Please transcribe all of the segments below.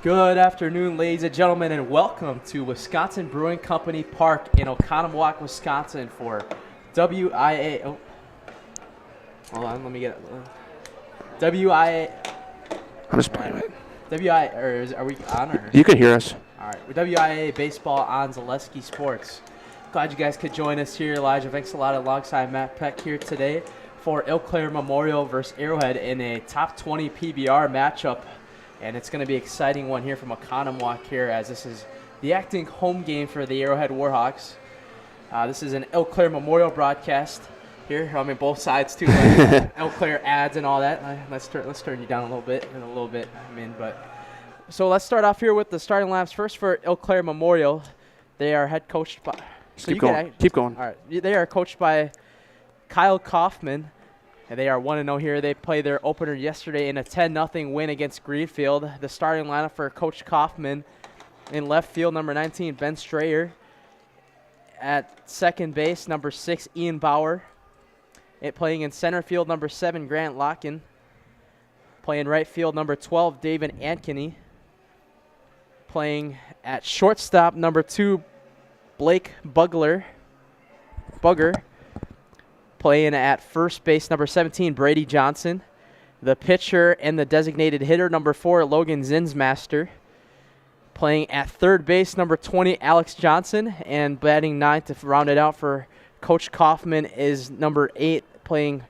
Good afternoon, ladies and gentlemen, and welcome to Wisconsin Brewing Company Park in Oconomowoc, Wisconsin for WIAA. Oh, hold on, let me get it. WIAA. I'm just playing it. WIAA, or are we on? Or? You can hear us. All right, WIAA Baseball on Zaleski Sports. Glad you guys could join us here. Elijah, thanks a lot alongside Matt Peck here today for Eau Claire Memorial versus Arrowhead in a top 20 PBR matchup. And it's going to be an exciting one here from Oconomowoc here, as this is the acting home game for the Arrowhead Warhawks. This is an Eau Claire Memorial broadcast here. I mean, both sides too, like Eau Claire ads and all that. Let's turn you down a little bit. So let's start off here with the starting lineups. First for Eau Claire Memorial, they are head coached by. Keep going. All right, they are coached by Kyle Kaufman. And they are 1-0 here. They played their opener yesterday in a 10-0 win against Greenfield. The starting lineup for Coach Kaufman: in left field, number 19, Ben Strayer. At second base, number 6, Ian Bauer. Playing in center field, number 7, Grant Locken. Playing right field, number 12, David Ankeny. Playing at shortstop, number 2, Blake Bugger. Playing at first base, number 17, Brady Johnson. The pitcher and the designated hitter, number 4, Logan Zinsmaster. Playing at third base, number 20, Alex Johnson. And batting ninth to round it out for Coach Kaufman is number 8, playing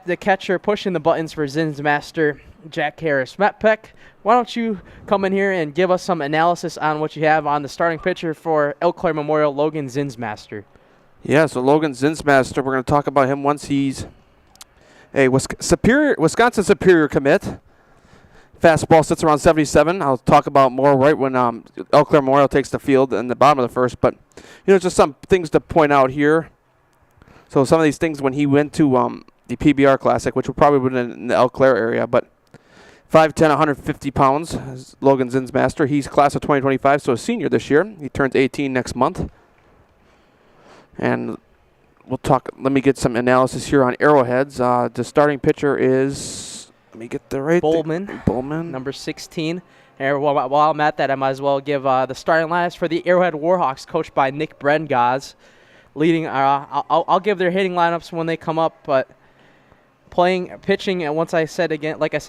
the catcher, pushing the buttons for Zinsmaster, Jack Harris. Matt Peck, why don't you come in here and give us some analysis on what you have on the starting pitcher for Eau Claire Memorial, Logan Zinsmaster. Yeah, so Logan Zinsmaster, we're going to talk about him once he's a Wisconsin Superior commit. Fastball sits around 77. I'll talk about more right when Eau Claire Memorial takes the field in the bottom of the first. But, just some things to point out here. So some of these things when he went to the PBR Classic, which will probably be in the Eau Claire area, but 5'10", 150 pounds is Logan Zinsmaster. He's class of 2025, so a senior this year. He turns 18 next month. And we'll talk. Let me get some analysis here on Arrowheads. The starting pitcher is, let me get the right Bowman, number 16. And while I'm at that, I might as well give the starting lineups for the Arrowhead Warhawks, coached by Nick Brengaz. Leading, I'll give their hitting lineups when they come up, but pitching. And like I said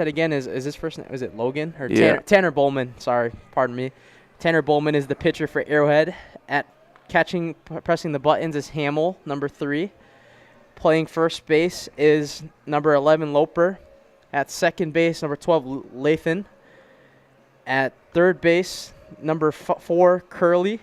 again, is his first name? Is it Logan or yeah. Tanner Bowman? Sorry, pardon me. Tanner Bowman is the pitcher for Arrowhead. At catching, pressing the buttons is Hamill, number 3. Playing first base is number 11, Loper. At second base, number 12, Lathan. At third base, number 4, Curley.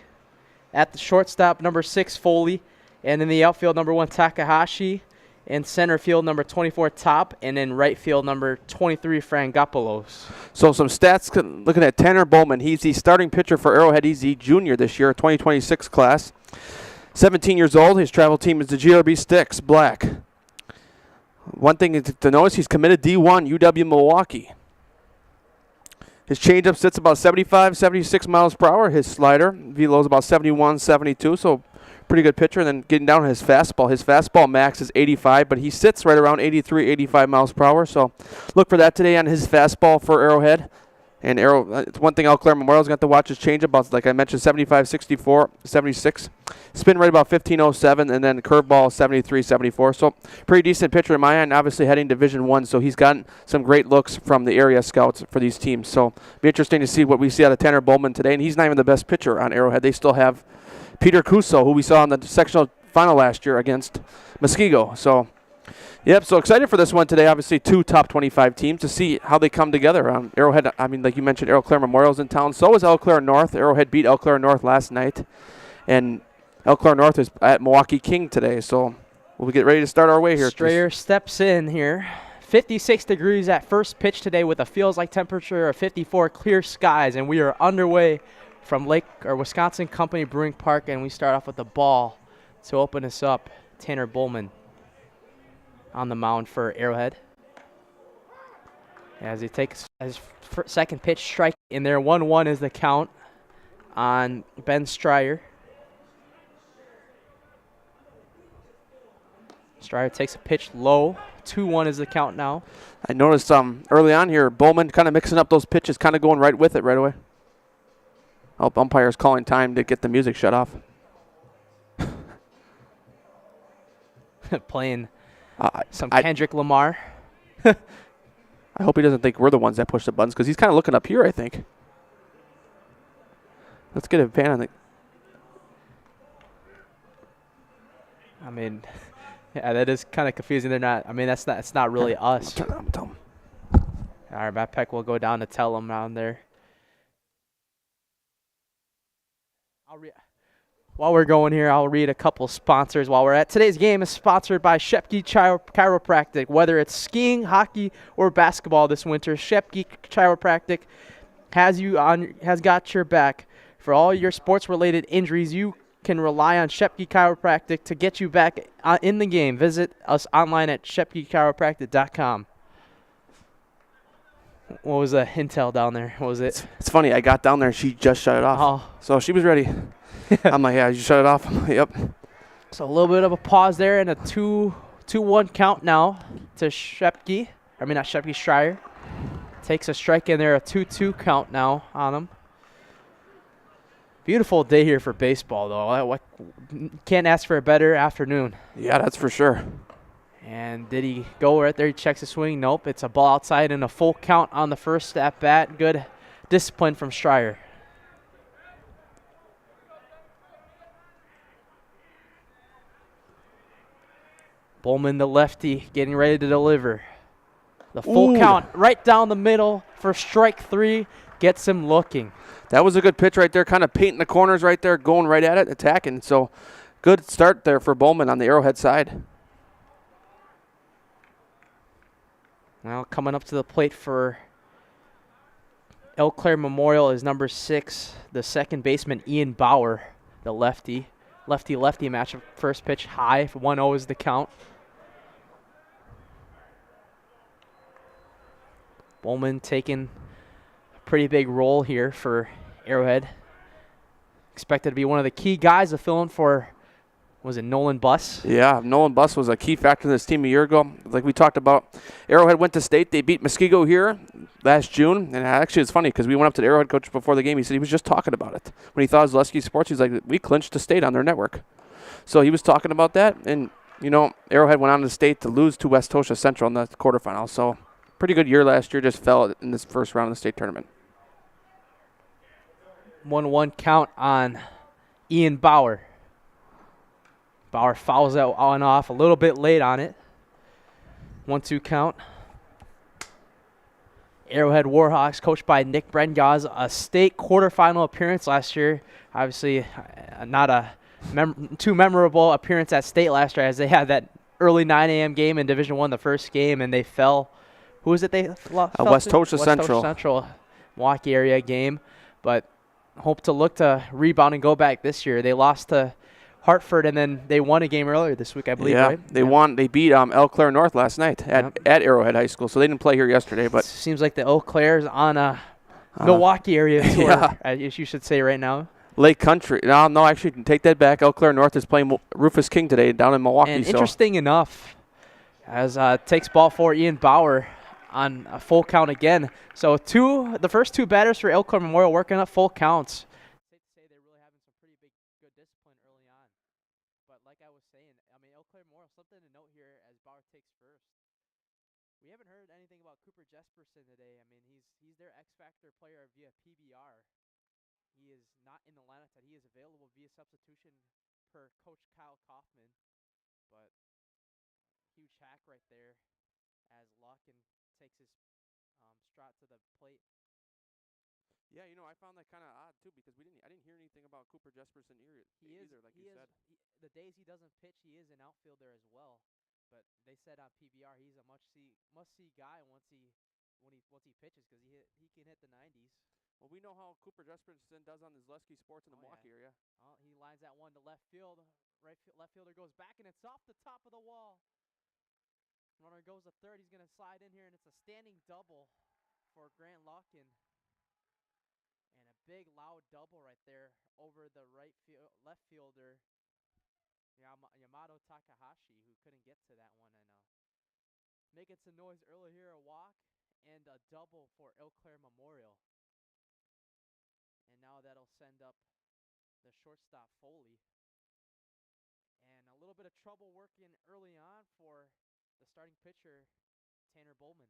At the shortstop, number 6, Foley. And in the outfield, number 1, Takahashi. In center field, number 24, Top. And in right field, number 23, Frangopoulos. So some stats, looking at Tanner Bowman. He's the starting pitcher for Arrowhead. He's the junior this year, 2026 class. 17 years old. His travel team is the GRB Sticks, black. One thing to notice, he's committed D1, UW Milwaukee. His changeup sits about 75, 76 miles per hour. His slider, velo is about 71, 72, so pretty good pitcher. And then getting down to his fastball. His fastball max is 85, but he sits right around 83, 85 miles per hour. So look for that today on his fastball for Arrowhead. And it's one thing Eau Claire Memorial's got to watch his changeup, like I mentioned, 75, 64, 76. Spin rate about 1507, and then curveball 73, 74. So pretty decent pitcher in my end, obviously heading Division I. So he's gotten some great looks from the area scouts for these teams. So be interesting to see what we see out of Tanner Bowman today. And he's not even the best pitcher on Arrowhead. They still have Peter Cuso, who we saw in the sectional final last year against Muskego. So, yep, so excited for this one today. Obviously, 2 top 25 teams to see how they come together. Arrowhead, I mean, like you mentioned, Eau Claire Memorial's in town. So is Eau Claire North. Arrowhead beat Eau Claire North last night. And Eau Claire North is at Milwaukee King today. So we'll get ready to start our way here. Strayer steps in here. 56 degrees at first pitch today with a feels-like temperature of 54, clear skies. And we are underway from Wisconsin Company Brewing Park, and we start off with the ball to open us up. Tanner Bowman on the mound for Arrowhead, as he takes his second pitch, strike in there. 1-1 is the count on Ben Strayer. Strider takes a pitch low. 2-1 is the count now. I noticed early on here, Bowman kind of mixing up those pitches, kind of going right with it right away. Oh, umpire's calling time to get the music shut off. Playing some I Kendrick Lamar. I hope he doesn't think we're the ones that push the buttons because he's kind of looking up here, I think. Let's get a pan on the. I mean, yeah, that is kind of confusing. They're not. I mean, it's not really us. I'm telling him. All right, Matt Peck will go down to tell him down there. While we're going here, I'll read a couple sponsors while we're at. Today's game is sponsored by Shepke Chiropractic. Whether it's skiing, hockey, or basketball this winter, Shepke Chiropractic has got your back. For all your sports-related injuries, you can rely on Shepke Chiropractic to get you back in the game. Visit us online at shepkechiropractic.com. What was the intel down there? What was it? It's funny. I got down there and she just shut it off. Oh. So she was ready. I'm like, yeah, you shut it off. Yep. So a little bit of a pause there and a 2-1 count now to Shepke. I mean, not Shepke, Strider. Takes a strike in there, a 2-2 count now on him. Beautiful day here for baseball, though. Can't ask for a better afternoon. Yeah, that's for sure. And did he go right there? He checks the swing. Nope. It's a ball outside and a full count on the first at bat. Good discipline from Strider. Bowman, the lefty, getting ready to deliver. The full count right down the middle for strike 3 gets him looking. That was a good pitch right there, kind of painting the corners right there, going right at it, attacking. So good start there for Bowman on the Arrowhead side. Now coming up to the plate for Eau Claire Memorial is number 6, the second baseman Ian Bauer, the lefty. Lefty-lefty matchup. First pitch high, 1-0 is the count. Bowman taking a pretty big role here for Arrowhead. Expected to be one of the key guys to fill in for, was it Nolan Buss? Yeah, Nolan Buss was a key factor in this team a year ago. Like we talked about, Arrowhead went to state. They beat Muskego here last June. And actually, it's funny because we went up to the Arrowhead coach before the game. He said he was just talking about it. When he thought it was Lusky Sports, he's like, we clinched the state on their network. So he was talking about that. And, you know, Arrowhead went on to state to lose to West Tosha Central in the quarterfinals. So pretty good year last year, just fell in this first round of the state tournament. 1-1 count on Ian Bauer. Bauer fouls that on off a little bit late on it. 1-2 count. Arrowhead Warhawks, coached by Nick Brengaz, a state quarterfinal appearance last year. Obviously, not a too memorable appearance at state last year, as they had that early 9 a.m. game in Division I, the first game, and they fell. Who was it they fell to? West Tosha Central. Tosha Central, Milwaukee area game. But hope to look to rebound and go back this year. They lost to Hartford, and then they won a game earlier this week, I believe, yeah, right? They won. They beat Eau Claire North last night at Arrowhead High School, so they didn't play here yesterday. But seems like the Eau Claire's on a Milwaukee area tour, yeah. as you should say right now. Lake Country. No, actually, take that back. Eau Claire North is playing Rufus King today down in Milwaukee. And interesting enough, as takes ball for Ian Bauer on a full count again. So the first 2 batters for Eau Claire Memorial working up full counts. Safe to say they're really having some pretty good discipline early on. But like I was saying, I mean, Eau Claire Memorial, something to note here as Bauer takes first. We haven't heard anything about Cooper Jesperson today. I mean, he's their X Factor player via PBR. He is not in the lineup, that he is available via substitution per Coach Kyle Kaufman. But huge hack right there as Larkin takes his strut to the plate. Yeah, you know, I found that kind of odd too because I didn't hear anything about Cooper Jesperson either. The days he doesn't pitch, he is an outfielder as well. But they said on PBR he's a must-see guy once he pitches, because he can hit the 90s. Well, we know how Cooper Jesperson does on his Lusky Sports in the Milwaukee area. Well, he lines that one to left field. Left fielder goes back, and it's off the top of the wall. Runner goes to third. He's going to slide in here, and it's a standing double for Grant Larkin. And a big, loud double right there over the left fielder. Yamato Takahashi, who couldn't get to that one, and making some noise early here, a walk and a double for Eau Claire Memorial. And now that'll send up the shortstop Foley. And a little bit of trouble working early on for the starting pitcher, Tanner Bowman.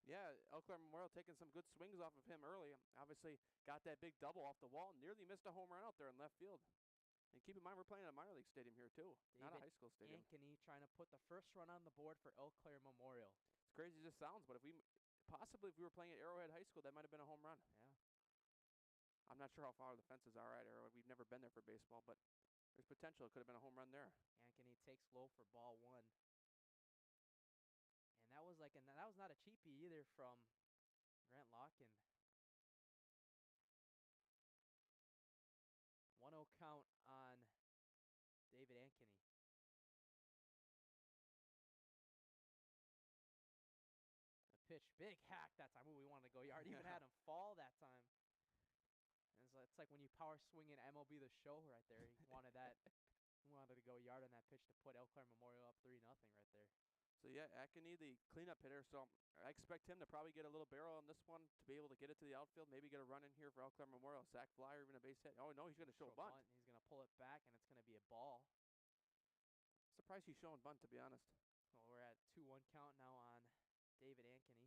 Yeah, Eau Claire Memorial taking some good swings off of him early. Obviously got that big double off the wall. Nearly missed a home run out there in left field. And keep in mind, we're playing at a minor league stadium here, too. Not a high school stadium. Ankeny trying to put the first run on the board for Eau Claire Memorial. As crazy as it sounds, but if we were playing at Arrowhead High School, that might have been a home run. Yeah. I'm not sure how far the fences are at Arrowhead. We've never been there for baseball, but there's potential. It could have been a home run there. Ankeny takes low for ball one. And that was not a cheapie either from Grant Locken. 1-0 count on David Ankeny. The pitch, big hack that time. Ooh, we wanted to go yard. Even had him fall that time. And it's like when you power swing in MLB The Show right there. He wanted that. He wanted to go yard on that pitch to put Eau Claire Memorial up 3-0 right there. So, yeah, Ankeny, the cleanup hitter. So, I expect him to probably get a little barrel on this one to be able to get it to the outfield. Maybe get a run in here for Eau Claire Memorial. Sack fly or even a base hit. Oh, no, he's going to show a bunt. He's going to pull it back, and it's going to be a ball. Surprised he's showing bunt, to be honest. Well, we're at 2-1 count now on David Ankeny.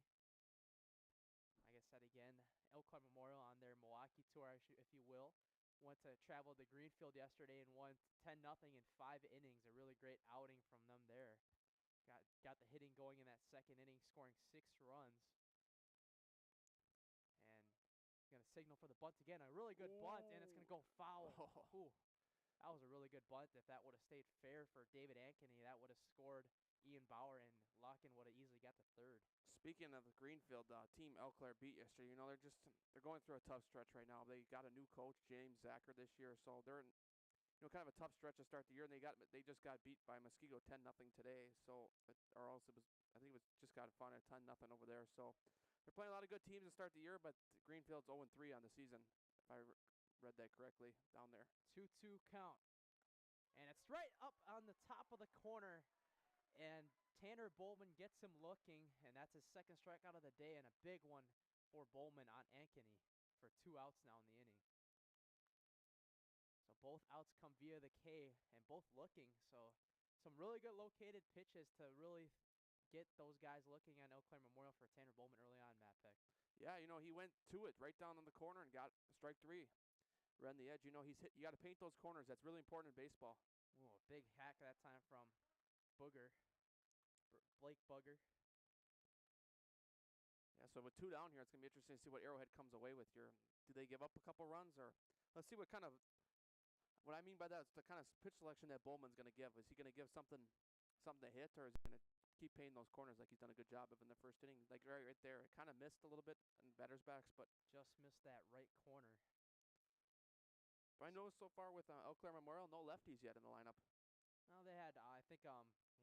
Like I said again, Eau Claire Memorial on their Milwaukee tour, if you will. Went to travel to Greenfield yesterday and won 10-0 in 5 innings. A really great outing from them there. Got the hitting going in that second inning, scoring 6 runs. And going to signal for the bunt again. A really good bunt, and it's going to go foul. Ooh. That was a really good bunt. If that would have stayed fair for David Ankeny, that would have scored Ian Bauer, and Locken would have easily got to third. Speaking of the Greenfield team Eau Claire beat yesterday, you know, they're going through a tough stretch right now. They got a new coach, James Zacher, this year, so they're in, you know, kind of a tough stretch to start the year, and they just got beat by Muskego 10-0 today. So, I think it was just got fun at 10-0 over there. So, they're playing a lot of good teams to start the year, but Greenfield's 0-3 on the season, if I read that correctly down there. 2-2 count, and it's right up on the top of the corner, and Tanner Bowman gets him looking, and that's his second strikeout of the day, and a big one for Bowman on Ankeny for 2 outs now in the inning. So both outs come via the K, and both looking. So some really good located pitches to really get those guys looking on Eau Claire Memorial for Tanner Bowman early on, Matt Peck. Yeah, you know, he went to it right down on the corner and got strike 3. Right on the edge. You know, you got to paint those corners. That's really important in baseball. Ooh, a big hack that time from Booger. Blake Bugger. Yeah, so with 2 down here, it's going to be interesting to see what Arrowhead comes away with here. Do they give up a couple runs? Or let's see what I mean by that is the kind of pitch selection that Bowman's going to give. Is he going to give something to hit, or is he going to keep painting those corners like he's done a good job of in the first inning? Like right there, it kind of missed a little bit in batter's backs, but just missed that right corner. But I noticed so far with Eau Claire Memorial, no lefties yet in the lineup. No, they had, I think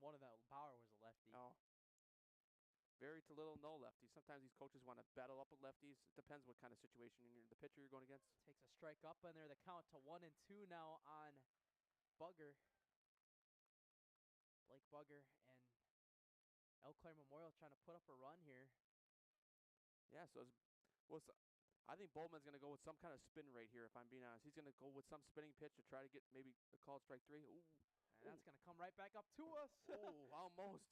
one of the Bauer was a lefty. Oh. Very to little, no lefties. Sometimes these coaches want to battle up with lefties. It depends what kind of situation the pitcher you're going against. Takes a strike up in there. The count to 1-2 now on Bugger. Blake Bugger, and Eau Claire Memorial trying to put up a run here. Yeah, so I think Bowman's going to go with some kind of spin rate here, if I'm being honest. He's going to go with some spinning pitch to try to get maybe a called strike 3. Ooh. And that's going to come right back up to us. Oh, almost.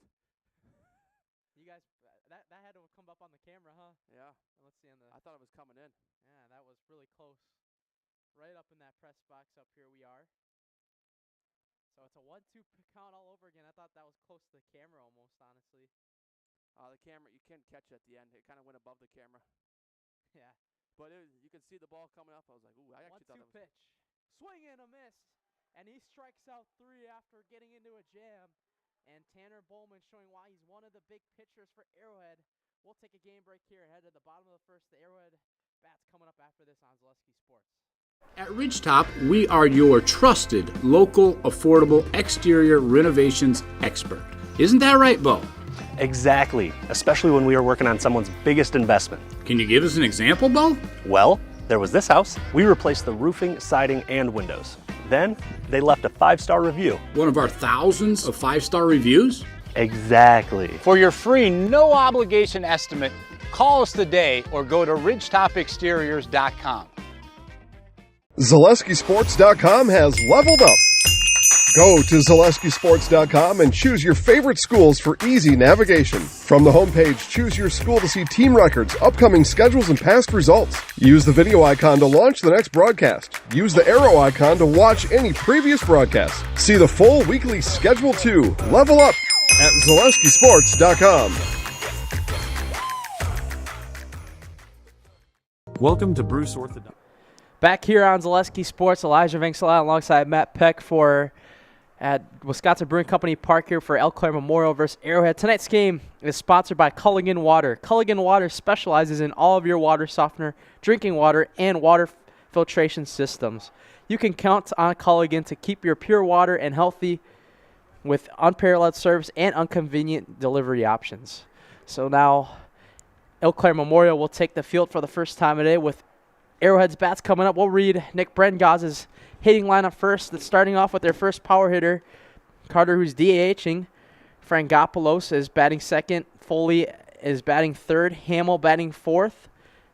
You guys, that had to have come up on the camera, huh? Yeah. Let's see on the. I thought it was coming in. Yeah, that was really close. Right up in that press box up here we are. So it's a 1-2 count all over again. I thought that was close to the camera almost, honestly. The camera, you can't catch at the end. It kind of went above the camera. Yeah. But you can see the ball coming up. I was like, ooh, I actually thought it was. 1-2 pitch. Swing and a miss. And he strikes out 3 after getting into a jam. And Tanner Bowman showing why he's one of the big pitchers for Arrowhead. We'll take a game break here ahead of the bottom of the first. The Arrowhead bats coming up after this on Zaleski Sports. At Ridgetop, we are your trusted, local, affordable exterior renovations expert. Isn't that right, Bo? Exactly, especially when we are working on someone's biggest investment. Can you give us an example, Bo? Well, there was this house. We replaced the roofing, siding, and windows. Then they left a 5-star review. One of our thousands of 5-star reviews? Exactly. For your free, no obligation estimate, call us today or go to ridgetopexteriors.com. ZaleskiSports.com has leveled up. Go to ZaleskiSports.com and choose your favorite schools for easy navigation. From the homepage, choose your school to see team records, upcoming schedules, and past results. Use the video icon to launch the next broadcast. Use the arrow icon to watch any previous broadcast. See the full weekly schedule too. Level up at ZaleskiSports.com. Welcome to Bruce Orthodox. Back here on Zaleski Sports, Elijah Venksalat alongside Matt Peck at Wisconsin Brewing Company Park here for Eau Claire Memorial versus Arrowhead. Tonight's game is sponsored by Culligan Water. Culligan Water specializes in all of your water softener, drinking water, and water filtration systems. You can count on Culligan to keep your pure water and healthy with unparalleled service and inconvenient delivery options. So now Eau Claire Memorial will take the field for the first time today with Arrowhead's bats coming up. We'll read Nick Brengaz's hitting lineup first. That's starting off with their first power hitter, Carter, who's DHing. Frangopoulos is batting second. Foley is batting third. Hamill batting fourth.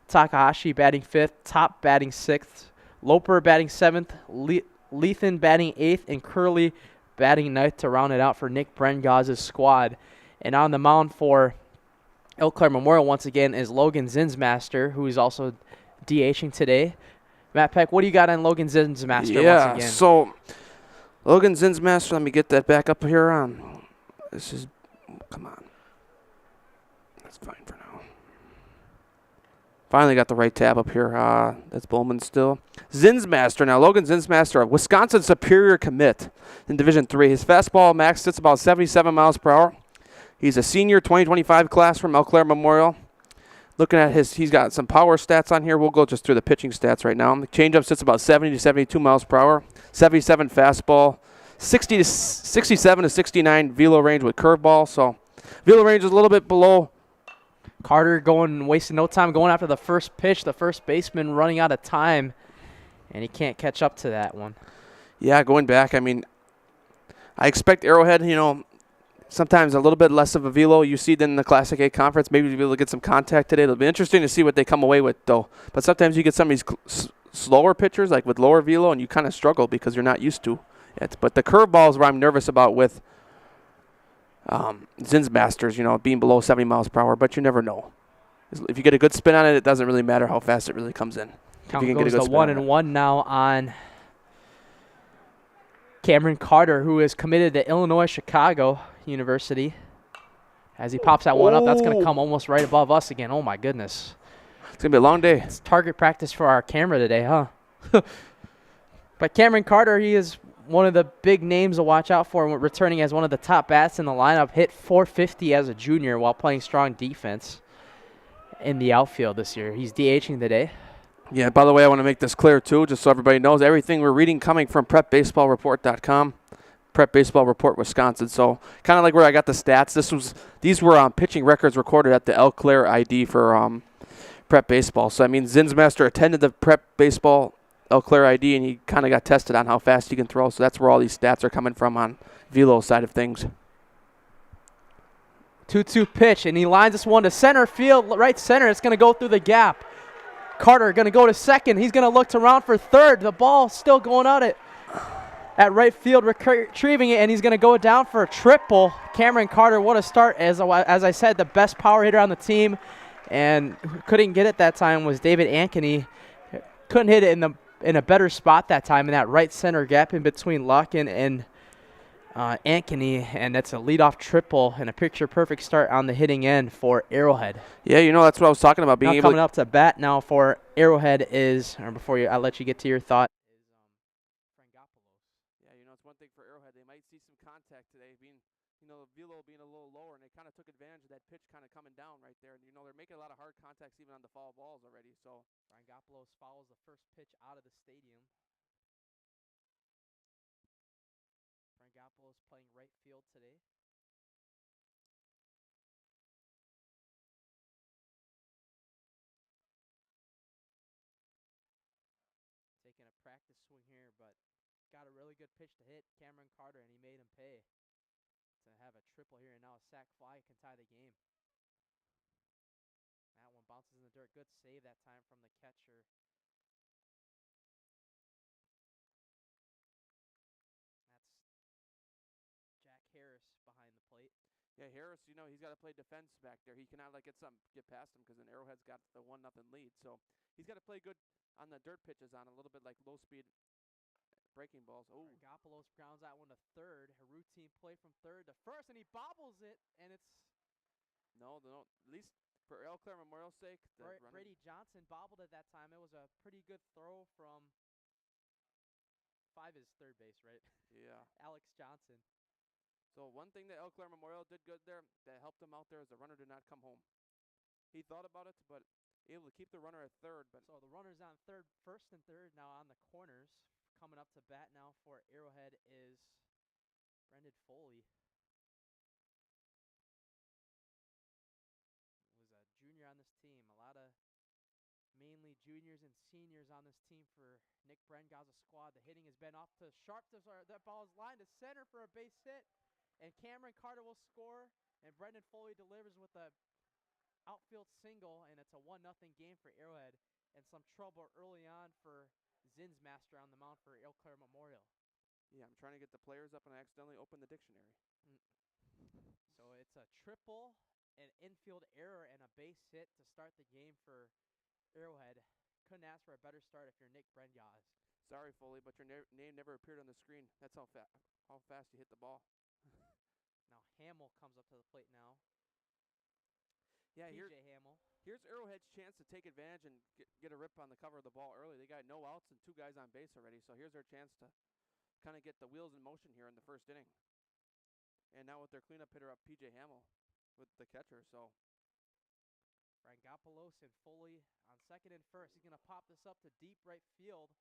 Takahashi batting fifth. Top batting sixth. Loper batting seventh. Lethan batting eighth. And Curley batting ninth to round it out for Nick Brengaz's squad. And on the mound for Eau Claire Memorial once again is Logan Zinsmaster, who is also DHing today. Matt Peck, what do you got on Logan Zinsmaster once again? So Logan Zinsmaster, let me get that back up here on. This is, come on. That's fine for now. Finally got the right tab up here. That's Bowman still. Zinsmaster now. Logan Zinsmaster, a Wisconsin Superior commit in Division III. His fastball max sits about 77 miles per hour. He's a senior 2025 class from Eau Claire Memorial. Looking at he's got some power stats on here. We'll go just through the pitching stats right now. The changeup sits about 70 to 72 miles per hour. 77 fastball. 67 to 69 velo range with curveball. So velo range is a little bit below. Carter wasting no time going after the first pitch. The first baseman running out of time, and he can't catch up to that one. Yeah, going back, I mean, I expect Arrowhead, sometimes a little bit less of a velo you see than in the Classic A conference. Maybe to be able to get some contact today. It'll be interesting to see what they come away with, though. But sometimes you get some of these slower pitchers, like with lower velo, and you kind of struggle because you're not used to it. But the curveball is what I'm nervous about with Zinsmasters, being below 70 miles per hour. But you never know. If you get a good spin on it, it doesn't really matter how fast it really comes in. Count goes to 1-1 now on Cameron Carter, who is committed to Illinois Chicago University. As he pops that one up, that's going to come almost right above us again. Oh, my goodness. It's going to be a long day. It's target practice for our camera today, huh? But Cameron Carter, he is one of the big names to watch out for, returning as one of the top bats in the lineup. Hit .450 as a junior while playing strong defense in the outfield this year. He's DHing today. Yeah, by the way, I want to make this clear, too, just so everybody knows. Everything we're reading coming from PrepBaseballReport.com. Prep Baseball Report Wisconsin. So kind of like where I got the stats. These were pitching records recorded at the Eau Claire ID for Prep Baseball. So I mean, Zinsmaster attended the Prep Baseball Eau Claire ID, and he kind of got tested on how fast he can throw. So that's where all these stats are coming from on velo side of things. 2-2 pitch, and he lines this one to center field, right center. It's going to go through the gap. Carter going to go to second. He's going to look to round for third. The ball still going out at right field, retrieving it, and he's going to go down for a triple. Cameron Carter, what a start. As I said, the best power hitter on the team, and who couldn't get it that time was David Ankeny. Couldn't hit it in a better spot that time in that right center gap in between Larkin and Ankeny, and that's a leadoff triple and a picture-perfect start on the hitting end for Arrowhead. Yeah, that's what I was talking about. Coming up to bat now for Arrowhead is, or before I let you get to your thought, see some contact today, being, velo being a little lower, and they kind of took advantage of that pitch kind of coming down right there. And, they're making a lot of hard contacts even on the foul balls already. So Frangopoulos fouls the first pitch out of the stadium. Frangopoulos playing right field today. Taking a practice swing here, but got a really good pitch to hit Cameron Carter, and he made him pay. To have a triple here, and now a sac fly can tie the game. That one bounces in the dirt. Good save that time from the catcher. That's Jack Harris behind the plate. Yeah, Harris, you know, he's got to play defense back there. He cannot get past him because then Arrowhead's got the 1-0 lead. So he's got to play good on the dirt pitches on a little bit like low speed breaking balls. Oh, Argopoulos grounds that one to third. A routine play from third to first, and he bobbles it, and it's no, at least for Eau Claire Memorial's sake. Brady Johnson bobbled it that time. It was a pretty good throw from 5 is third base, right? Yeah. Alex Johnson. So one thing that Eau Claire Memorial did good there that helped him out there is the runner did not come home. He thought about it, but able to keep the runner at third. But so the runner's on third, first and third now on the corners. Coming up to bat now for Arrowhead is Brendan Foley. Was a junior on this team. A lot of mainly juniors and seniors on this team for Nick Brengaz's squad. The hitting has been off to sharp. That ball is lined to center for a base hit. And Cameron Carter will score. And Brendan Foley delivers with a outfield single. And it's a 1-0 game for Arrowhead. And some trouble early on for Zinsmaster on the mound for Eau Claire Memorial. yeah, I'm trying to get the players up and I accidentally opened the dictionary. So it's a triple, an infield error, and a base hit to start the game for Arrowhead. Couldn't ask for a better start if you're Nick Brengaz. Sorry, Foley, but your name never appeared on the screen. That's how fast you hit the ball. Now Hamill comes up to the plate now. Yeah, PJ Hamill. Here's Arrowhead's chance to take advantage and get a rip on the cover of the ball early. They got no outs and 2 guys on base already, so here's their chance to kind of get the wheels in motion here in the first inning. And now with their cleanup hitter up, PJ Hamill with the catcher, so. Rangopoulos and Foley on second and first. He's going to pop this up to deep right field.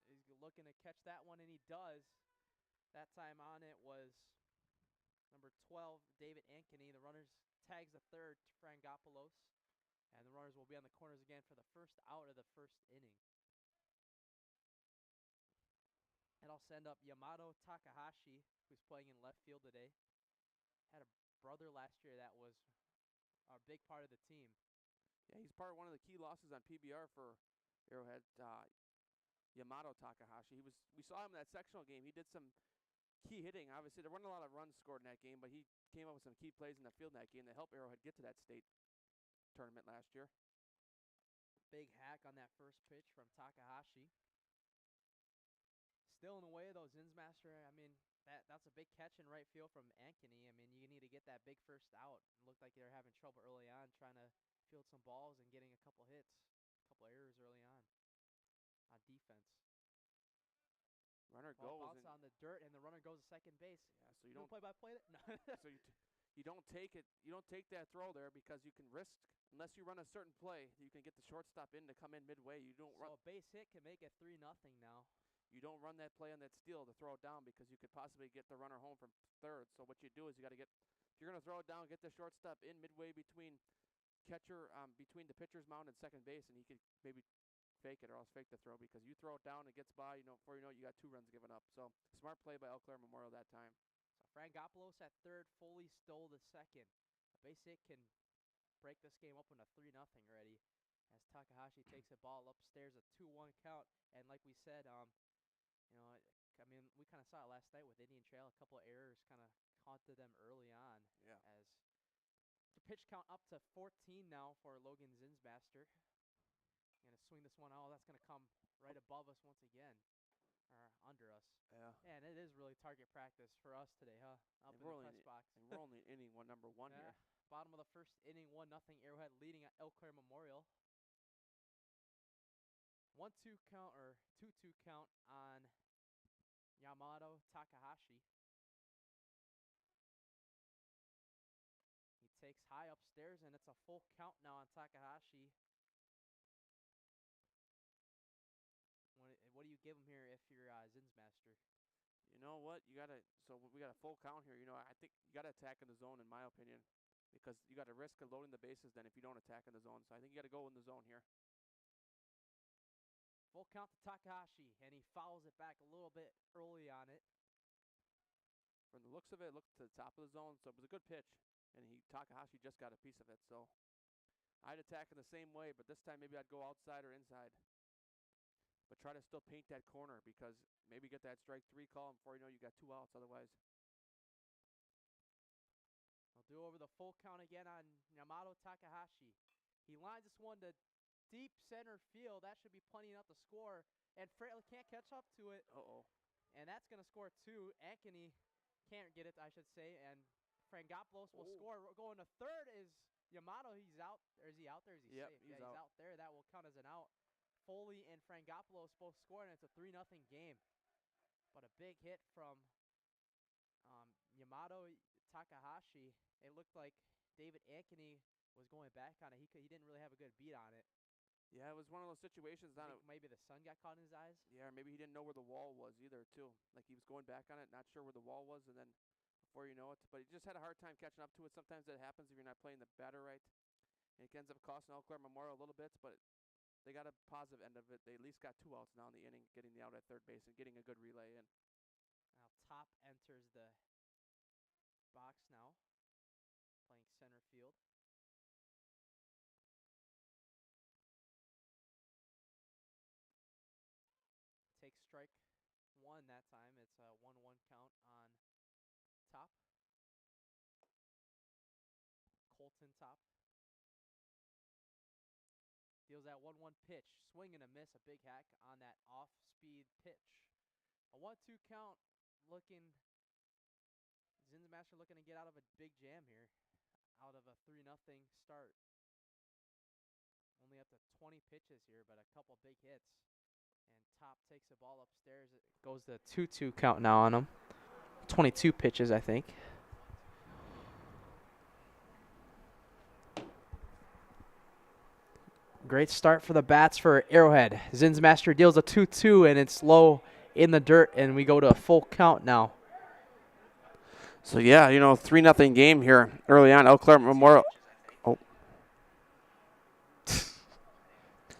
He's looking to catch that one, and he does. That time on it was number 12, David Ankeny. The runners tags the third to Frangopoulos. And the runners will be on the corners again for the first out of the first inning. And I'll send up Yamato Takahashi, who's playing in left field today. Had a brother last year that was a big part of the team. Yeah, he's part of one of the key losses on PBR for Arrowhead, Yamato Takahashi. We saw him in that sectional game. He did some key hitting. Obviously, there weren't a lot of runs scored in that game, but he came up with some key plays in the field in that game that helped Arrowhead get to that state tournament last year. Big hack on that first pitch from Takahashi. Still in the way, though, Zinsmaster. I mean, that's a big catch in right field from Ankeny. I mean, you need to get that big first out. It looked like they were having trouble early on trying to field some balls and getting a couple hits, a couple errors early on defense. Runner Ball goes. bounce on the dirt, and the runner goes to second base. Yeah, so you don't don't play by play it. No. So you don't take it. You don't take that throw there because you can risk, unless you run a certain play, you can get the shortstop in to come in midway. You don't So a base hit can make it 3-0 now. You don't run that play on that steal to throw it down because you could possibly get the runner home from third. So what you do is you got to get, if you're going to throw it down, get the shortstop in midway between between the pitcher's mound and second base, and he could maybe fake it or else fake the throw because you throw it down, it gets by, before you know it, you got 2 runs given up. So smart play by Eau Claire Memorial that time. So Frangopoulos at third, Foley stole the second. A base hit can break this game open to 3-0 already as Takahashi takes a ball upstairs, a 2-1 count. And like we said, I mean, we kind of saw it last night with Indian Trail. A couple of errors kind of haunted them early on. Yeah. As the pitch count up to 14 now for Logan Zinsmaster. Going to swing this one out. That's going to come right above us once again. Or under us. Yeah. And it is really target practice for us today, huh? Up And in the press box. And we're only in inning number one here. Bottom of the first inning, 1-0 Arrowhead leading at Eau Claire Memorial. 1-2 count or 2-2 count on Yamato Takahashi. He takes high upstairs, and it's a full count now on Takahashi. What do you give him here if you're Zinsmaster? You know what? We got a full count here. I think you got to attack in the zone, in my opinion, because you got to risk of loading the bases then if you don't attack in the zone. So I think you got to go in the zone here. Full count to Takahashi, and he fouls it back a little bit early on it. From the looks of it, looked to the top of the zone, so it was a good pitch. And Takahashi just got a piece of it, so I'd attack in the same way, but this time maybe I'd go outside or inside. But try to still paint that corner because maybe get that strike 3 call, and before you know you got 2 outs otherwise. I'll do over the full count again on Yamato Takahashi. He lines this one to deep center field. That should be plenty enough to score. And Fraley can't catch up to it. Uh-oh. And that's going to score 2. Ankeny can't get it, I should say. And Frangopoulos will score. Going to third is Yamato. He's out. Or is he out there? Is he Yep, safe? he's He's out. out there. That will count as an out. Foley and Frangopoulos both scoring. It's a 3-0 game. But a big hit from Yamato Takahashi. It looked like David Ankeny was going back on it. He didn't really have a good beat on it. Yeah, it was one of those situations. Maybe the sun got caught in his eyes. Yeah, or maybe he didn't know where the wall was either, too. Like he was going back on it, not sure where the wall was, and then before you know it. But he just had a hard time catching up to it. Sometimes that happens if you're not playing the batter right. And it ends up costing Eau Claire Memorial a little bit, but they got a positive end of it. They at least got 2 outs now in the inning, getting the out at third base and getting a good relay in. Now Top enters the box now, playing center field. Takes strike 1 that time. It's a 1-1 count on Top. Colton Top. Deals that 1-1 pitch. Swing and a miss. A big hack on that off-speed pitch. A 1-2 count. Zinsmaster looking to get out of a big jam here. Out of a 3-0 start. Only up to 20 pitches here, but a couple big hits. And Top takes the ball upstairs. It goes to 2-2 count now on him. 22 pitches, I think. Great start for the bats for Arrowhead. Zinsmaster deals a 2-2, and it's low in the dirt, and we go to a full count now. So, yeah, 3-0 game here early on. Eau Claire Memorial. Oh.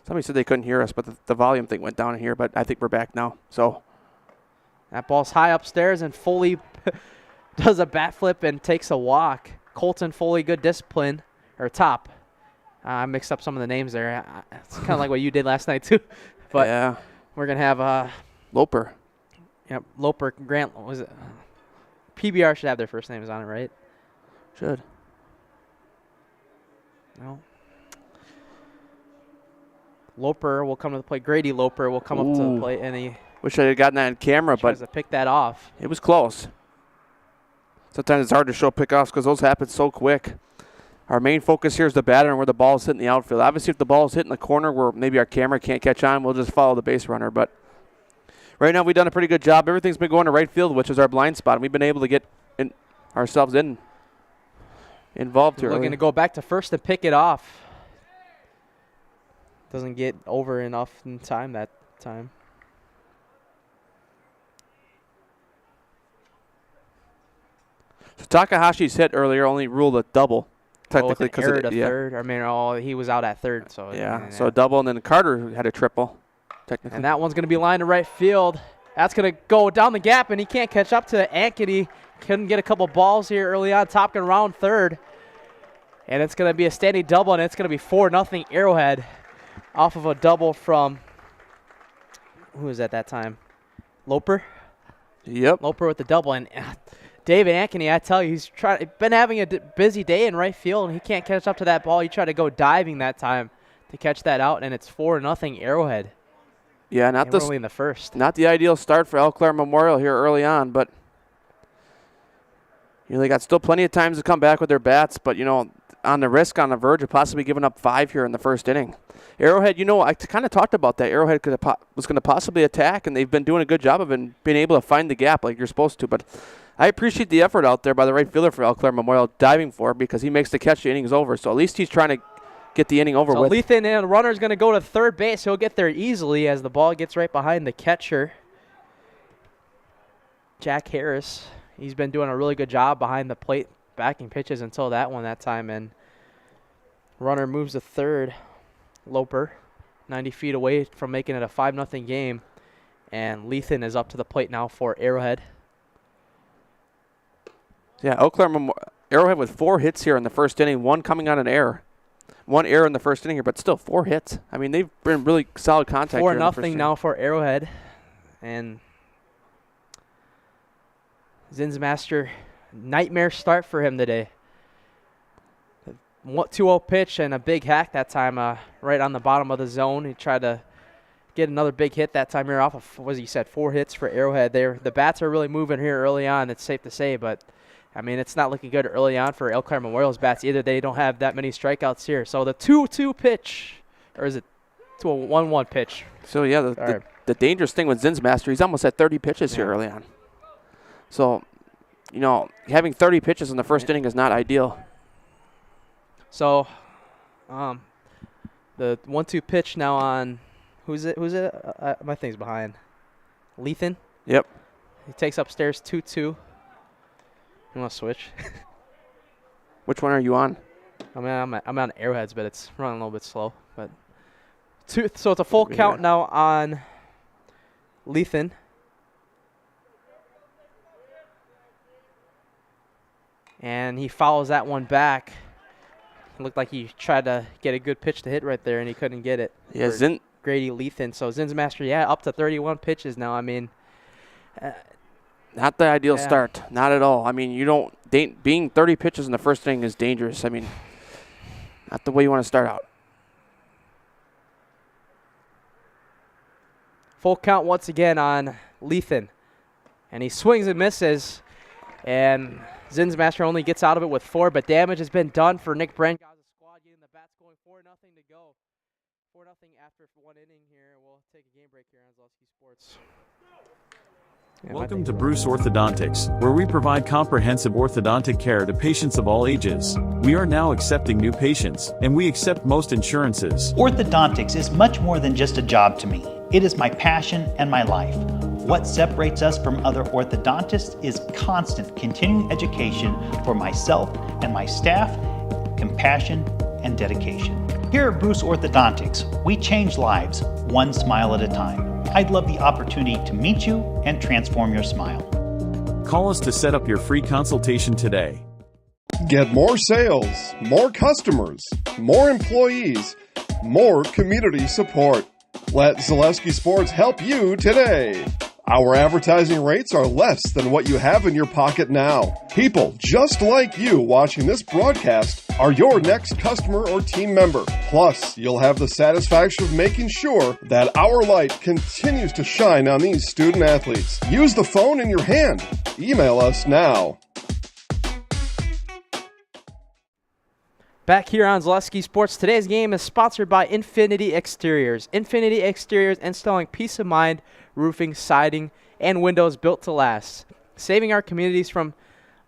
Somebody said they couldn't hear us, but the volume thing went down in here, but I think we're back now. So that ball's high upstairs, and Foley does a bat flip and takes a walk. Colton Foley, good discipline. Or Top. I mixed up some of the names there. It's kind of like what you did last night, too. But yeah. We're going to have Loper. Yep, Loper, Grant, was it? PBR should have their first names on it, right? Should. No. Loper will come to the plate. Grady Loper will come up to the plate, and he wish I had gotten that on camera, tries but to pick that off. It was close. Sometimes it's hard to show pickoffs because those happen so quick. Our main focus here is the batter and where the ball is hitting the outfield. Obviously, if the ball is hitting the corner where maybe our camera can't catch on, we'll just follow the base runner. But right now, we've done a pretty good job. Everything's been going to right field, which is our blind spot. And we've been able to get ourselves involved here. Looking to go back to first and pick it off. Doesn't get over enough in time that time. So Takahashi's hit earlier only ruled a double. Technically, because of third. I mean, he was out at third. So yeah, so a double, and then Carter had a triple. Technically, and that one's going to be lined to right field. That's going to go down the gap, and he can't catch up to Ankeny. Couldn't get a couple balls here early on. Top going round third, and it's going to be a standing double, and it's going to be 4-0 Arrowhead off of a double from who was at that time? Loper. Yep. Loper with the double, and David Ankeny, I tell you, he's been having a busy day in right field, and he can't catch up to that ball. He tried to go diving that time to catch that out, and it's 4-0 Arrowhead. Yeah, not early in the first. Not the ideal start for Eau Claire Memorial here early on, but they got still plenty of times to come back with their bats. But on the risk, on the verge of possibly giving up 5 here in the first inning. Arrowhead, I kind of talked about that. Arrowhead was going to possibly attack, and they've been doing a good job of being able to find the gap like you're supposed to. But I appreciate the effort out there by the right fielder for Eau Claire Memorial diving for it because he makes the catch, the inning's over. So at least he's trying to get the inning over with. Lethan and runner's going to go to third base. He'll get there easily as the ball gets right behind the catcher, Jack Harris. He's been doing a really good job behind the plate, backing pitches until that time. And runner moves to third, Loper. 90 feet away from making it a 5-0 game. And Lethan is up to the plate now for Arrowhead. Yeah, Arrowhead with 4 hits here in the first inning, 1 coming on an error. 1 error in the first inning here, but still 4 hits. I mean, they've been really solid contact here in the first 4-0 inning. now for Arrowhead. And Zinsmaster, nightmare start for him today. 2-0 pitch and a big hack that time right on the bottom of the zone. He tried to get another big hit that time here off of, what he said, 4 hits for Arrowhead. The bats are really moving here early on, it's safe to say, but I mean, it's not looking good early on for Eau Claire Memorial's bats either. They don't have that many strikeouts here. So the 2-2 pitch, or is it to a 1-1 pitch? So, yeah, the dangerous thing with Zinsmaster, he's almost at 30 pitches here early on. So, you know, having 30 pitches in the first inning is not ideal. So, the 1-2 pitch now on, who's it? My thing's behind. Lethan. Yep. He takes upstairs 2-2. You want to switch? Which one are you on? I mean, I'm on Arrowheads, but it's running a little bit slow. But so it's a full count now on Lethan. And he follows that one back. It looked like he tried to get a good pitch to hit right there, and he couldn't get it. Yeah, Grady Lethan. So Zinsmaster, up to 31 pitches now. I mean, not the ideal start. Not at all. I mean, being 30 pitches in the first inning is dangerous. I mean, not the way you want to start out. Full count once again on Lethan. And he swings and misses. And Zinsmaster only gets out of it with 4, but damage has been done for Nick Brengaz's squad, getting the bats going 4-0 to go. 4-0 after 1 inning here. We'll take a game break here on Zaleski Sports. Welcome to Bruce Orthodontics, where we provide comprehensive orthodontic care to patients of all ages. We are now accepting new patients, and we accept most insurances. Orthodontics is much more than just a job to me. It is my passion and my life. What separates us from other orthodontists is constant continuing education for myself and my staff, compassion, and dedication. Here at Bruce Orthodontics, we change lives one smile at a time. I'd love the opportunity to meet you and transform your smile. Call us to set up your free consultation today. Get more sales, more customers, more employees, more community support. Let Zaleski Sports help you today. Our advertising rates are less than what you have in your pocket now. People just like you watching this broadcast are your next customer or team member. Plus, you'll have the satisfaction of making sure that our light continues to shine on these student athletes. Use the phone in your hand. Email us now. Back here on Zaleski Sports, today's game is sponsored by Infinity Exteriors. Infinity Exteriors installing peace of mind, roofing, siding, and windows built to last. Saving our communities from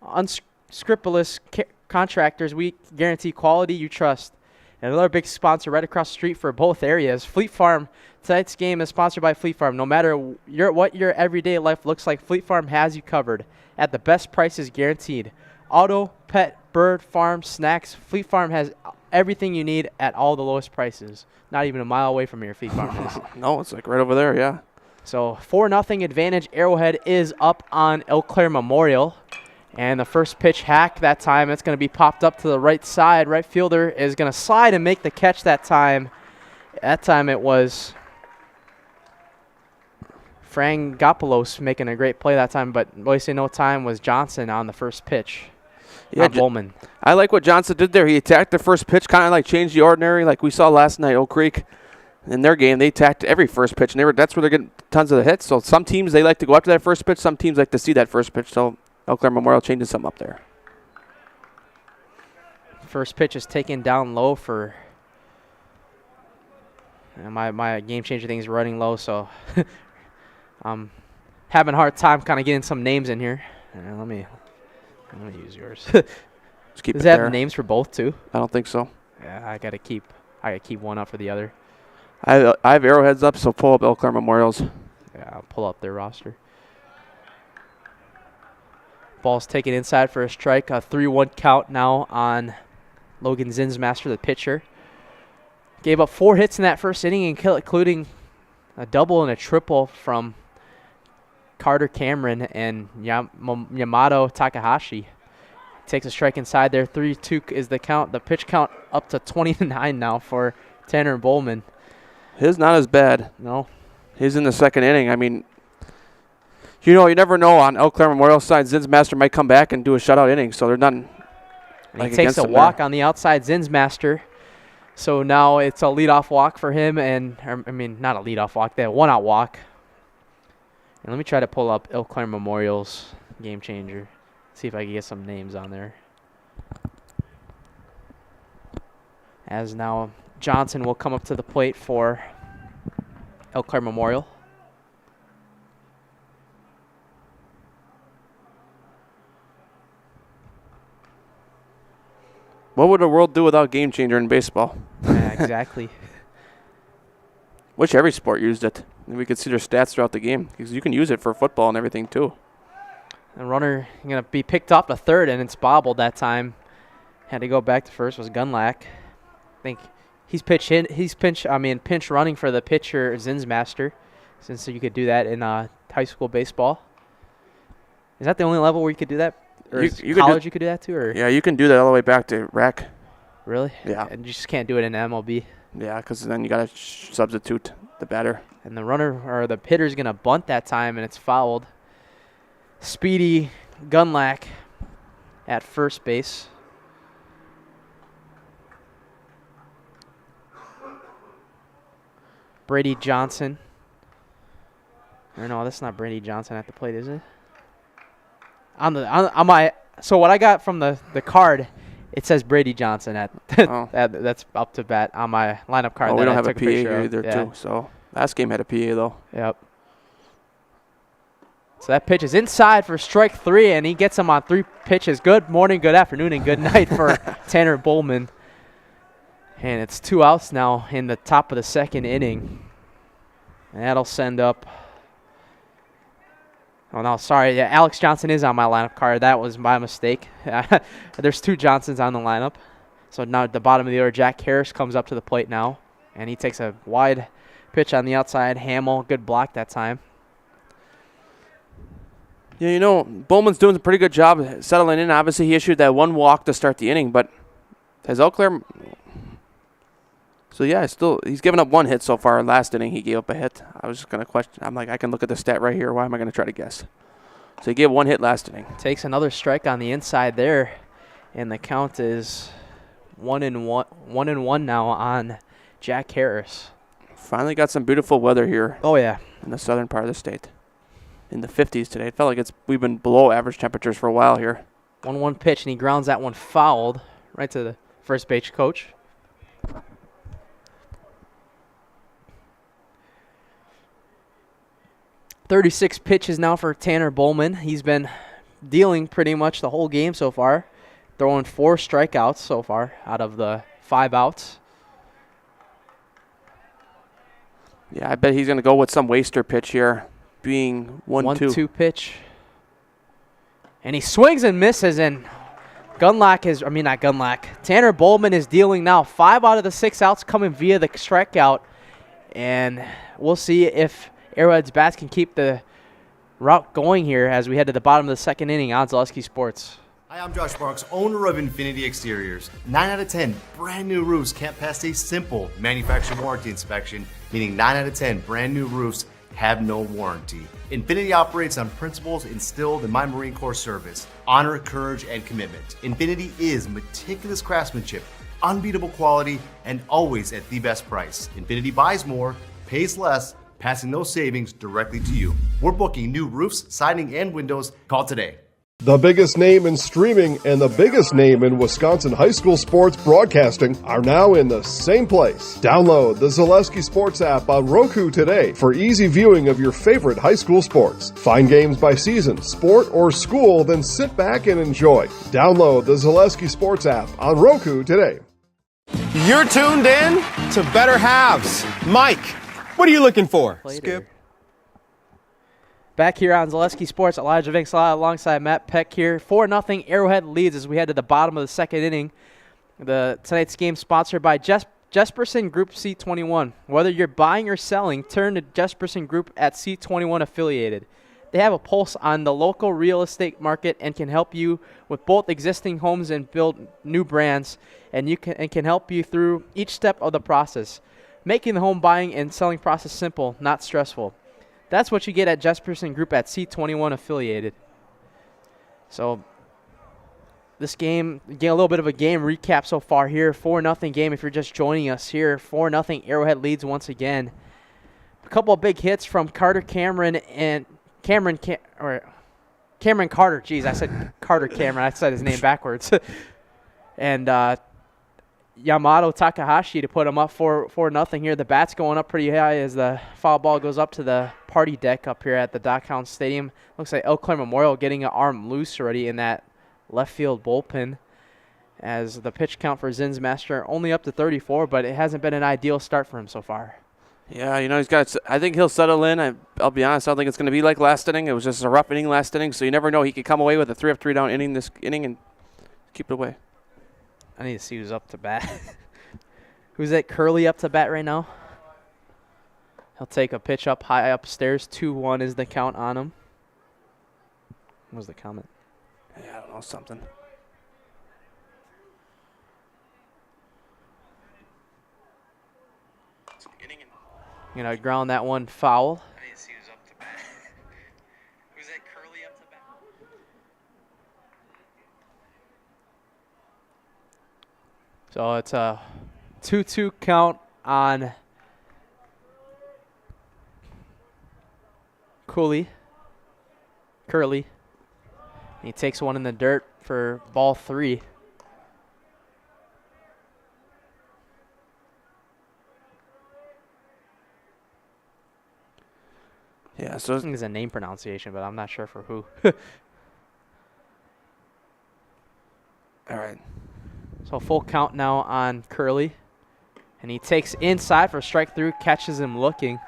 unscrupulous contractors, we guarantee quality you trust. And another big sponsor right across the street for both areas, Fleet Farm. Tonight's game is sponsored by Fleet Farm. No matter what your everyday life looks like, Fleet Farm has you covered at the best prices guaranteed. Auto, pet, bird, farm, snacks. Fleet Farm has everything you need at all the lowest prices. Not even a mile away from here, Fleet Farm is. No, it's like right over there, yeah. So 4-0 advantage. Arrowhead is up on Eau Claire Memorial. And the first pitch hack that time, it's going to be popped up to the right side. Right fielder is going to slide and make the catch that time. That time it was Frangopoulos making a great play that time, but wasting no time was Johnson on the first pitch. Yeah, Bowman. I like what Johnson did there. He attacked the first pitch, kind of like changed the ordinary, like we saw last night. Oak Creek, in their game, they attacked every first pitch, and that's where they're getting tons of the hits. So some teams, they like to go after that first pitch. Some teams like to see that first pitch. So Eau Claire Memorial changing something up there. First pitch is taken down low for my game changer thing is running low, so I'm having a hard time kind of getting some names in here. Let me use yours. Just keep Does it it have there. names for both too? I don't think so. Yeah, I gotta keep one up for the other. I have Arrowheads up, so pull up Eau Claire Memorials. Yeah, I'll pull up their roster. Ball's taken inside for a strike. A 3-1 count now on Logan Zinsmaster, the pitcher. Gave up 4 hits in that first inning, including a double and a triple from Carter Cameron and Yamato Takahashi. Takes a strike inside there. 3-2 is the count. The pitch count up to 29 now for Tanner Bowman. His not as bad. No. He's in the second inning. I mean, you never know on Eau Claire Memorial side. Zinsmaster might come back and do a shutout inning, so they're not. He takes a walk on the outside, Zinsmaster. So now it's a leadoff walk for him, not a leadoff walk, a one-out walk. And let me try to pull up Eau Claire Memorial's game changer. See if I can get some names on there. As now Johnson will come up to the plate for Eau Claire Memorial. What would the world do without game changer in baseball? Yeah, exactly. Wish every sport used it. And we could see their stats throughout the game because you can use it for football and everything too. The runner going to be picked off to third, and it's bobbled that time. Had to go back to first was Gunlack. I think he's pinch running for the pitcher Zinsmaster, since you could do that in high school baseball. Is that the only level where you could do that? Or college you could do that too? Or? Yeah, you can do that all the way back to rec. Really? Yeah. And you just can't do it in MLB? Yeah, because then you got to substitute the batter. And the runner or the hitter's going to bunt that time, and it's fouled. Speedy Gunlack at first base. Brady Johnson. Or no, that's not Brady Johnson at the plate, is it? So what I got from the card, it says Brady Johnson at that's up to bat on my lineup card. Oh, we don't have a took PA picture of. either too. So last game had a PA though. Yep. So that pitch is inside for strike 3, and he gets him on 3 pitches. Good morning, good afternoon, and good night for Tanner Bowman. And it's 2 outs now in the top of the second inning. And that'll send up. Oh, no, sorry. Yeah, Alex Johnson is on my lineup card. That was my mistake. There's 2 Johnsons on the lineup. So now at the bottom of the order, Jack Harris comes up to the plate now. And he takes a wide pitch on the outside. Hamill, good block that time. Yeah, Bowman's doing a pretty good job settling in. Obviously, he issued that 1 walk to start the inning, but has Eau Claire... So, yeah, he's given up 1 hit so far. Last inning, he gave up a hit. I was just going to question. I'm like, I can look at the stat right here. Why am I going to try to guess? So, he gave 1 hit last inning. Takes another strike on the inside there, and the count is 1-1 now on Jack Harris. Finally got some beautiful weather here. Oh, yeah. In the southern part of the state. In the 50s today. It felt like we've been below average temperatures for a while here. 1-1 pitch, and he grounds that one fouled right to the first base coach. .36 pitches now for Tanner Bowman. He's been dealing pretty much the whole game so far, throwing 4 strikeouts so far out of the 5 outs. Yeah, I bet he's going to go with some waster pitch here, being 1-2. 1-2 pitch. And he swings and misses, and Tanner Bowman is dealing now 5 out of the 6 outs coming via the strikeout. And we'll see if Arrowhead's bats can keep the route going here as we head to the bottom of the second inning on Zaleski Sports. Hi, I'm Josh Marks, owner of Infinity Exteriors. 9 out of 10 brand new roofs can't pass a simple manufacturer warranty inspection, meaning 9 out of 10 brand new roofs have no warranty. Infinity operates on principles instilled in my Marine Corps service: honor, courage, and commitment. Infinity is meticulous craftsmanship, unbeatable quality, and always at the best price. Infinity buys more, pays less, passing those savings directly to you. We're booking new roofs, siding, and windows. Call today. The biggest name in streaming and the biggest name in Wisconsin high school sports broadcasting are now in the same place. Download the Zaleski Sports app on Roku today for easy viewing of your favorite high school sports. Find games by season, sport, or school, then sit back and enjoy. Download the Zaleski Sports app on Roku today. You're tuned in to Better Halves. Mike, what are you looking for? Skip. Back here on Zaleski Sports, Elijah Vinksala alongside Matt Peck here. 4-0 Arrowhead leads as we head to the bottom of the second inning. Tonight's game sponsored by Jesperson Group C21. Whether you're buying or selling, turn to Jesperson Group at C21 Affiliated. They have a pulse on the local real estate market and can help you with both existing homes and build new brands, and can help you through each step of the process, making the home buying and selling process simple, not stressful. That's what you get at Jesperson Group at C21 Affiliated. So this game, again, a little bit of a game recap so far here. 4-0 game if you're just joining us here. 4-0 Arrowhead leads once again. A couple of big hits from Cameron Carter. Jeez, I said Carter Cameron. I said his name backwards. And Yamato Takahashi to put him up 4-0 here. The bat's going up pretty high as the foul ball goes up to the party deck up here at the Dockhound Stadium. Looks like Eau Claire Memorial getting an arm loose already in that left field bullpen, as the pitch count for Zinsmaster only up to 34, but it hasn't been an ideal start for him so far. Yeah, he's got. I think he'll settle in. I'll be honest. I don't think it's going to be like last inning. It was just a rough inning last inning, so you never know. He could come away with a 3-up, 3-down inning this inning and keep it away. I need to see who's up to bat. Who's that Curly up to bat right now? He'll take a pitch up high upstairs. 2-1 is the count on him. What was the comment? Yeah, I don't know, something. Ground that one foul. I need to see who's up to bat. Who's that Curly up to bat? So it's a 2-2 count on Curly. He takes one in the dirt for ball 3. Yeah, so I think it's a name pronunciation, but I'm not sure for who. All right. So full count now on Curly. And he takes inside for strike through, catches him looking.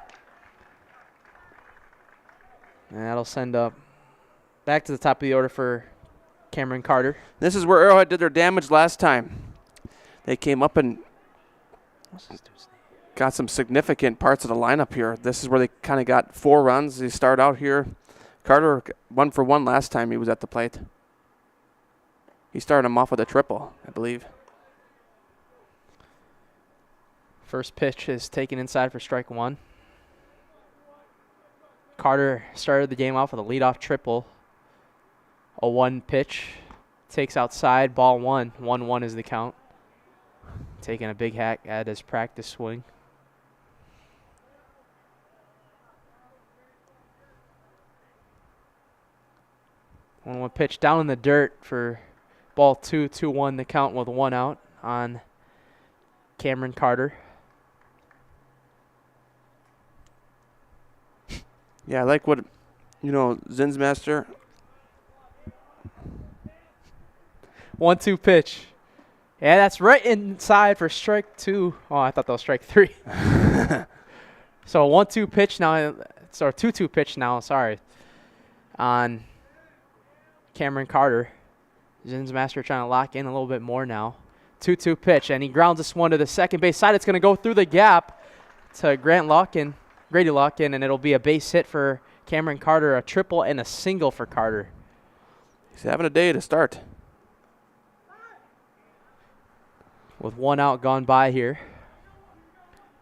And that'll send up back to the top of the order for Cameron Carter. This is where Arrowhead did their damage last time. They came up and got some significant parts of the lineup here. This is where they kind of got 4 runs. They start out here. Carter 1 for 1 last time he was at the plate. He started him off with a triple, I believe. First pitch is taken inside for strike 1. Carter started the game off with a leadoff triple. A 1 pitch. Takes outside, ball 1. 1-1 is the count. Taking a big hack at his practice swing. 1-1 pitch down in the dirt for ball 2. 2-1 the count with 1 out on Cameron Carter. Yeah, I like what, Zinsmaster. 1-2 pitch. Yeah, that's right inside for strike 2. Oh, I thought that was strike 3. So 1-2 pitch now, or 2-2 pitch now, sorry, on Cameron Carter. Zinsmaster trying to lock in a little bit more now. 2-2 pitch, and he grounds this one to the second base side. It's going to go through the gap to Grady Locken, and it'll be a base hit for Cameron Carter, a triple and a single for Carter. He's having a day to start. With 1 out gone by here.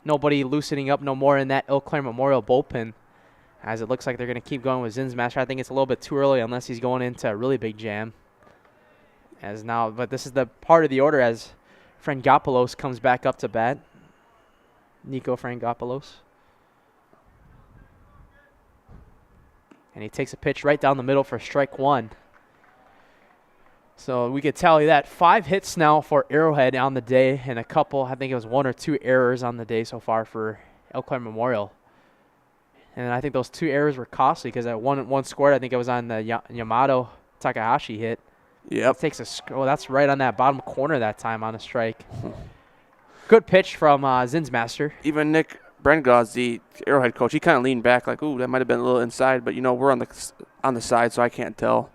Nobody loosening up no more in that Eau Claire Memorial bullpen, as it looks like they're going to keep going with Zinsmaster. I think it's a little bit too early unless he's going into a really big jam. But this is the part of the order as Frangopoulos comes back up to bat. Nico Frangopoulos. And he takes a pitch right down the middle for strike 1. So we could tell you that 5 hits now for Arrowhead on the day, and a couple, I think it was 1 or 2 errors on the day so far for Eau Claire Memorial. And I think those 2 errors were costly because that one scored, I think it was on the Yamato Takahashi hit. Yep. Takes that's right on that bottom corner that time on a strike. Good pitch from Zinsmaster. Even Nick Brengaz, the Arrowhead coach, he kind of leaned back like, ooh, that might have been a little inside, but we're on the side, so I can't tell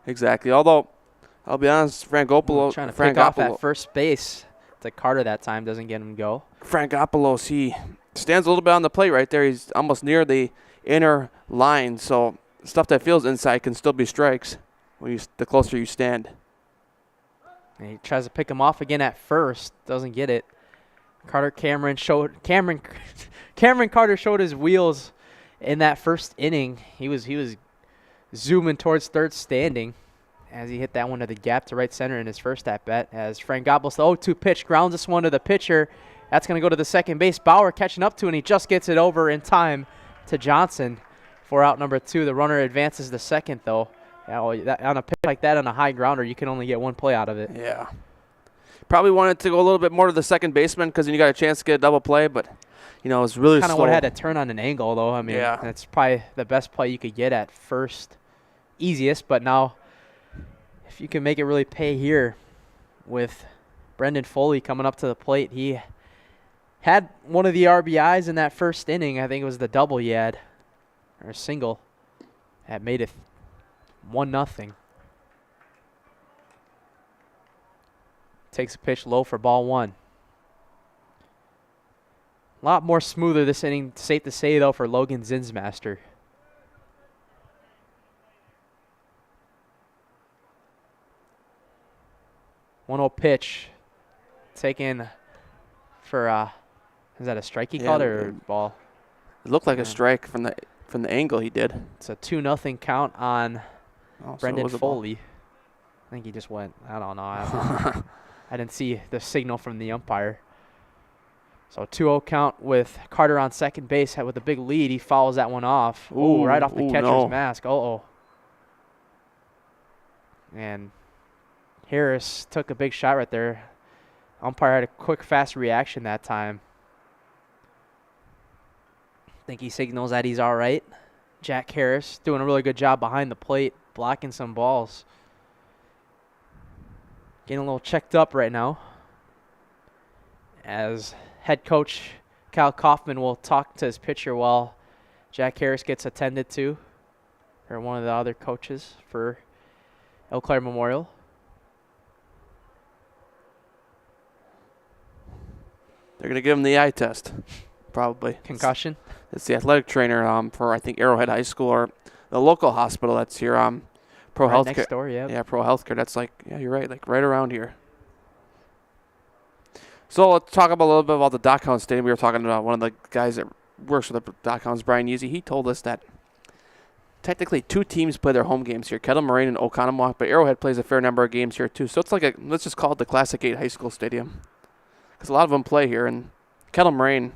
exactly. Although, I'll be honest, Trying to pick off at first base. to Carter that time. Doesn't get him go. Frankopoulos, he stands a little bit on the plate right there. He's almost near the inner line, so stuff that feels inside can still be strikes when the closer you stand. And he tries to pick him off again at first. Doesn't get it. Cameron Carter showed his wheels in that first inning. He was zooming towards third standing as he hit that one to the gap to right center in his first at-bat. As Frankopoulos, the 0-2 pitch, grounds this one to the pitcher. That's going to go to the second base. Bauer catching up to it, and he just gets it over in time to Johnson for out number 2. The runner advances to second, though. On a pitch like that on a high grounder, you can only get one play out of it. Yeah. Probably wanted to go a little bit more to the second baseman because then you got a chance to get a double play, but, you know, it was really Kind of slow. would have had to turn on an angle, though. I mean, that's probably the best play you could get at first. Easiest, but now if you can make it really pay here with Brendan Foley coming up to the plate. He had one of the RBIs in that first inning. I think it was the double he had, or single, that made it 1-0. Takes a pitch low for ball 1. A lot more smoother this inning, safe to say, though, for Logan Zinsmaster. One-0 pitch taken for, is that a strike he called or ball? It looked like a strike from the angle he did. It's a 2-0 count on Brendan Foley. I think he just went, I don't know. I didn't see the signal from the umpire. So 2-0 count with Carter on second base with a big lead. He fouls that one off. Ooh, right off the catcher's mask. Uh-oh. And Harris took a big shot right there. Umpire had a quick, fast reaction that time. I think he signals that he's all right. Jack Harris doing a really good job behind the plate, blocking some balls. Getting a little checked up right now, as head coach Kyle Kaufman will talk to his pitcher while Jack Harris gets attended to, or one of the other coaches for Eau Claire Memorial. They're going to give him the eye test, probably. Concussion? It's the athletic trainer for, I think, Arrowhead High School, or the local hospital that's here. Pro Healthcare. Next door, yeah. Yeah, Pro Healthcare. That's like, yeah, you're right, like right around here. So let's talk about a little bit about the Dock Hounds Stadium. We were talking about one of the guys that works with the Dock Hounds, Brian Yeasy. He told us that technically 2 teams play their home games here, Kettle Moraine and Oconomowoc, but Arrowhead plays a fair number of games here too. So it's like let's just call it the Classic 8 high school stadium, because a lot of them play here. And Kettle Moraine,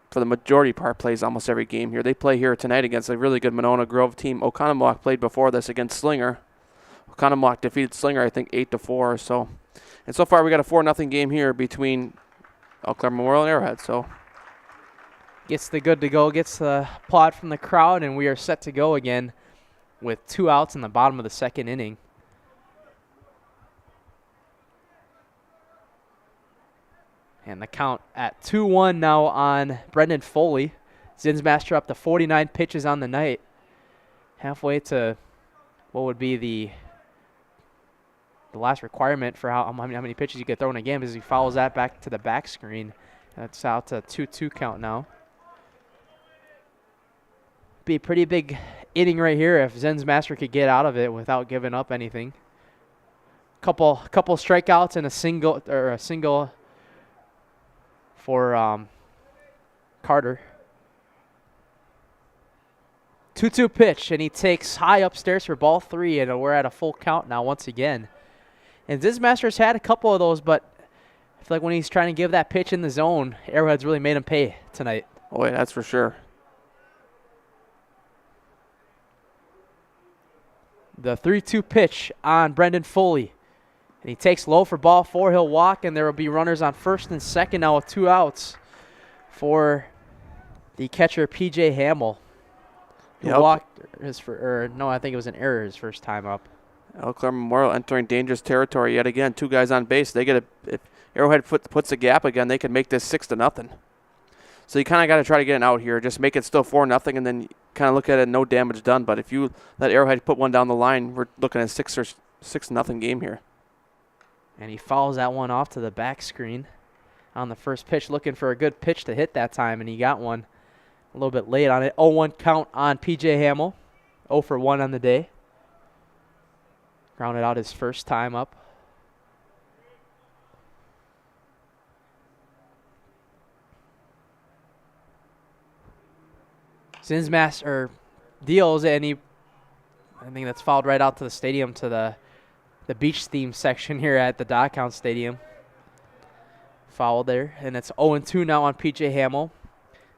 for the majority part, plays almost every game here. They play here tonight against a really good Monona Grove team. Oconomowoc played before this against Slinger. Oconomowoc defeated Slinger, I think, 8-4 or so. And so far, we got a 4-0 game here between Eau Claire Memorial and Arrowhead. So gets the good to go, gets the applaud from the crowd, and we are set to go again with 2 outs in the bottom of the second inning. And the count at 2-1 now on Brendan Foley. Zinsmaster up to 49 pitches on the night. Halfway to what would be the last requirement for how many pitches you get thrown in a game, as he fouls that back to the back screen. That's out to 2-2 count now. Be a pretty big inning right here if Zinsmaster could get out of it without giving up anything. Couple strikeouts and a single for Carter. 2-2 pitch, and he takes high upstairs for ball 3, and we're at a full count now once again. And Zinsmaster's had a couple of those, but I feel like when he's trying to give that pitch in the zone, Arrowhead's really made him pay tonight. Oh, yeah, that's for sure. The 3-2 pitch on Brendan Foley. And he takes low for ball 4. He'll walk, and there will be runners on first and second now with 2 outs for the catcher, P.J. Hamill. He walked I think it was an error his first time up. Eau Claire Memorial entering dangerous territory yet again. 2 guys on base. They get if Arrowhead puts a gap again, they can make this 6-0. So you kind of got to try to get it out here. Just make it still 4-0, and then kind of look at it, no damage done. But if you let Arrowhead put one down the line, we're looking at a 6-0 game here. And he fouls that one off to the back screen on the first pitch, looking for a good pitch to hit that time, and he got one a little bit late on it. 0-1 count on P.J. Hamill. 0 for 1 on the day. Grounded out his first time up. Zinsmaster deals, and I think that's fouled right out to the stadium, to the beach theme section here at the Dogtown Stadium. Foul there, and it's 0-2 now on P.J. Hamill.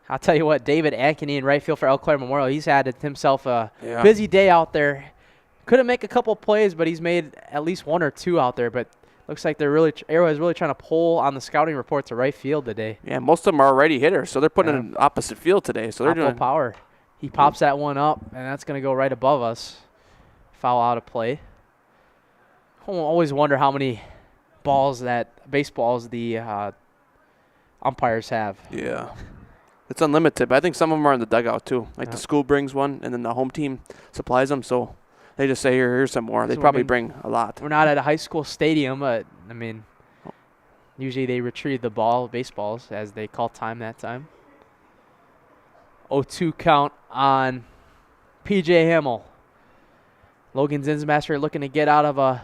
I'll tell you what, David Ankeny in right field for Eau Claire Memorial, he's had himself a busy day out there. Couldn't make a couple plays, but he's made at least 1 or 2 out there. But looks like Arrowhead's really trying to pull on the scouting report to right field today. Yeah, most of them are already hitters, so they're putting it in opposite field today. So they're doing power. He pops that one up, and that's going to go right above us. Foul out of play. I always wonder how many baseballs the umpires have. Yeah. It's unlimited, but I think some of them are in the dugout too. Like the school brings one, and then the home team supplies them, so they just say, here's some more. They probably bring a lot. We're not at a high school stadium, but, I mean, usually they retrieve the baseballs, as they call time that time. 0-2 count on P.J. Hamill. Logan Zinsmaster looking to get out of a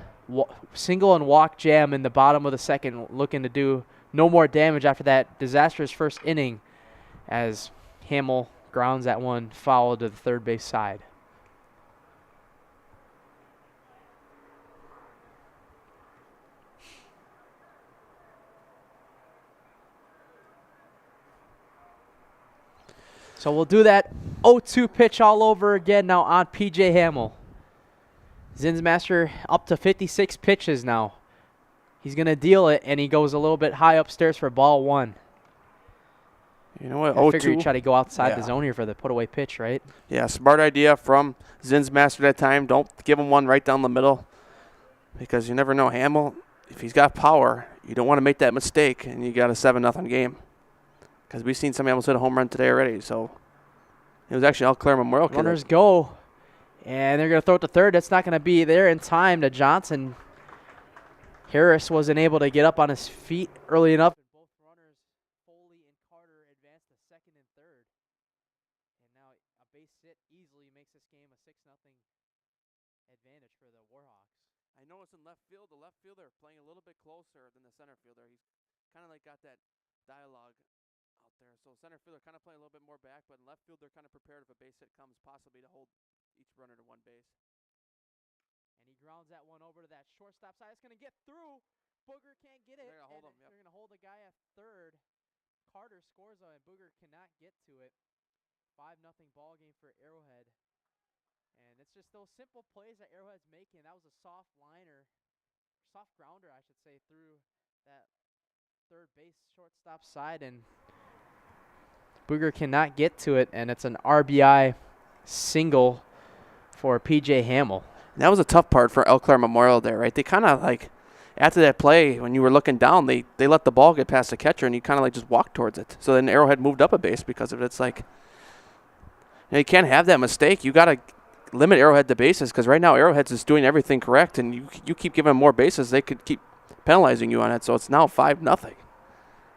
single and walk jam in the bottom of the second, looking to do no more damage after that disastrous first inning, as Hamill grounds that one foul to the third base side. So we'll do that 0-2 pitch all over again now on P.J. Hamill. Zinsmaster up to 56 pitches now. He's going to deal it, and he goes a little bit high upstairs for ball 1. You know what? I figure you try to go outside the zone here for the put-away pitch, right? Yeah, smart idea from Zinsmaster that time. Don't give him one right down the middle, because you never know. Hamill, if he's got power, you don't want to make that mistake, and you got a 7-0 game. Because we've seen somebody almost hit a home run today already. So it was actually Eau Claire Memorial. Runners go, and they're going to throw it to third. That's not going to be there in time to Johnson. Harris wasn't able to get up on his feet early enough. Both runners, Foley and Carter, advance to second and third. And now a base hit easily makes this game a 6-0 advantage for the Warhawks. I noticed in left field, the left fielder playing a little bit closer than the center fielder. He's kind of like got that dialogue out there. So center fielder kind of playing a little bit more back, but in left field they're kind of prepared if a base hit comes, possibly to hold each runner to one base. And he grounds that one over to that shortstop side. It's going to get through. Booger can't get it. They're going to hold him. They're going to hold the guy at third. Carter scores, and Booger cannot get to it. 5-0 ball game for Arrowhead. And it's just those simple plays that Arrowhead's making. That was a soft grounder, I should say, through that third base shortstop side, and Booger cannot get to it, and it's an RBI single for P.J. Hamill. And that was a tough part for Eau Claire Memorial there, right? They kind of like, after that play, when you were looking down, they let the ball get past the catcher, and you kind of like just walked towards it. So then Arrowhead moved up a base because of it. It's like, you can't have that mistake. You got to limit Arrowhead to bases, because right now Arrowhead's just doing everything correct, and you keep giving them more bases, they could keep penalizing you on it. So it's now 5-0.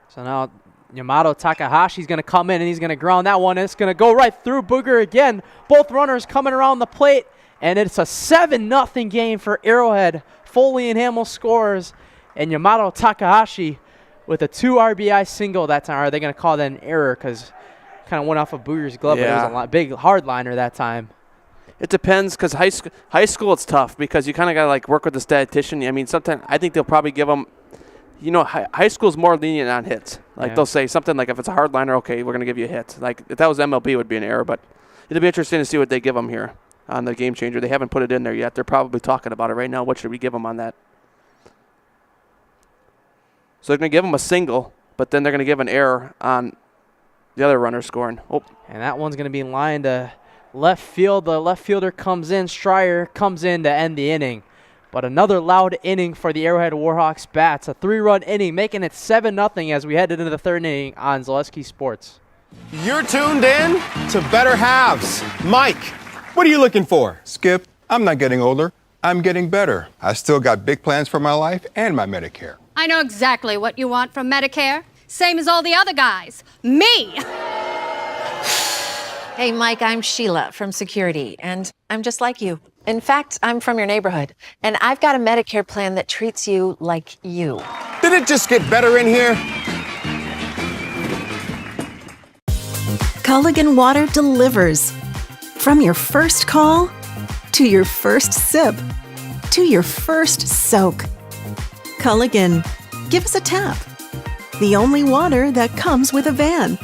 So now Yamato Takahashi's going to come in, and he's going to ground that one. And it's going to go right through Booger again. Both runners coming around the plate, and it's a 7-0 game for Arrowhead. Foley and Hamill scores, and Yamato Takahashi with a 2 RBI single that time. Are they going to call that an error, because kind of went off of Booger's glove, but it was a big hard liner that time. It depends, because high school it's tough, because you kind of got to like work with the statistician. I mean, sometimes I think they'll probably give them, high school's more lenient on hits. Like they'll say something like, if it's a hard liner, okay, we're going to give you a hit. Like if that was MLB, it would be an error, but it'll be interesting to see what they give them here on the game changer. They haven't put it in there yet. They're probably talking about it right now. What should we give them on that? So they're going to give them a single, but then they're going to give an error on the other runner scoring. Oh. And that one's going to be in line to left field. The left fielder comes in. Stryer comes in to end the inning. But another loud inning for the Arrowhead Warhawks bats. A 3-run inning, making it 7-0 as we head into the third inning on Zaleski Sports. You're tuned in to Better Halves. Mike, what are you looking for? Skip, I'm not getting older. I'm getting better. I still got big plans for my life and my Medicare. I know exactly what you want from Medicare. Same as all the other guys. Me! Hey, Mike, I'm Sheila from Security, and I'm just like you. In fact, I'm from your neighborhood, and I've got a Medicare plan that treats you like you. Did it just get better in here? Culligan Water delivers. From your first call, to your first sip, to your first soak. Culligan, give us a tap. The only water that comes with a van.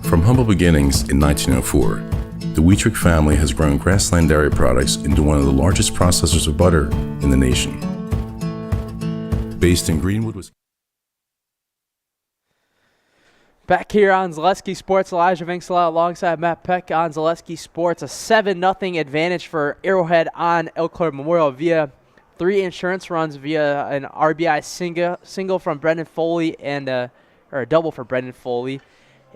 From humble beginnings in 1904, the Wheatrick family has grown Grassland Dairy Products into one of the largest processors of butter in the nation. Based in Greenwood, Wisconsin. Back here on Zaleski Sports, Elijah Vinksala alongside Matt Peck on Zaleski Sports. A 7-0 advantage for Arrowhead on Eau Claire Memorial via 3 insurance runs via an RBI single from Brendan Foley and or a double for Brendan Foley.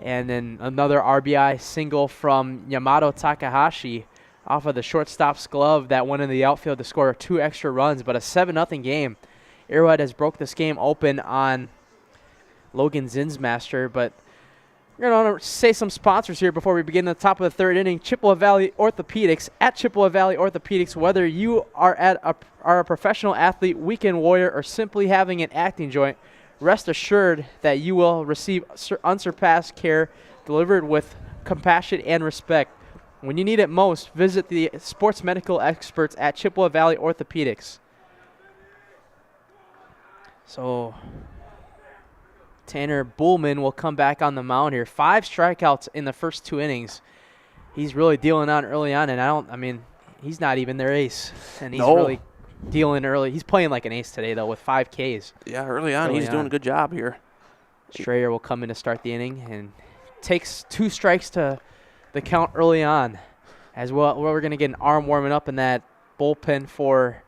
And then another RBI single from Yamato Takahashi off of the shortstop's glove that went in the outfield to score 2 extra runs. But a 7-0 game. Arrowhead has broke this game open on Logan Zinsmaster. But we're going to say some sponsors here before we begin the top of the 3rd inning. Chippewa Valley Orthopedics. At Chippewa Valley Orthopedics, whether you are a professional athlete, weekend warrior, or simply having an acting joint, rest assured that you will receive unsurpassed care delivered with compassion and respect. When you need it most, visit the sports medical experts at Chippewa Valley Orthopedics. So Tanner Bullman will come back on the mound here. 5 strikeouts in the first 2 innings. He's really dealing on early on, and he's not even their ace. And he's really dealing early. He's playing like an ace today, though, with 5 Ks. Yeah, early on, he's doing a good job here. Strayer will come in to start the inning and takes 2 strikes to the count early on. As well, we're going to get an arm warming up in that bullpen for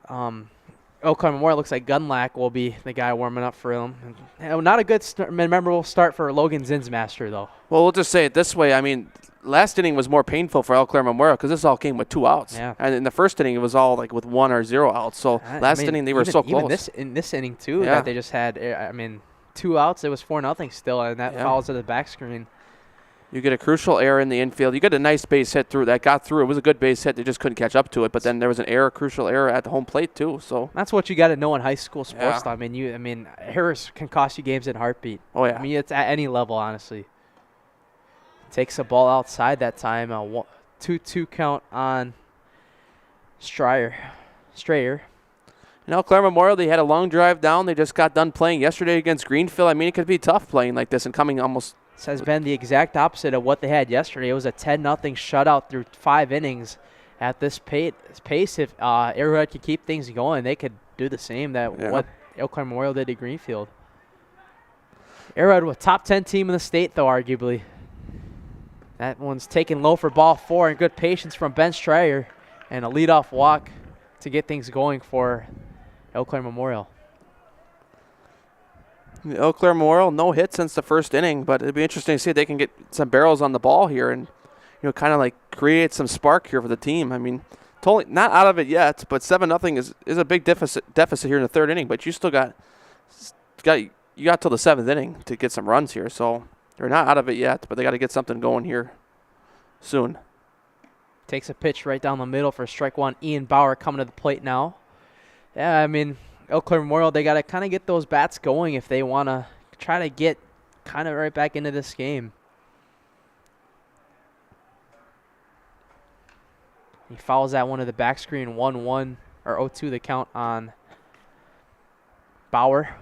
Eau Claire Memorial. Looks like Gunlack will be the guy warming up for him. And, not a good, memorable start for Logan Zinsmaster, though. Well, we'll just say it this way. Last inning was more painful for Eau Claire Memorial because this all came with 2 outs. Yeah. And in the first inning, it was all like with 1 or 0 outs. So last inning, they were so close. Even in this inning, too, that they just had, 2 outs. It was 4-0 still, and that follows to the back screen. You get a crucial error in the infield. You get a nice base hit through that got through. It was a good base hit. They just couldn't catch up to it. But then there was an error, crucial error at the home plate, too. So that's what you got to know in high school sports. Yeah. Errors can cost you games in a heartbeat. Oh, yeah. It's at any level, honestly. Takes a ball outside that time. A 2-2 count on Strayer. In Eau Claire Memorial, they had a long drive down. They just got done playing yesterday against Greenfield. It could be tough playing like this and coming almost. This has been the exact opposite of what they had yesterday. It was a 10-0 shutout through 5 innings. At this pace, if Arrowhead could keep things going, they could do the same what Eau Claire Memorial did to Greenfield. Arrowhead was top 10 team in the state, though, arguably. That one's taken low for ball 4, and good patience from Ben Strayer, and a leadoff walk to get things going for Eau Claire Memorial. Eau Claire Memorial, no hit since the first inning, but it'd be interesting to see if they can get some barrels on the ball here and kind of like create some spark here for the team. Totally not out of it yet, but 7-0 is a big deficit here in the 3rd inning. But you still got till the 7th inning to get some runs here, so they're not out of it yet, but they got to get something going here soon. Takes a pitch right down the middle for strike 1. Ian Bauer coming to the plate now. Yeah, Eau Claire Memorial, they got to kind of get those bats going if they want to try to get kind of right back into this game. He fouls that one to the back screen, 1-1, or 0-2 the count on Bauer.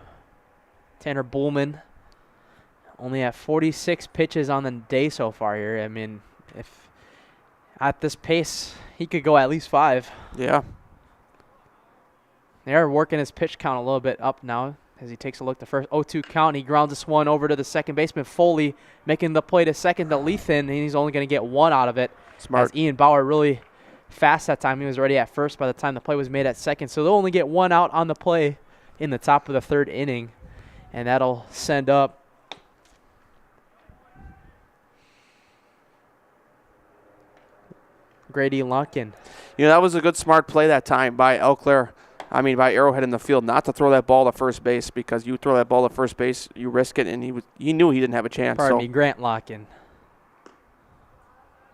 Tanner Bullman only at 46 pitches on the day so far here. If at this pace, he could go at least 5. Yeah. They are working his pitch count a little bit up now as he takes a look. The first 0-2 count. He grounds this one over to the second baseman, Foley, making the play to second to Lethan, and he's only going to get 1 out of it. Smart. As Ian Bauer really fast that time. He was already at first by the time the play was made at second. So they'll only get 1 out on the play in the top of the 3rd inning, and that'll send up Grady Lunkin. You know, that was a good, smart play that time by by Arrowhead in the field, not to throw that ball to first base, because you throw that ball to first base, you risk it, and he knew he didn't have a chance. Pardon me, Grant Lunkin.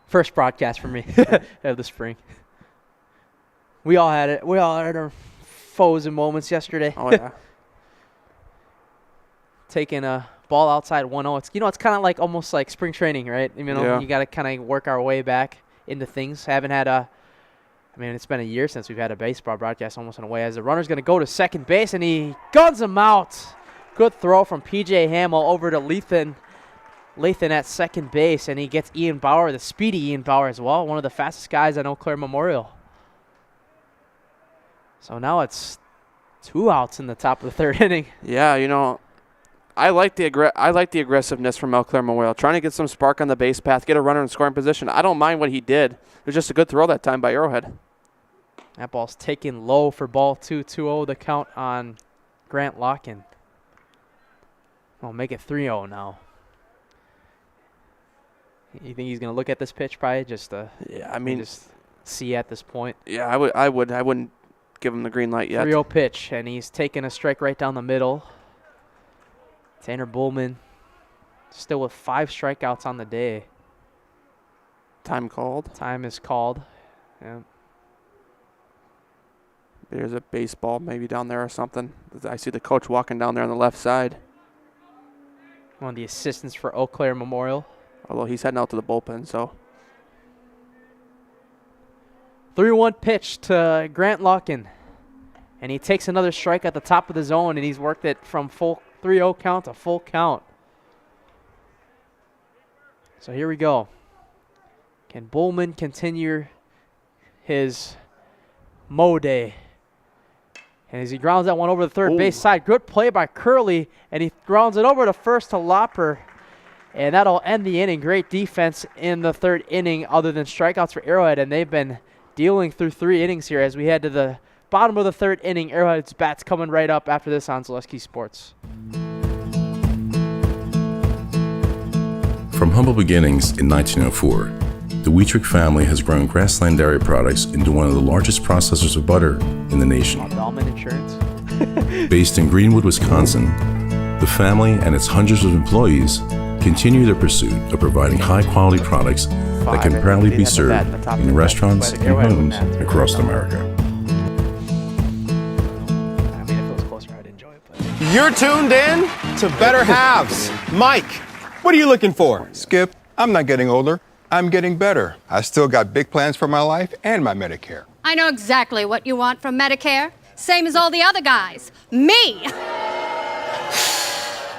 First broadcast for me of the spring. We all had it. We all had our foes and moments yesterday. Oh, yeah. Taking a ball outside 1-0. It's kind of like almost like spring training, right? You got to kind of work our way back into things. It's been a year since we've had a baseball broadcast almost in a way, as the runner's going to go to second base, and he guns him out. Good throw from P.J. Hamill over to Lathan at second base, and he gets Ian Bauer, the speedy Ian Bauer as well, one of the fastest guys at Eau Claire Memorial. So now it's 2 outs in the top of the third inning. Yeah, I like the aggressiveness from Eau Claire Memorial, trying to get some spark on the base path, get a runner in scoring position. I don't mind what he did. It was just a good throw that time by Arrowhead. That ball's taken low for ball 2, 2-0 the count on Grant Larkin. We'll make it 3-0 now. You think he's going to look at this pitch probably just see at this point? Yeah, I wouldn't give him the green light yet. 3-0 pitch, and he's taking a strike right down the middle. Tanner Bullman still with 5 strikeouts on the day. Time called. Time is called. Yeah. There's a baseball maybe down there or something. I see the coach walking down there on the left side. One of the assistants for Eau Claire Memorial. Although he's heading out to the bullpen, so. 3-1 pitch to Grant Larkin. And he takes another strike at the top of the zone, and he's worked it from full 3-0 count to full count. So here we go. Can Bullman continue his mow day? And as he grounds that one over the third base side, good play by Curley, and he grounds it over to first to Lopper. And that'll end the inning. Great defense in the third inning other than strikeouts for Arrowhead, and they've been dealing through 3 innings here as we head to the bottom of the third inning. Arrowhead's bats coming right up after this on Zaleski Sports. From humble beginnings in 1904, the Wietrich family has grown Grassland Dairy Products into one of the largest processors of butter in the nation. Dahlman Insurance. Based in Greenwood, Wisconsin, the family and its hundreds of employees continue their pursuit of providing high-quality products that can proudly be served in restaurants and homes across America. You're tuned in to Better Halves. Mike, what are you looking for? Skip, I'm not getting older. I'm getting better. I still got big plans for my life and my Medicare. I know exactly what you want from Medicare. Same as all the other guys. Me!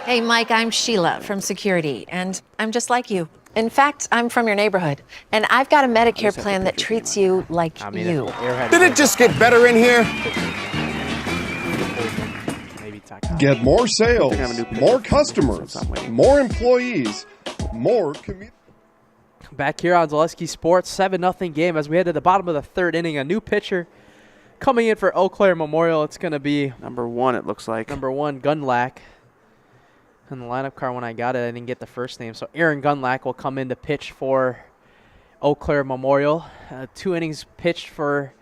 Hey, Mike, I'm Sheila from Security, and I'm just like you. In fact, I'm from your neighborhood, and I've got a Medicare plan that treats you like you. Did it just get better in here? Get more sales, more customers, more employees, more community. Back here on Zaleski Sports, 7-0 game as we head to the bottom of the third inning. A new pitcher coming in for Eau Claire Memorial. It's going to be number 1, it looks like. Number 1, Gunlack. In the lineup card when I got it, I didn't get the first name. So Aaron Gunlack will come in to pitch for Eau Claire Memorial. 2 innings pitched for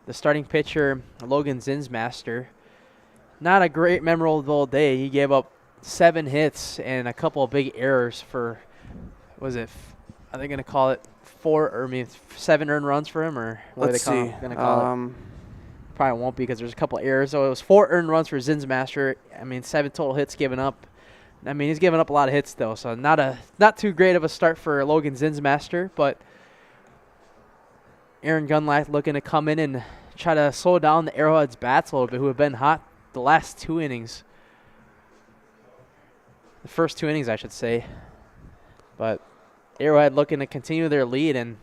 the starting pitcher, Logan Zinsmaster. Not a great memorable day. He gave up 7 hits and a couple of big errors for, are they going to call it 7 earned runs for him, or what Let's are they going to call it? Probably won't be because there's a couple of errors. So it was 4 earned runs for Zinsmaster. 7 total hits given up. He's given up a lot of hits though, so not too great of a start for Logan Zinsmaster, but Aaron Gunlack looking to come in and try to slow down the Arrowhead's bats a little bit, who have been hot the last 2 innings. The first 2 innings, I should say. But Arrowhead looking to continue their lead, and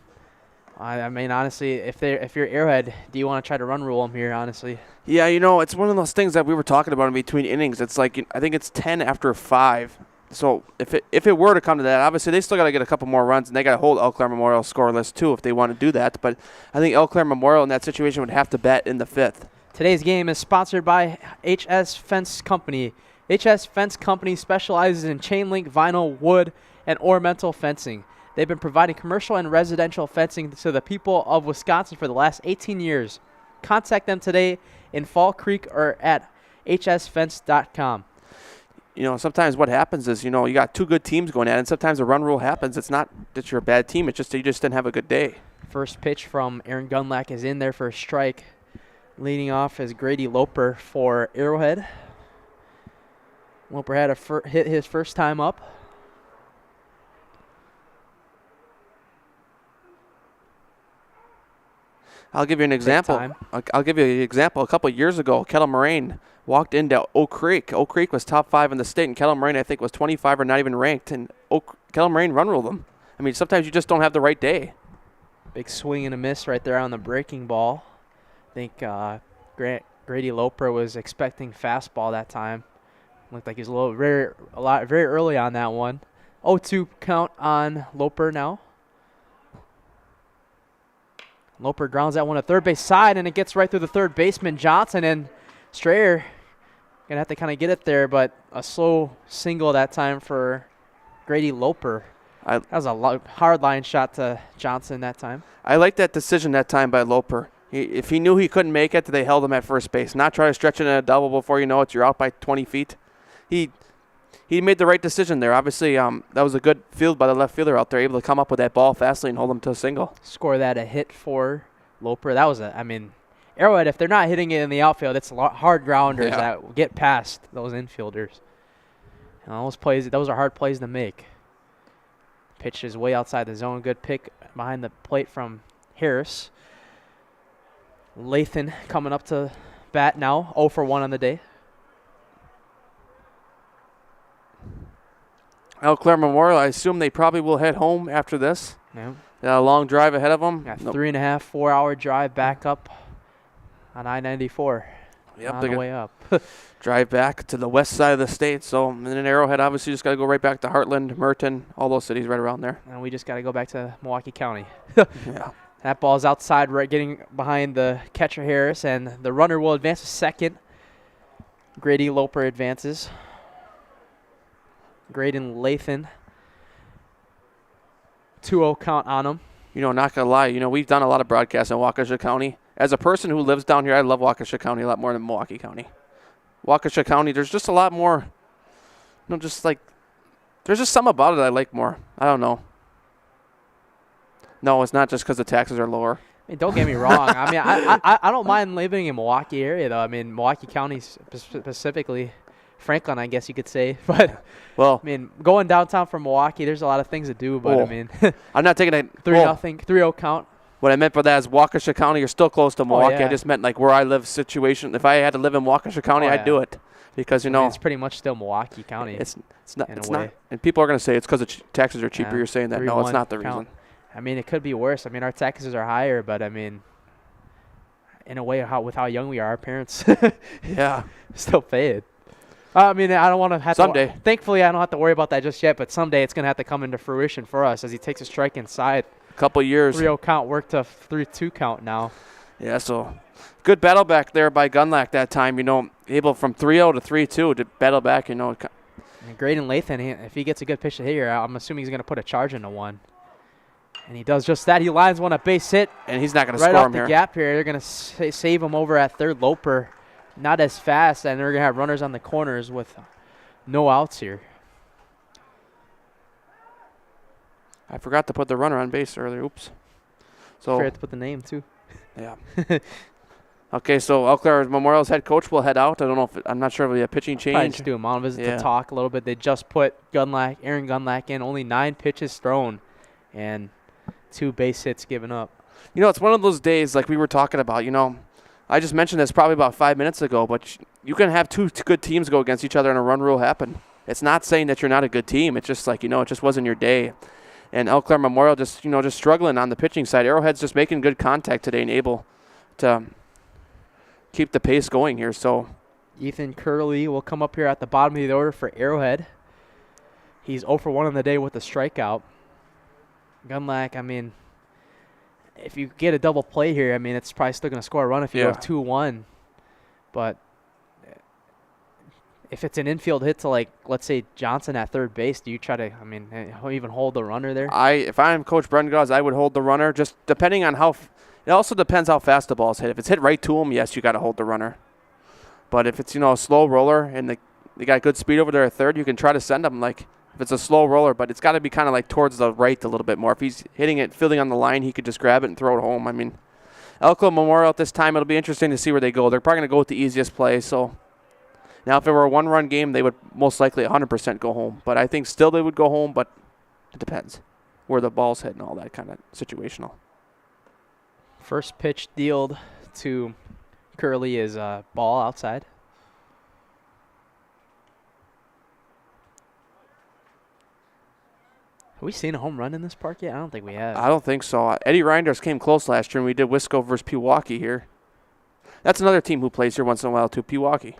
honestly, if you're Arrowhead, do you want to try to run rule them here, honestly? Yeah, it's one of those things that we were talking about in between innings. It's like, I think it's 10 after 5. So if it were to come to that, obviously they still got to get a couple more runs, and they got to hold Eau Claire Memorial scoreless too if they want to do that. But I think Eau Claire Memorial in that situation would have to bat in the 5th. Today's game is sponsored by HS Fence Company. HS Fence Company specializes in chain link, vinyl, wood, and ornamental fencing. They've been providing commercial and residential fencing to the people of Wisconsin for the last 18 years. Contact them today in Fall Creek or at hsfence.com. You know, sometimes what happens is, you know, you got two good teams going at it, and sometimes the run rule happens. It's not that you're a bad team. It's just that you just didn't have a good day. First pitch from Aaron Gunlack is in there for a strike. Leading off is Grady Loper for Arrowhead. Loper had hit his first time up. I'll give you an example. I'll give you an example. A couple of years ago, Kettle Moraine walked into Oak Creek. Oak Creek was top 5 in the state, and Kettle Moraine, I think, was 25 or not even ranked. And Kettle Moraine run ruled them. I mean, sometimes you just don't have the right day. Big swing and a miss right there on the breaking ball. I think Grady Loper was expecting fastball that time. Looked like he was very early on that one. 0-2 count on Loper now. Loper grounds that one to third base side, and it gets right through the third baseman, Johnson, and Strayer going to have to kind of get it there, but a slow single that time for Grady Loper. That was a hard line shot to Johnson that time. I like that decision that time by Loper. If he knew he couldn't make it, they held him at first base. Not try to stretch it in a double before you know it. You're out by 20 feet. He made the right decision there. Obviously, that was a good field by the left fielder out there, able to come up with that ball fastly and hold him to a single. Score that a hit for Loper. That was Arrowhead, if they're not hitting it in the outfield, it's hard grounders that get past those infielders. And those are hard plays to make. Pitch is way outside the zone. Good pick behind the plate from Harris. Lathan coming up to bat now, 0 for 1 on the day. Eau Claire Memorial, I assume they probably will head home after this. Yeah. A long drive ahead of them. Got 3.5, 4-hour drive back up on I-94. Yep, on the way up. Drive back to the west side of the state. So, and then Arrowhead obviously just got to go right back to Heartland, Merton, all those cities right around there. And we just got to go back to Milwaukee County. Yeah. That ball's outside, right, getting behind the catcher Harris, and the runner will advance to second. Grady Loper advances. Graydon Lathan. 2-0 count on him. You know, not going to lie, we've done a lot of broadcasts in Waukesha County. As a person who lives down here, I love Waukesha County a lot more than Milwaukee County. Waukesha County, there's just a lot more, there's just something about it I like more. I don't know. No, it's not just because the taxes are lower. I mean, don't get me wrong. I mean, I don't mind living in Milwaukee area, though. I mean, Milwaukee County specifically, Franklin, I guess you could say. But, well, I mean, going downtown from Milwaukee, there's a lot of things to do. But, I mean, I'm not taking it 3-0 count. What I meant by that is Waukesha County, you're still close to Milwaukee. Yeah. I just meant like where I live situation. If I had to live in Waukesha County, I'd do it. Because, I mean, it's pretty much still Milwaukee County. It's not. And people are going to say it's because the taxes are cheaper. You're saying that. No, it's not the reason. I mean, it could be worse. I mean, our taxes are higher, but I mean, in a way, with how young we are, our parents still pay it. I mean, I don't want to have someday. Thankfully, I don't have to worry about that just yet, but someday it's going to have to come into fruition for us as he takes a strike inside. A couple years. 3-0 count worked to 3-2 count now. Yeah, so good battle back there by Gunlack that time, able from 3-0 to 3-2 to battle back, And Graydon Lathan, if he gets a good pitch to hit here, I'm assuming he's going to put a charge into one. And he does just that. He lines one a base hit. And he's not going to right score off him the here. Gap here. They're going to save him over at third. Loper not as fast, and they're going to have runners on the corners with no outs here. I forgot to put the runner on base earlier. Oops. So forgot to put the name, too. Yeah. Okay, so Eau Claire Memorial's head coach will head out. I'm not sure if it'll be a pitching change. Probably just do a mound visit to talk a little bit. They just put Aaron Gunlack in. Only 9 pitches thrown and 2 base hits given up. It's one of those days like we were talking about, I just mentioned this probably about 5 minutes ago, but you can have 2 good teams go against each other and a run rule happen. It's not saying that you're not a good team. It's just like, it just wasn't your day. And Eau Claire Memorial just struggling on the pitching side. Arrowhead's just making good contact today and able to keep the pace going here. So Ethan Curley will come up here at the bottom of the order for Arrowhead. He's 0 for 1 on the day with a strikeout. Gunlack, I mean, if you get a double play here, I mean, it's probably still going to score a run if you go 2-1. But if it's an infield hit to, like, let's say Johnson at third base, do you try to, even hold the runner there? If I'm Coach Brengaz, I would hold the runner, just depending on how it also depends how fast the ball's hit. If it's hit right to him, yes, you got to hold the runner. But if it's, a slow roller and they got good speed over there at third, you can try to send him, like, if it's a slow roller, but it's got to be kind of like towards the right a little bit more. If he's hitting it, fielding on the line, he could just grab it and throw it home. Elko Memorial at this time, it'll be interesting to see where they go. They're probably going to go with the easiest play. So now if it were a one-run game, they would most likely 100% go home. But I think still they would go home, but it depends where the ball's hit and all that kind of situational. First pitch dealed to Curley is a ball outside. Have we seen a home run in this park yet? I don't think we have. I don't think so. Eddie Reinders came close last year, and we did Wisco versus Pewaukee here. That's another team who plays here once in a while, too, Pewaukee.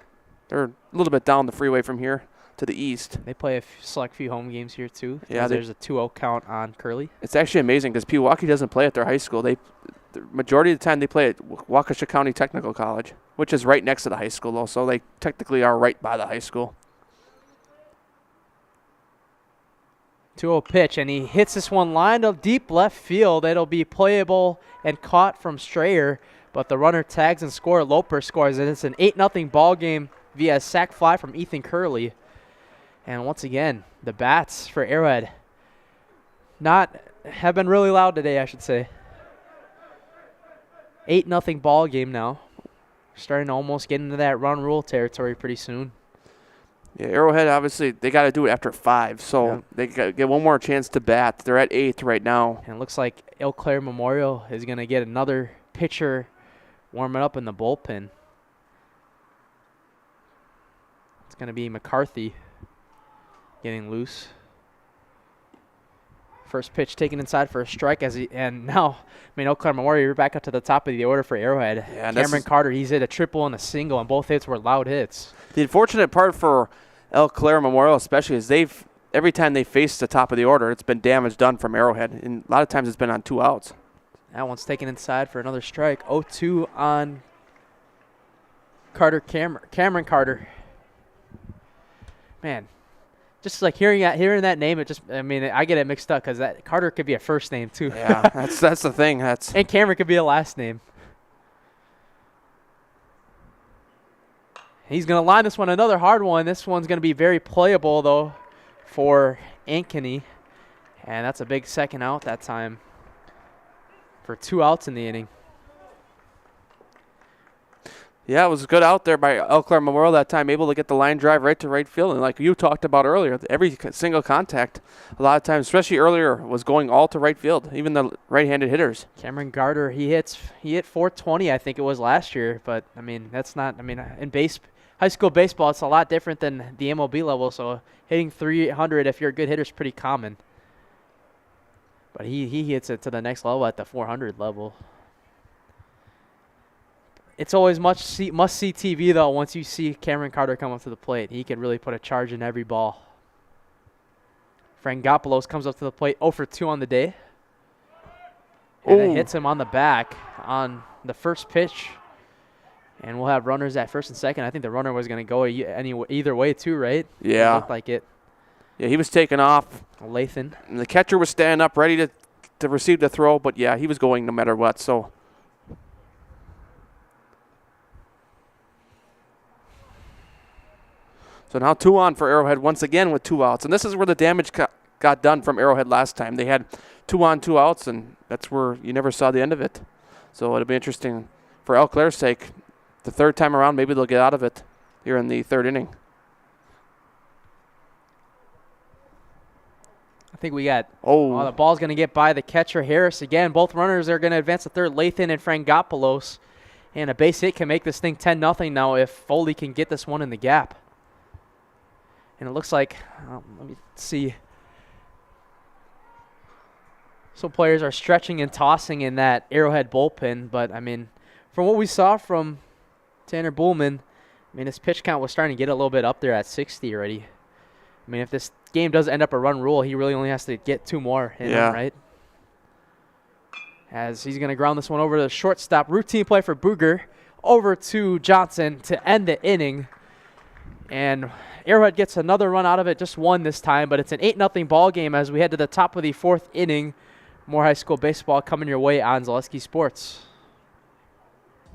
They're a little bit down the freeway from here to the east. They play a select few home games here, too. Yeah, there's a 2-0 count on Curley. It's actually amazing because Pewaukee doesn't play at their high school. The majority of the time they play at Waukesha County Technical College, which is right next to the high school, though, so they technically are right by the high school. 2-0 pitch, and he hits this one lined up deep left field. It'll be playable and caught from Strayer, but the runner tags and scores. Loper scores, and it's an 8-0 ball game via a sac fly from Ethan Curley. And once again, the bats for Arrowhead have been really loud today, I should say. 8-0 ball game now. Starting to almost get into that run rule territory pretty soon. Yeah, Arrowhead, obviously, they got to do it after 5, so they got to get one more chance to bat. They're at 8th right now. And it looks like Eau Claire Memorial is going to get another pitcher warming up in the bullpen. It's going to be McCarthy getting loose. First pitch taken inside for a strike, and now, Eau Claire Memorial, you're back up to the top of the order for Arrowhead. Yeah, Cameron Carter, he's hit a triple and a single, and both hits were loud hits. The unfortunate part for Eau Claire Memorial especially is every time they face the top of the order, it's been damage done from Arrowhead, and a lot of times it's been on 2 outs. That one's taken inside for another strike. 0-2 on Cameron Carter. Man, just like hearing that name, I get it mixed up because that Carter could be a first name too. Yeah, that's the thing. And Cameron could be a last name. He's going to line this one, another hard one. This one's going to be very playable, though, for Ankeny. And that's a big second out that time for 2 outs in the inning. Yeah, it was good out there by Eau Claire Memorial that time, able to get the line drive right to right field. And like you talked about earlier, every single contact, a lot of times, especially earlier, was going all to right field, even the right-handed hitters. Cameron Carter, he hit 420, I think it was last year. But, that's not, in high school baseball, it's a lot different than the MLB level, so hitting 300 if you're a good hitter is pretty common. But he hits it to the next level at the 400 level. It's always must-see TV, though, once you see Cameron Carter come up to the plate. He can really put a charge in every ball. Frangopoulos comes up to the plate, 0 for 2 on the day. And it hits him on the back on the first pitch. And we'll have runners at first and second. I think the runner was going to go either way, too, right? Yeah. It looked like it. Yeah, he was taking off. Lathan. And the catcher was standing up, ready to receive the throw. But, yeah, he was going no matter what. So now 2 on for Arrowhead once again with 2 outs. And this is where the damage got done from Arrowhead last time. They had 2 on, 2 outs, and that's where you never saw the end of it. So it'll be interesting for Eau Claire's sake. The third time around, maybe they'll get out of it here in the 3rd inning. I think we got the ball's going to get by the catcher, Harris, again. Both runners are going to advance to third, Lathan and Frangopoulos. And a base hit can make this thing 10-0 now if Foley can get this one in the gap. And it looks like, let me see. Some players are stretching and tossing in that Arrowhead bullpen. But, from what we saw from Tanner Buhlman, his pitch count was starting to get a little bit up there at 60 already. If this game does end up a run rule, he really only has to get 2 more in him, right? As he's going to ground this one over to the shortstop. Routine play for Booger. Over to Johnson to end the inning. And Arrowhead gets another run out of it, just one this time, but it's an 8-0 ball game as we head to the top of the 4th inning. More high school baseball coming your way on Zaleski Sports.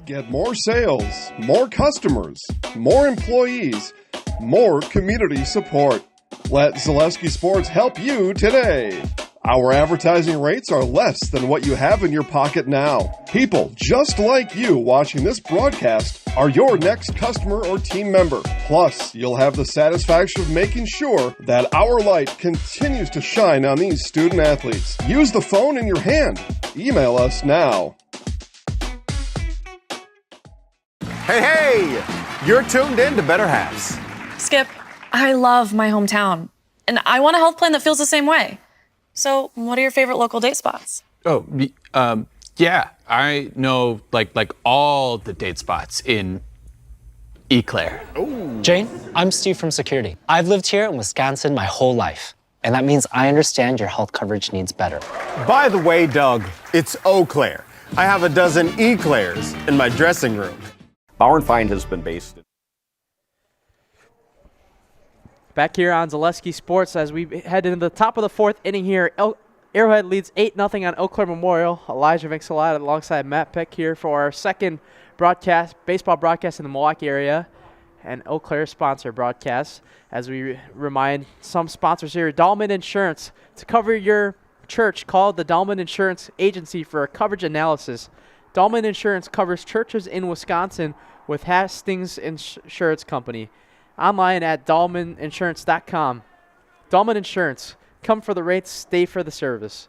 Get more sales, more customers, more employees, more community support. Let Zaleski Sports help you today. Our advertising rates are less than what you have in your pocket now. People just like you watching this broadcast are your next customer or team member. Plus, you'll have the satisfaction of making sure that our light continues to shine on these student athletes. Use the phone in your hand. Email us now. Hey, you're tuned in to Better Halves. Skip, I love my hometown, and I want a health plan that feels the same way. So, what are your favorite local date spots? Oh, yeah, I know like all the date spots in Eau Claire. Jane, I'm Steve from Security. I've lived here in Wisconsin my whole life, and that means I understand your health coverage needs better. By the way, Doug, it's Eau Claire. I have a dozen Eclairs in my dressing room. Bauer & Fine has been based. Back here on Zaleski Sports as we head into the top of the 4th inning here. Arrowhead leads 8-0 on Eau Claire Memorial. Elijah Vincelada alongside Matt Peck here for our second baseball broadcast in the Milwaukee area and Eau Claire sponsor broadcast. As we remind some sponsors here, Dahlman Insurance. To cover your church, call the Dahlman Insurance Agency for a coverage analysis. Dahlman Insurance covers churches in Wisconsin with Hastings Insurance Company. Online at dahlmaninsurance.com. Dahlman Insurance. Come for the rates, stay for the service.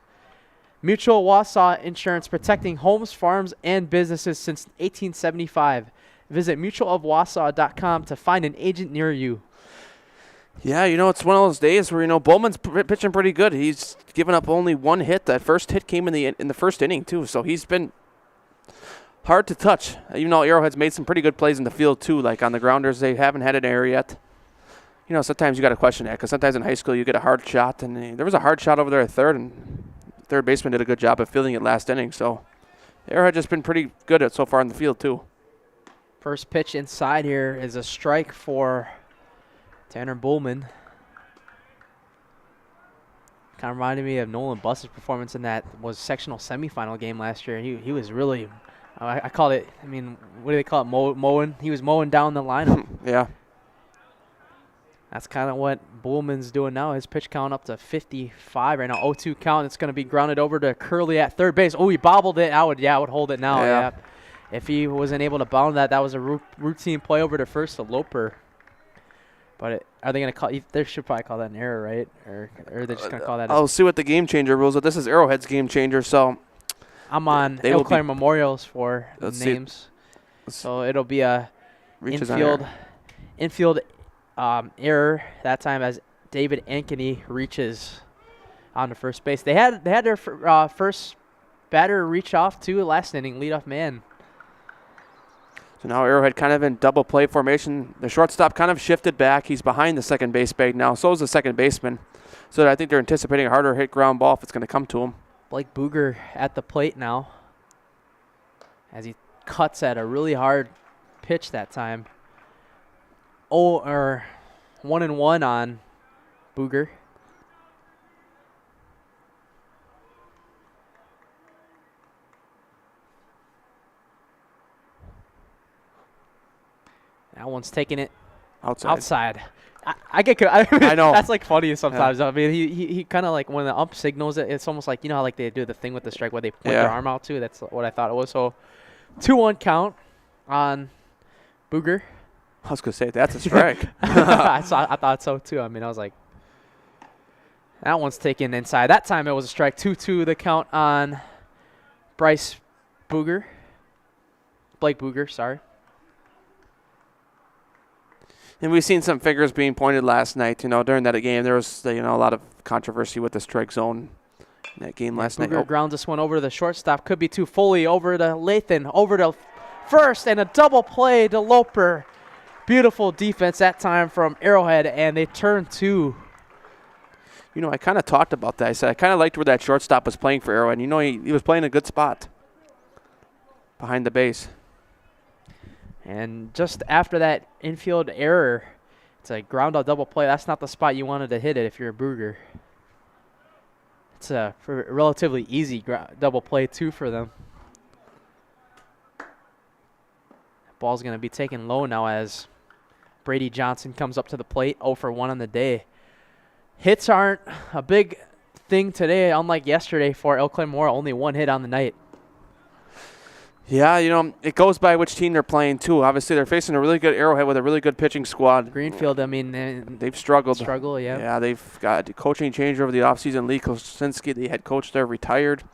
Mutual Wausau Insurance, protecting homes, farms, and businesses since 1875. Visit mutualofwausau.com to find an agent near you. Yeah, it's one of those days where, Bowman's pitching pretty good. He's given up only one hit. That first hit came in the first inning, too, so he's been hard to touch. Even though Arrowhead's made some pretty good plays in the field, too, like on the grounders. They haven't had an error yet. Sometimes you got to question that because sometimes in high school you get a hard shot, and there was a hard shot over there at third, and third baseman did a good job of fielding it last inning. So Arrowhead just been pretty good at so far in the field, too. First pitch inside here is a strike for Tanner Bullman. Kind of reminded me of Nolan Buss's performance in that was sectional semifinal game last year. He was really, I call it, what do they call it, mowing? He was mowing down the lineup. Yeah. That's kind of what Bullman's doing now. His pitch count up to 55 right now. 0-2 count. It's going to be grounded over to Curley at third base. Oh, he bobbled it. I would hold it now. Yeah. If he wasn't able to bound that was a routine play over to first to Loper. But are they going to call? They should probably call that an error, right? Or they're just going to call that. I'll see what the game changer rules. But this is Arrowhead's game changer, so I'm on Eau Claire Memorials for names. So it'll be a infield error that time as David Ankeny reaches on the first base. They had their first batter reach off too last inning, leadoff man. So now Arrowhead kind of in double play formation. The shortstop kind of shifted back. He's behind the second base bag now. So is the second baseman. So I think they're anticipating a harder hit ground ball if it's going to come to him. Blake Booger at the plate now as he cuts at a really hard pitch that time. 1-1 on Booger. That one's taking it outside. I know. That's like funny sometimes. Yeah. He kind of like when the ump signals it, it's almost like, how like they do the thing with the strike where they point their arm out too. That's what I thought it was. So 2-1 count on Booger. I was going to say, that's a strike. I thought so too. I was like, that one's taken inside. That time it was a strike. 2-2 the count on Blake Booger, sorry. And we've seen some figures being pointed last night. During that game, there was a lot of controversy with the strike zone in that game last night. Booger grounds this one over to the shortstop. Could be too fully over to Lathan, over to first, and a double play to Loper. Beautiful defense that time from Arrowhead, and they turn two. I kind of talked about that. I said I kind of liked where that shortstop was playing for Arrowhead. He was playing a good spot behind the base. And just after that infield error, It's a ground out double play. That's not the spot you wanted to hit it if you're a Brugger. It's a relatively easy double play, too, for them. Ball's going to be taken low now as Brady Johnson comes up to the plate, 0 for 1 on the day. Hits aren't a big thing today, unlike yesterday for Eau Claire Memorial. Only 1 hit on the night. Yeah, it goes by which team they're playing, too. Obviously, they're facing a really good Arrowhead with a really good pitching squad. Greenfield, I mean, they've struggled. Yeah. Yeah, they've got a coaching change over the offseason. Lee Kosinski, the head coach there, retired.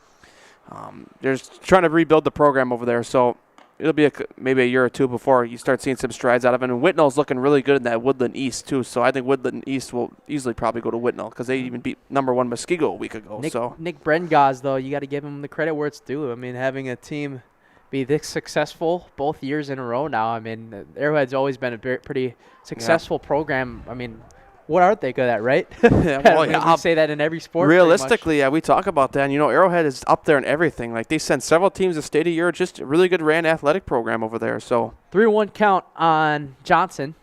They're trying to rebuild the program over there, so it'll be maybe a year or two before you start seeing some strides out of it. And Whitnall's looking really good in that Woodland East, too, so I think Woodland East will easily probably go to Whitnall because they even beat number 1 Muskego a week ago. Nick Brengaz, though, you got to give him the credit where it's due. I mean, having a team be this successful both years in a row now. I mean, Arrowhead's always been a pretty successful program. I mean, what aren't they good at, right? We say that in every sport. Realistically, yeah, we talk about that. And, Arrowhead is up there in everything. Like, they sent several teams to state of the year. Just a really good ran athletic program over there. So 3-1 count on Johnson.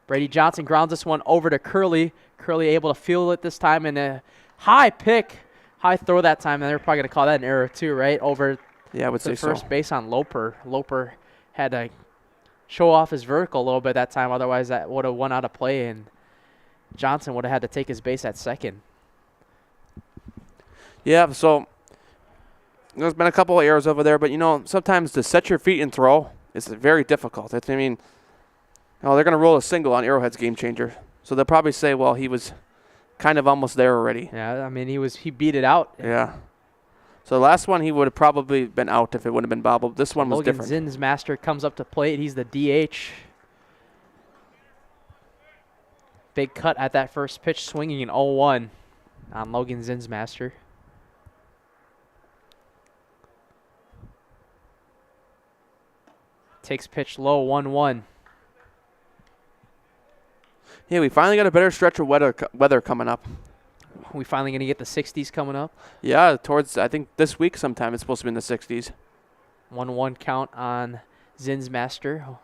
Brady Johnson grounds this one over to Curley. Curley able to field it this time in a high throw that time. And they're probably going to call that an error too, right? Over I would say first base on Loper. Loper had to show off his vertical a little bit that time. Otherwise, that would have won out of play, and Johnson would have had to take his base at second. Yeah, so there's been a couple of errors over there, but, sometimes to set your feet and throw is very difficult. They're going to roll a single on Arrowhead's game changer. So they'll probably say, well, he was kind of almost there already. Yeah, I mean, he beat it out. Yeah. So the last one, he would have probably been out if it wouldn't have been bobbled. This one was different. Logan Zinsmaster comes up to plate. He's the DH. Big cut at that first pitch, swinging an 0-1 on Logan Zinsmaster. Takes pitch low, 1-1. Yeah, we finally got a better stretch of weather coming up. We finally going to get the 60s coming up? Yeah, I think this week sometime it's supposed to be in the 60s. 1-1 count on Zinsmaster. I'll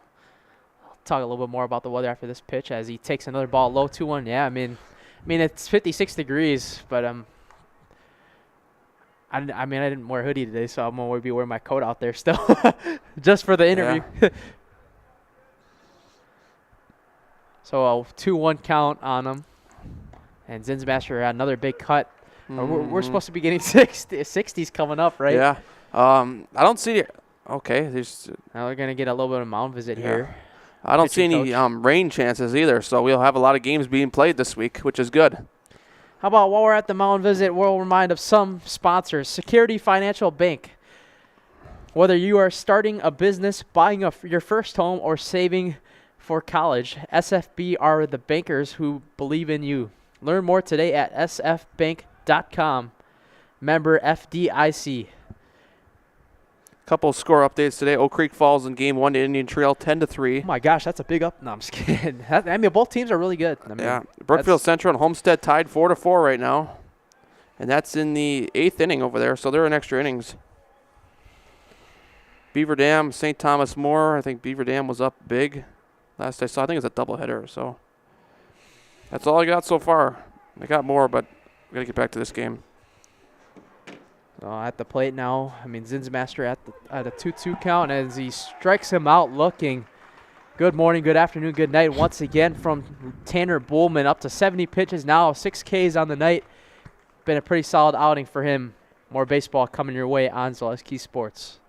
talk a little bit more about the weather after this pitch as he takes another ball low, 2-1. Yeah, I mean it's 56 degrees, but I didn't wear a hoodie today, so I'm going to be wearing my coat out there still just for the interview. Yeah. So a 2-1 count on him. And Zinsmaster had another big cut. We're supposed to be getting 60s coming up, right? Yeah. I don't see it. Okay. Now we're going to get a little bit of mound visit here. I don't see any rain chances either, so we'll have a lot of games being played this week, which is good. How about while we're at the mound visit, we'll remind of some sponsors. Security Financial Bank. Whether you are starting a business, buying your first home, or saving for college, SFB are the bankers who believe in you. Learn more today at sfbank.com. Member FDIC. Couple of score updates today. Oak Creek falls in Game 1 to Indian Trail, 10-3. Oh, my gosh, that's a big up. No, I'm just kidding. Both teams are really good. Brookfield Central and Homestead tied 4-4 right now. And that's in the 8th inning over there, so they're in extra innings. Beaver Dam, St. Thomas More. I think Beaver Dam was up big last I saw. I think it's a doubleheader, so that's all I got so far. I got more, but we got to get back to this game. At the plate now, Zinsmaster at a 2-2 count as he strikes him out looking. Good morning, good afternoon, good night once again from Tanner Bullman. Up to 70 pitches now, 6 Ks on the night. Been a pretty solid outing for him. More baseball coming your way on Zaleski Sports.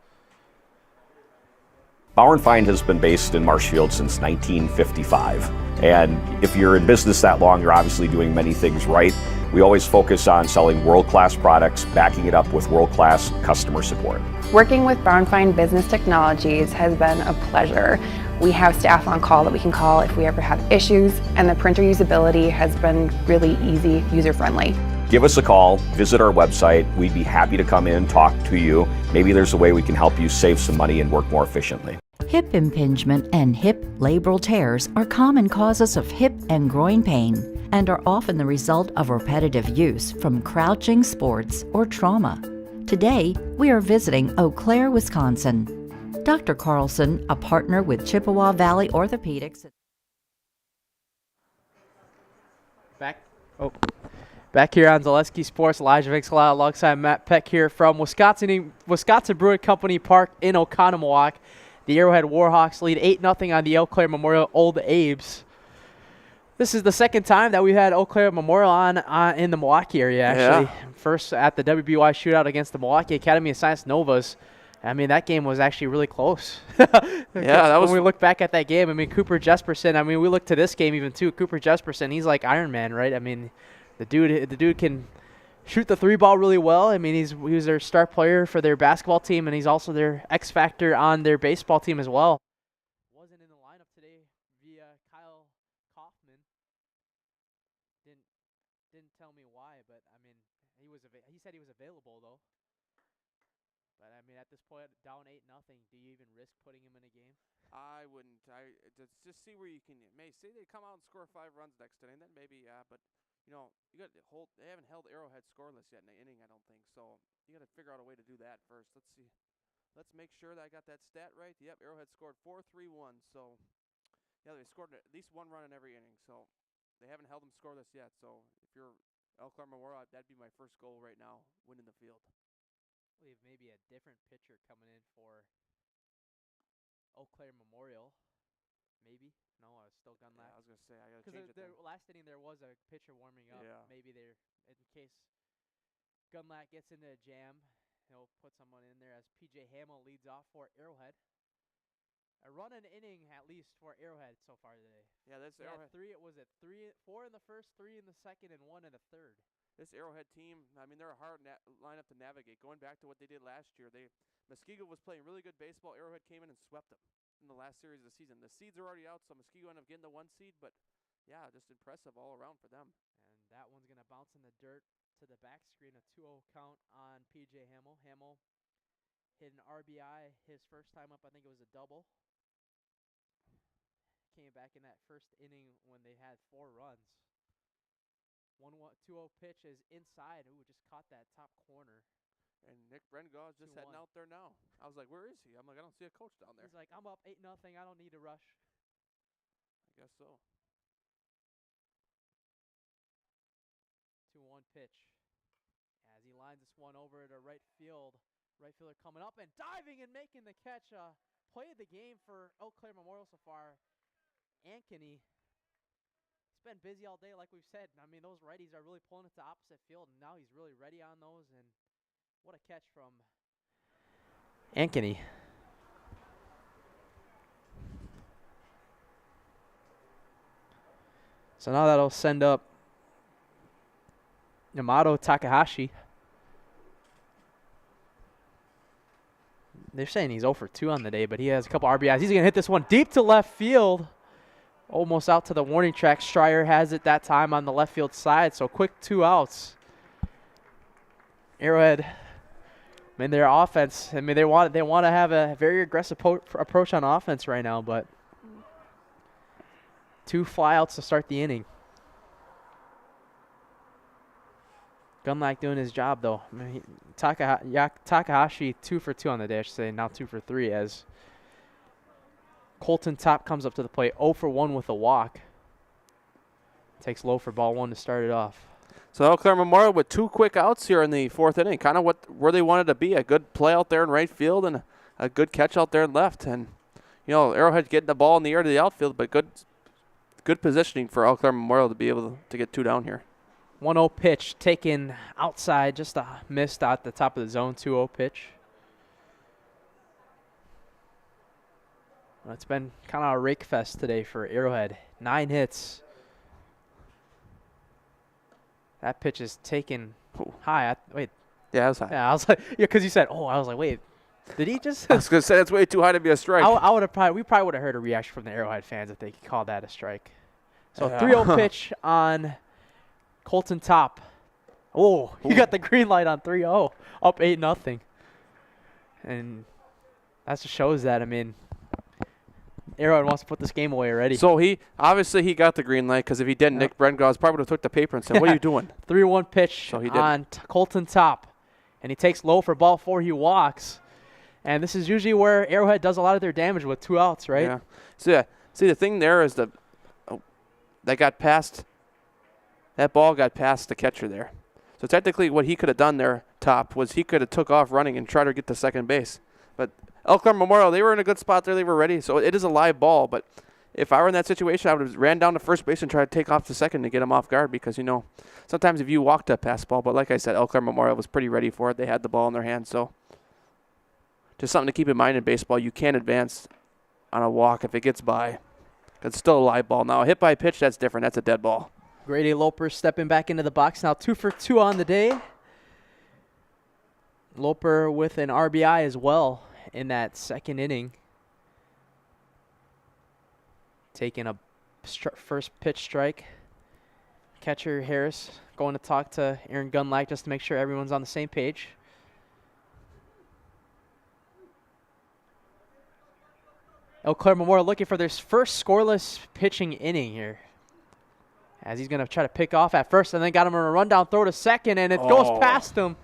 Bauer & Feind has been based in Marshfield since 1955. And if you're in business that long, you're obviously doing many things right. We always focus on selling world-class products, backing it up with world-class customer support. Working with Bauer & Feind Business Technologies has been a pleasure. We have staff on call that we can call if we ever have issues, and the printer usability has been really easy, user-friendly. Give us a call, visit our website. We'd be happy to come in, talk to you. Maybe there's a way we can help you save some money and work more efficiently. Hip impingement and hip labral tears are common causes of hip and groin pain and are often the result of repetitive use from crouching sports or trauma. Today, we are visiting Eau Claire, Wisconsin. Dr. Carlson, a partner with Chippewa Valley Orthopedics. Back here on Zaleski Sports, Elijah Vixala alongside Matt Peck here from Wisconsin Brewing Company Park in Oconomowoc. The Arrowhead Warhawks lead 8-0 on the Eau Claire Memorial Old Abe's. This is the second time that we've had Eau Claire Memorial on in the Milwaukee area, actually. Yeah. First at the WBY shootout against the Milwaukee Academy of Science Novas. I mean, that game was actually really close. That was. When we look back at that game, I mean, Cooper Jesperson, I mean, we look to this game even too. Cooper Jesperson, he's like Iron Man, right? I mean, the dude can shoot the three ball really well. I mean, he was their star player for their basketball team, and he's also their X factor on their baseball team as well. Wasn't in the lineup today via Kyle Kaufman. Didn't tell me why, but I mean, he said he was available though. But I mean, at this point, down 8-0, do you even risk putting him in a game? I wouldn't. Just see where you can. Say they come out and score 5 runs next inning, then maybe But you got to hold. They haven't held Arrowhead scoreless yet in the inning, I don't think. So you got to figure out a way to do that first. Let's see. Let's make sure that I got that stat right. Yep, Arrowhead scored 4-3-1. So yeah, they scored at least 1 run in every inning. So they haven't held them scoreless yet. So if you're Eau Claire Memorial, that'd be my first goal right now, winning the field. I believe maybe a different pitcher coming in for Eau Claire Memorial. Maybe. No, still Gunlack. Yeah, I was gonna say I gotta change it. Because the last inning there was a pitcher warming up. Yeah. Maybe they're in case Gunlack gets into a jam, he'll put someone in there as PJ Hamill leads off for Arrowhead. A run an inning at least for Arrowhead so far today. Yeah, that's Arrowhead. 4 in the first, 3 in the second, and 1 in the third. This Arrowhead team, I mean, they're a hard lineup to navigate. Going back to what they did last year, Muskego was playing really good baseball. Arrowhead came in and swept them in the last series of the season. The seeds are already out, so Muskego ended up getting the 1 seed, but yeah, just impressive all around for them. And that one's going to bounce in the dirt to the back screen, a 2-0 count on PJ Hamill. Hamill hit an RBI his first time up. I think it was a double. Came back in that first inning when they had 4 runs. 2-0 pitch is inside. Ooh, just caught that top corner. And Nick Brengau's just heading out there now. I was like, where is he? I'm like, I don't see a coach down there. He's like, I'm up 8-0. I don't need to rush. I guess so. 2-1 pitch. As he lines this one over to right field. Right fielder coming up and diving and making the catch. Play of the game for Eau Claire Memorial so far. Ankeny. It's been busy all day, like we've said. I mean, those righties are really pulling it to opposite field, and now he's really ready on those. And what a catch from Ankeny. So now that'll send up Yamato Takahashi. They're saying he's 0 for 2 on the day, but he has a couple RBIs. He's going to hit this one deep to left field. Almost out to the warning track. Stryer has it that time on the left field side, so quick 2 outs. Arrowhead, I mean, their offense, I mean, they want to have a very aggressive approach on offense right now, but 2 flyouts to start the inning. Gunlack doing his job, though. I mean, Takahashi 2 for 2 on the day, I should say, now 2 for 3 as Colton Top comes up to the plate, 0 for 1 with a walk. Takes low for ball 1 to start it off. So Eau Claire Memorial with 2 quick outs here in the 4th inning. Kind of where they wanted to be. A good play out there in right field and a good catch out there in left. And, Arrowhead getting the ball in the air to the outfield, but good positioning for Eau Claire Memorial to be able to get 2 down here. 1-0 pitch taken outside, just missed out the top of the zone. 2-0 pitch. Well, it's been kind of a rake fest today for Arrowhead. 9 hits. That pitch is taken high. Wait. Yeah, it was high. Yeah, I was like, because you said, I was like, wait, did he just? I was going to say, that's way too high to be a strike. We probably would have heard a reaction from the Arrowhead fans if they could call that a strike. So 3-0 pitch on Colton Top. Oh, he got the green light on 3-0, up 8-0. And that just shows that, I mean, Arrowhead wants to put this game away already. So he got the green light, because if he didn't, Nick Brengau's probably would have took the paper and said, what are you doing? 3-1 pitch on Colton Top. And he takes low for ball 4. He walks. And this is usually where Arrowhead does a lot of their damage with 2 outs, right? Yeah. See, the thing there is they got past That ball got past the catcher there. So technically what he could have done there, Top, was he could have took off running and tried to get to second base. But Eau Claire Memorial, they were in a good spot there. They were ready. So it is a live ball. But if I were in that situation, I would have ran down to first base and tried to take off to second to get him off guard because, you know, sometimes if you walked up past the ball. But like I said, Eau Claire Memorial was pretty ready for it. They had the ball in their hands. So just something to keep in mind in baseball. You can't advance on a walk if it gets by. It's still a live ball. Now, a hit by pitch, that's different. That's a dead ball. Grady Loper stepping back into the box now, 2 for 2 on the day. Loper with an RBI as well in that second inning. Taking a first pitch strike. Catcher Harris going to talk to Aaron Gunlack just to make sure everyone's on the same page. Eau Claire Memorial looking for their first scoreless pitching inning here. As he's going to try to pick off at first and then got him on a rundown throw to second, and it goes past him.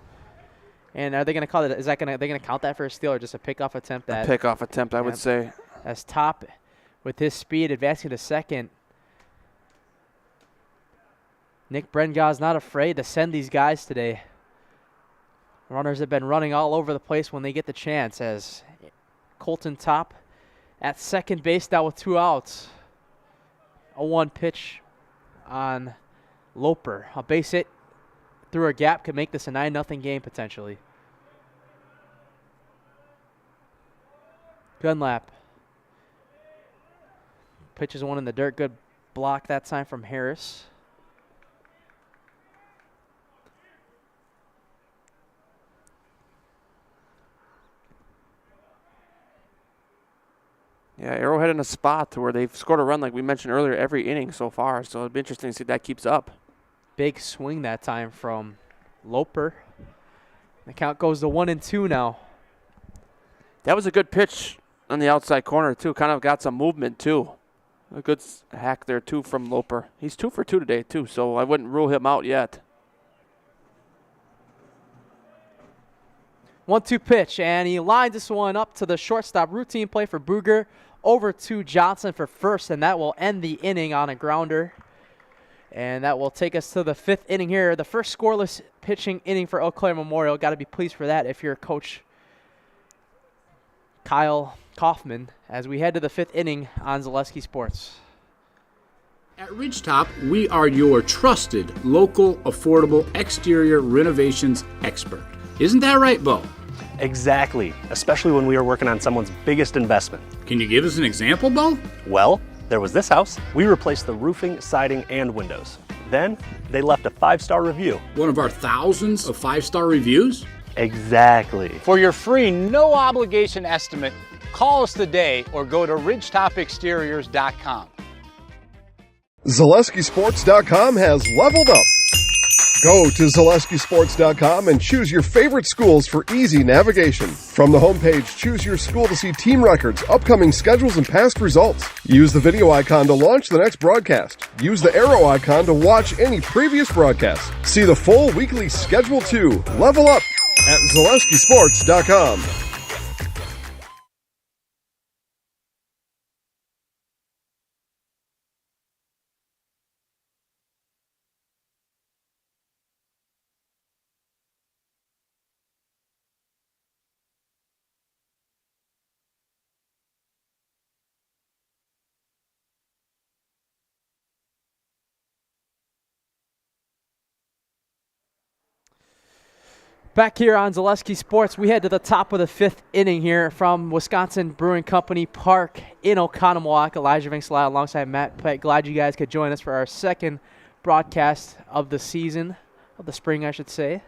And are they going to call it? Are they going to count that for a steal or just a pickoff attempt? A pickoff attempt, I would say. As Top, with his speed, advancing to second. Nick Brengaw's not afraid to send these guys today. Runners have been running all over the place when they get the chance. As Colton Top at second base now with 2 outs. A 1 pitch on Loper. A base hit through a gap could make this a 9-0 game potentially. Gunlap. Pitches one in the dirt. Good block that time from Harris. Yeah, Arrowhead in a spot to where they've scored a run like we mentioned earlier every inning so far. So it'd be interesting to see if that keeps up. Big swing that time from Loper. The count goes to 1-2 now. That was a good pitch on the outside corner too. Kind of got some movement too. A good hack there too from Loper. He's 2 for 2 today too, so I wouldn't rule him out yet. 1-2 pitch, and he lines this one up to the shortstop. Routine play for Booger. Over to Johnson for first, and that will end the inning on a grounder. And that will take us to the 5th inning here. The first scoreless pitching inning for Eau Claire Memorial. Got to be pleased for that if you're Coach Kyle Kaufman as we head to the 5th inning on Zaleski Sports. At Ridgetop, we are your trusted, local, affordable exterior renovations expert. Isn't that right, Bo? Exactly, especially when we are working on someone's biggest investment. Can you give us an example, Bo? Well, there was this house. We replaced the roofing, siding, and windows. Then, they left a 5-star review. One of our thousands of 5-star reviews? Exactly. For your free, no-obligation estimate, call us today or go to ridgetopexteriors.com. ZaleskiSports.com has leveled up. Go to ZaleskiSports.com and choose your favorite schools for easy navigation. From the homepage, choose your school to see team records, upcoming schedules, and past results. Use the video icon to launch the next broadcast. Use the arrow icon to watch any previous broadcast. See the full weekly schedule too. Level up at ZaleskiSports.com. Back here on Zaleski Sports, we head to the top of the 5th inning here from Wisconsin Brewing Company Park in Oconomowoc. Elijah Vinksala alongside Matt Pett. Glad you guys could join us for our second broadcast of the season, of the spring, I should say.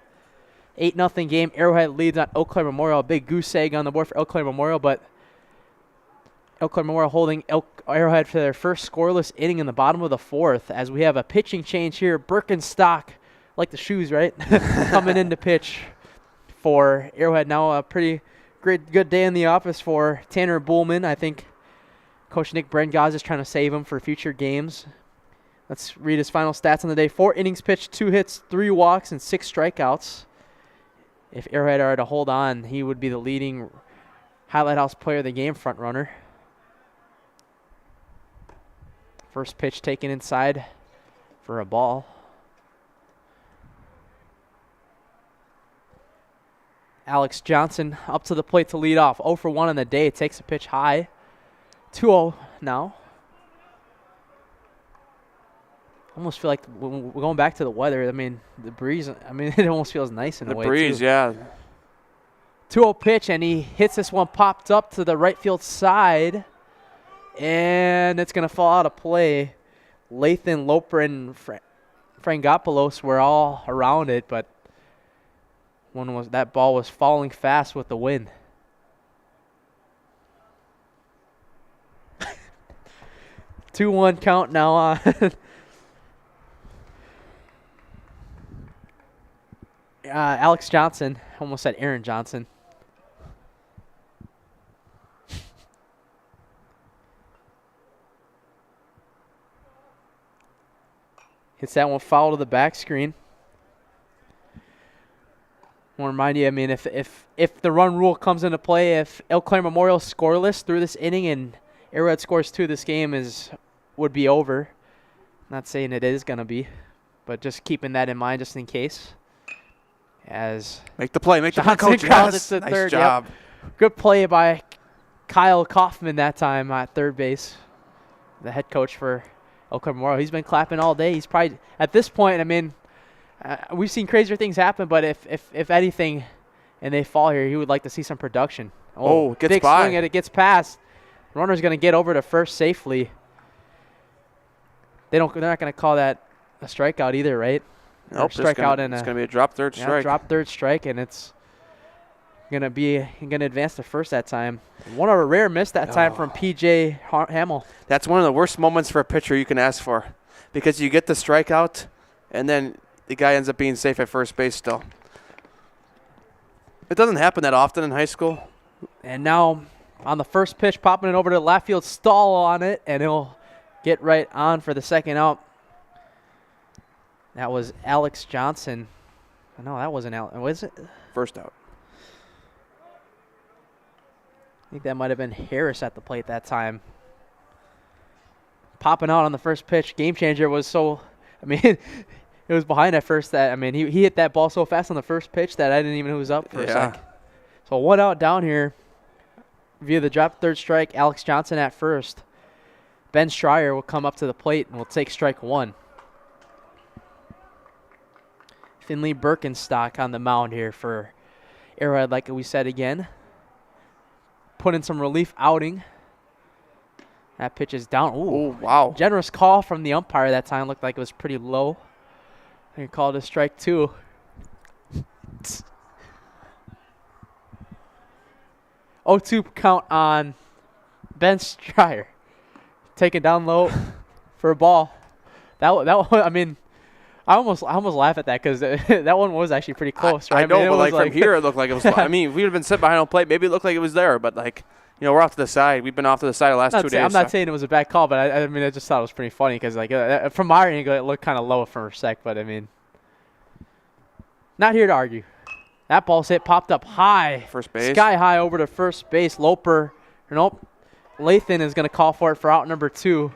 8-0 game. Arrowhead leads on Eau Claire Memorial. A big goose egg on the board for Eau Claire Memorial, but Eau Claire Memorial holding Arrowhead for their first scoreless inning in the bottom of the 4th as we have a pitching change here. Birkenstock, like the shoes, right? Coming in to pitch for Arrowhead. Now a pretty good day in the office for Tanner Bullman. I think Coach Nick Brengaz is trying to save him for future games. Let's read his final stats on the day. 4 innings pitched, 2 hits, 3 walks, and 6 strikeouts. If Arrowhead are to hold on, he would be the leading Highlight House player of the game front runner. First pitch taken inside for a ball. Alex Johnson up to the plate to lead off. 0 for 1 on the day. Takes a pitch high. 2-0 now. Almost feel like when we're going back to the weather, I mean, the breeze, I mean, it almost feels nice in a way. The breeze, too. yeah. 2-0 pitch, and he hits this one, popped up to the right field side, and it's going to fall out of play. Lathan, Loper, and Frangopoulos were all around it, but that ball was falling fast with the wind. 2-1 count now on. Alex Johnson, almost said Aaron Johnson. Hits that one foul to the back screen. I want to remind you, I mean, if the run rule comes into play, if Eau Claire Memorial scoreless through this inning and Arrowhead scores 2, this game would be over. Not saying it is going to be, but just keeping that in mind just in case. As make the play, Johnson coach. Calls Yes. it to Nice third. job. Yep. Good play by Kyle Kaufman that time at third base, the head coach for Eau Claire Memorial. He's been clapping all day. He's probably, at this point, I mean, we've seen crazier things happen, but if anything, and they fall here, he would like to see some production. Oh, gets big by. swing, and it gets past. Runner's going to get over to first safely. They're not going to call that a strikeout either, right? Nope, Strikeout it's going to be a drop third strike. Drop third strike, and it's going to advance to first that time. One of a rare miss that time from P.J. Hamill. That's one of the worst moments for a pitcher you can ask for, because you get the strikeout, and then the guy ends up being safe at first base still. It doesn't happen that often in high school. And now on the first pitch, popping it over to the left field, stall on it, and he'll get right on for the second out. That was Alex Johnson. No, that wasn't Alex. Was it? First out. I think that might have been Harris at the plate that time. Popping out on the first pitch. Game changer was so, I mean, it was behind at first that, I mean, he hit that ball so fast on the first pitch that I didn't even know who was up for a sec. So 1 out down here via the drop third strike. Alex Johnson at first. Ben Schreier will come up to the plate and will take strike 1. Finley Birkenstock on the mound here for Arrowhead, like we said again. Put in some relief outing. That pitch is down. Ooh, wow. Generous call from the umpire that time. Looked like it was pretty low. He called it strike 2. 0-2 count on Ben Schreier. Taken down low for a ball. That one, I mean, I almost laugh at that because that one was actually pretty close, right? I know, mean, but like from here, it looked like it was. I mean, if we would have been sitting behind home plate, maybe it looked like it was there. But like, you know, we're off to the side. We've been off to the side the last 2 days. I'm not saying it was a bad call, but I mean, I just thought it was pretty funny because like from our angle, it looked kind of low for a sec. But I mean, not here to argue. That ball's hit, popped up high, first base, sky high over to first base. Loper, nope. Lathan is going to call for it for out number 2.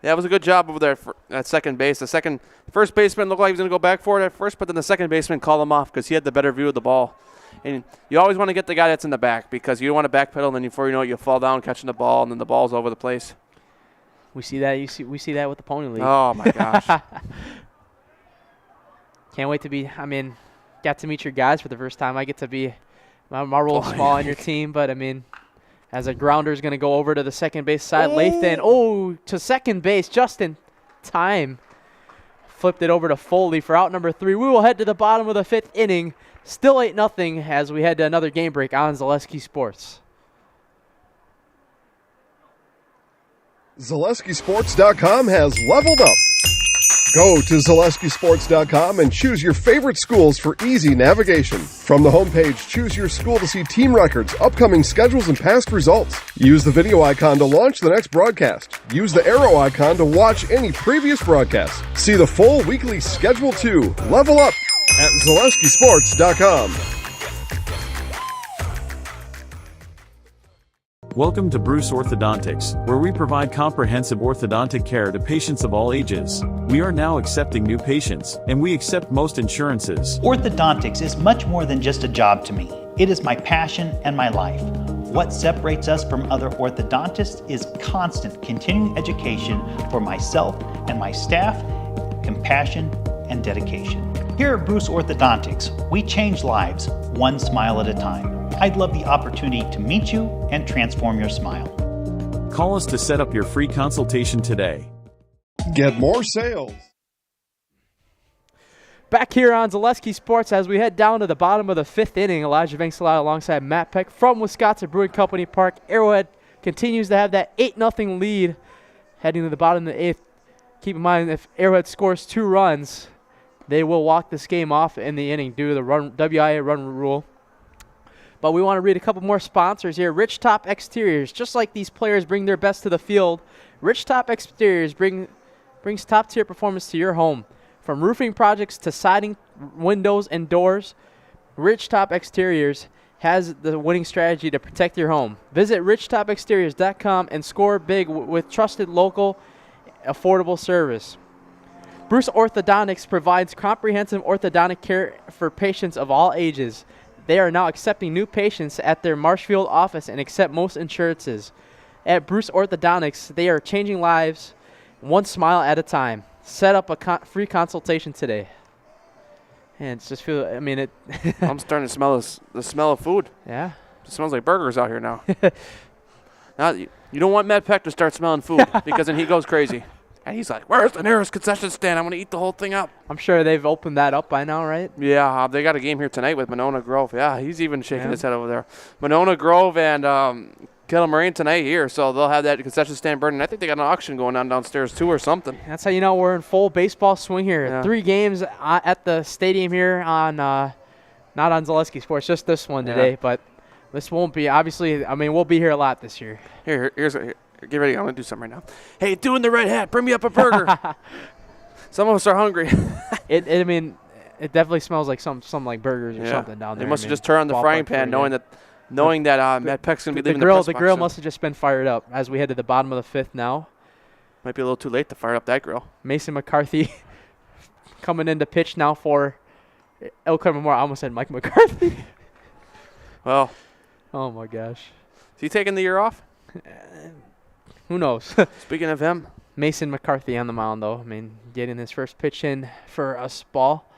Yeah, it was a good job over there at second base. The first baseman looked like he was going to go back for it at first, but then the second baseman called him off because he had the better view of the ball. And you always want to get the guy that's in the back because you don't want to backpedal, and then before you know it, you fall down catching the ball, and then the ball's over the place. We see that. We see that with the Pony League. Oh my gosh! Can't wait to be. I mean, got to meet your guys for the first time. I get to be. My role is small on your team, but I mean, as a grounder is going to go over to the second base side. Lathan, to second base just in time. Flipped it over to Foley for out number 3. We will head to the bottom of the 5th inning. Still 8-0 as we head to another game break on Zaleski Sports. ZaleskiSports.com has leveled up. Go to ZaleskiSports.com and choose your favorite schools for easy navigation. From the homepage, choose your school to see team records, upcoming schedules, and past results. Use the video icon to launch the next broadcast. Use the arrow icon to watch any previous broadcast. See the full weekly schedule too. Level up at ZaleskiSports.com. Welcome to Bruce Orthodontics, where we provide comprehensive orthodontic care to patients of all ages. We are now accepting new patients, and we accept most insurances. Orthodontics is much more than just a job to me. It is my passion and my life. What separates us from other orthodontists is constant continuing education for myself and my staff, compassion, and dedication. Here at Bruce Orthodontics, we change lives one smile at a time. I'd love the opportunity to meet you and transform your smile. Call us to set up your free consultation today. Get more sales. Back here on Zaleski Sports as we head down to the bottom of the 5th inning. Elijah Vanksala alongside Matt Peck from Wisconsin Brewing Company Park. Arrowhead continues to have that 8-0 lead heading to the bottom of the 8th. Keep in mind, if Arrowhead scores 2 runs, they will walk this game off in the inning due to the WIAA run rule. But we want to read a couple more sponsors here. Rich Top Exteriors. Just like these players bring their best to the field, Rich Top Exteriors brings top-tier performance to your home. From roofing projects to siding, windows, and doors, Rich Top Exteriors has the winning strategy to protect your home. Visit richtopexteriors.com and score big with trusted local, affordable service. Bruce Orthodontics provides comprehensive orthodontic care for patients of all ages. They are now accepting new patients at their Marshfield office and accept most insurances. At Bruce Orthodontics, they are changing lives one smile at a time. Set up a free consultation today. And it's just I mean it. I'm starting to smell the smell of food. Yeah. It smells like burgers out here now. Now you don't want Matt Peck to start smelling food because then he goes crazy. And he's like, where's the nearest concession stand? I'm going to eat the whole thing up. I'm sure they've opened that up by now, right? Yeah, they got a game here tonight with Monona Grove. Yeah, he's even shaking his head over there. Monona Grove and Kettle Moraine tonight here, so they'll have that concession stand burning. I think they got an auction going on downstairs too or something. That's how you know we're in full baseball swing here. Yeah. 3 games at the stadium here on, not on Zaleski Sports, just this one today. But this won't be, obviously, I mean, we'll be here a lot this year. Here, get ready. I'm going to do something right now. Hey, doing the red hat, bring me up a burger. Some of us are hungry. I mean, it definitely smells like some like burgers or something down there. They must have just turned on the frying pan knowing that Matt Peck's going to be leaving the press box. The grill must have just been fired up as we head to the bottom of the 5th now. Might be a little too late to fire up that grill. Mason McCarthy coming in to pitch now for Elkhart Memorial. I almost said Mike McCarthy. Well. Oh, my gosh. Is he taking the year off? Who knows? Speaking of him. Mason McCarthy on the mound, though. I mean, getting his first pitch in for us ball.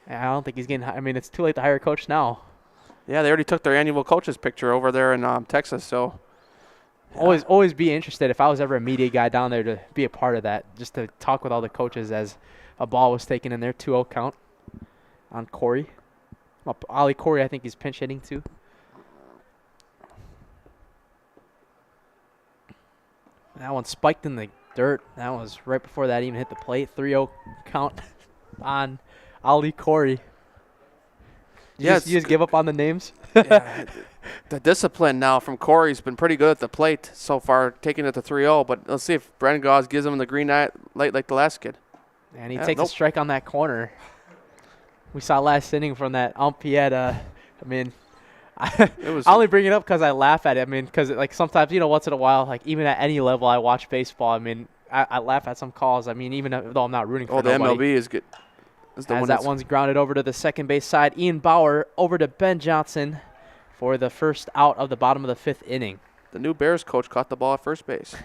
I don't think he's getting – I mean, it's too late to hire a coach now. Yeah, they already took their annual coaches picture over there in Texas, so. Yeah. Always be interested if I was ever a media guy down there to be a part of that, just to talk with all the coaches as a ball was taken in their 2-0 count on Corey. Ollie Corey, I think he's pinch hitting too. That one spiked in the dirt. That was right before that even hit the plate. 3-0 count on Ollie Corey. You just give up on the names? Yeah, the discipline now from Corey's been pretty good at the plate so far, taking it to 3-0. But let's see if Brendan Gauze gives him the green light like the last kid. And he takes a strike on that corner. We saw last inning from that ump. He had I mean, I only bring it up because I laugh at it. I mean, because like sometimes, once in a while, like even at any level I watch baseball, I mean, I laugh at some calls. I mean, even though I'm not rooting for nobody. The MLB is good. As that one's grounded over to the second base side. Ian Bauer over to Ben Johnson for the first out of the bottom of the 5th inning. The new Bears coach caught the ball at first base.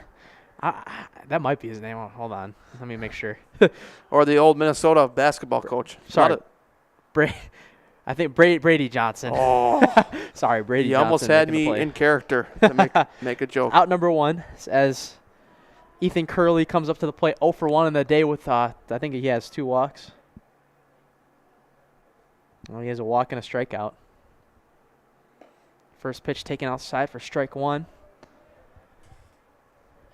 That might be his name. Hold on. Let me make sure. Or the old Minnesota basketball coach. Sorry. I think Brady Johnson. Oh. Sorry, Brady Johnson. Johnson. You almost had me in character to make a joke. Out number 1 as Ethan Curley comes up to the plate 0 for 1 in the day with, I think he has 2 walks. Well, he has a walk and a strikeout. First pitch taken outside for strike 1.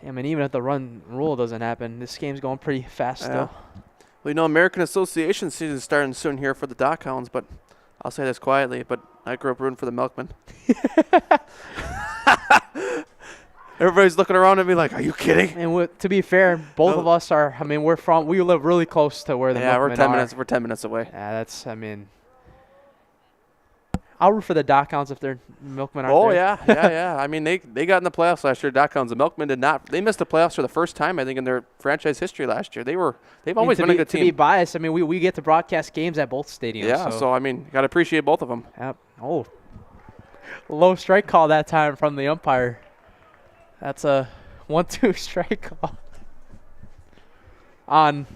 I mean, even if the run rule doesn't happen, this game's going pretty fast still. Well, American Association season is starting soon here for the Dock Hounds, but I'll say this quietly, but I grew up rooting for the Milkmen. Everybody's looking around at me like, are you kidding? And to be fair, both of us are, I mean, we live really close to where the Milkmen we're 10 minutes away. Yeah, that's, I mean, I'll root for the Dockhounds if they're Milkmen aren't there. yeah. I mean, they got in the playoffs last year. Dockhounds. The Milkmen did not. They missed the playoffs for the first time, I think, in their franchise history last year. They've always been a good team. To be biased, I mean, we get to broadcast games at both stadiums. Yeah, so I mean, got to appreciate both of them. Yep. Oh, low strike call that time from the umpire. That's a 1-2 strike call on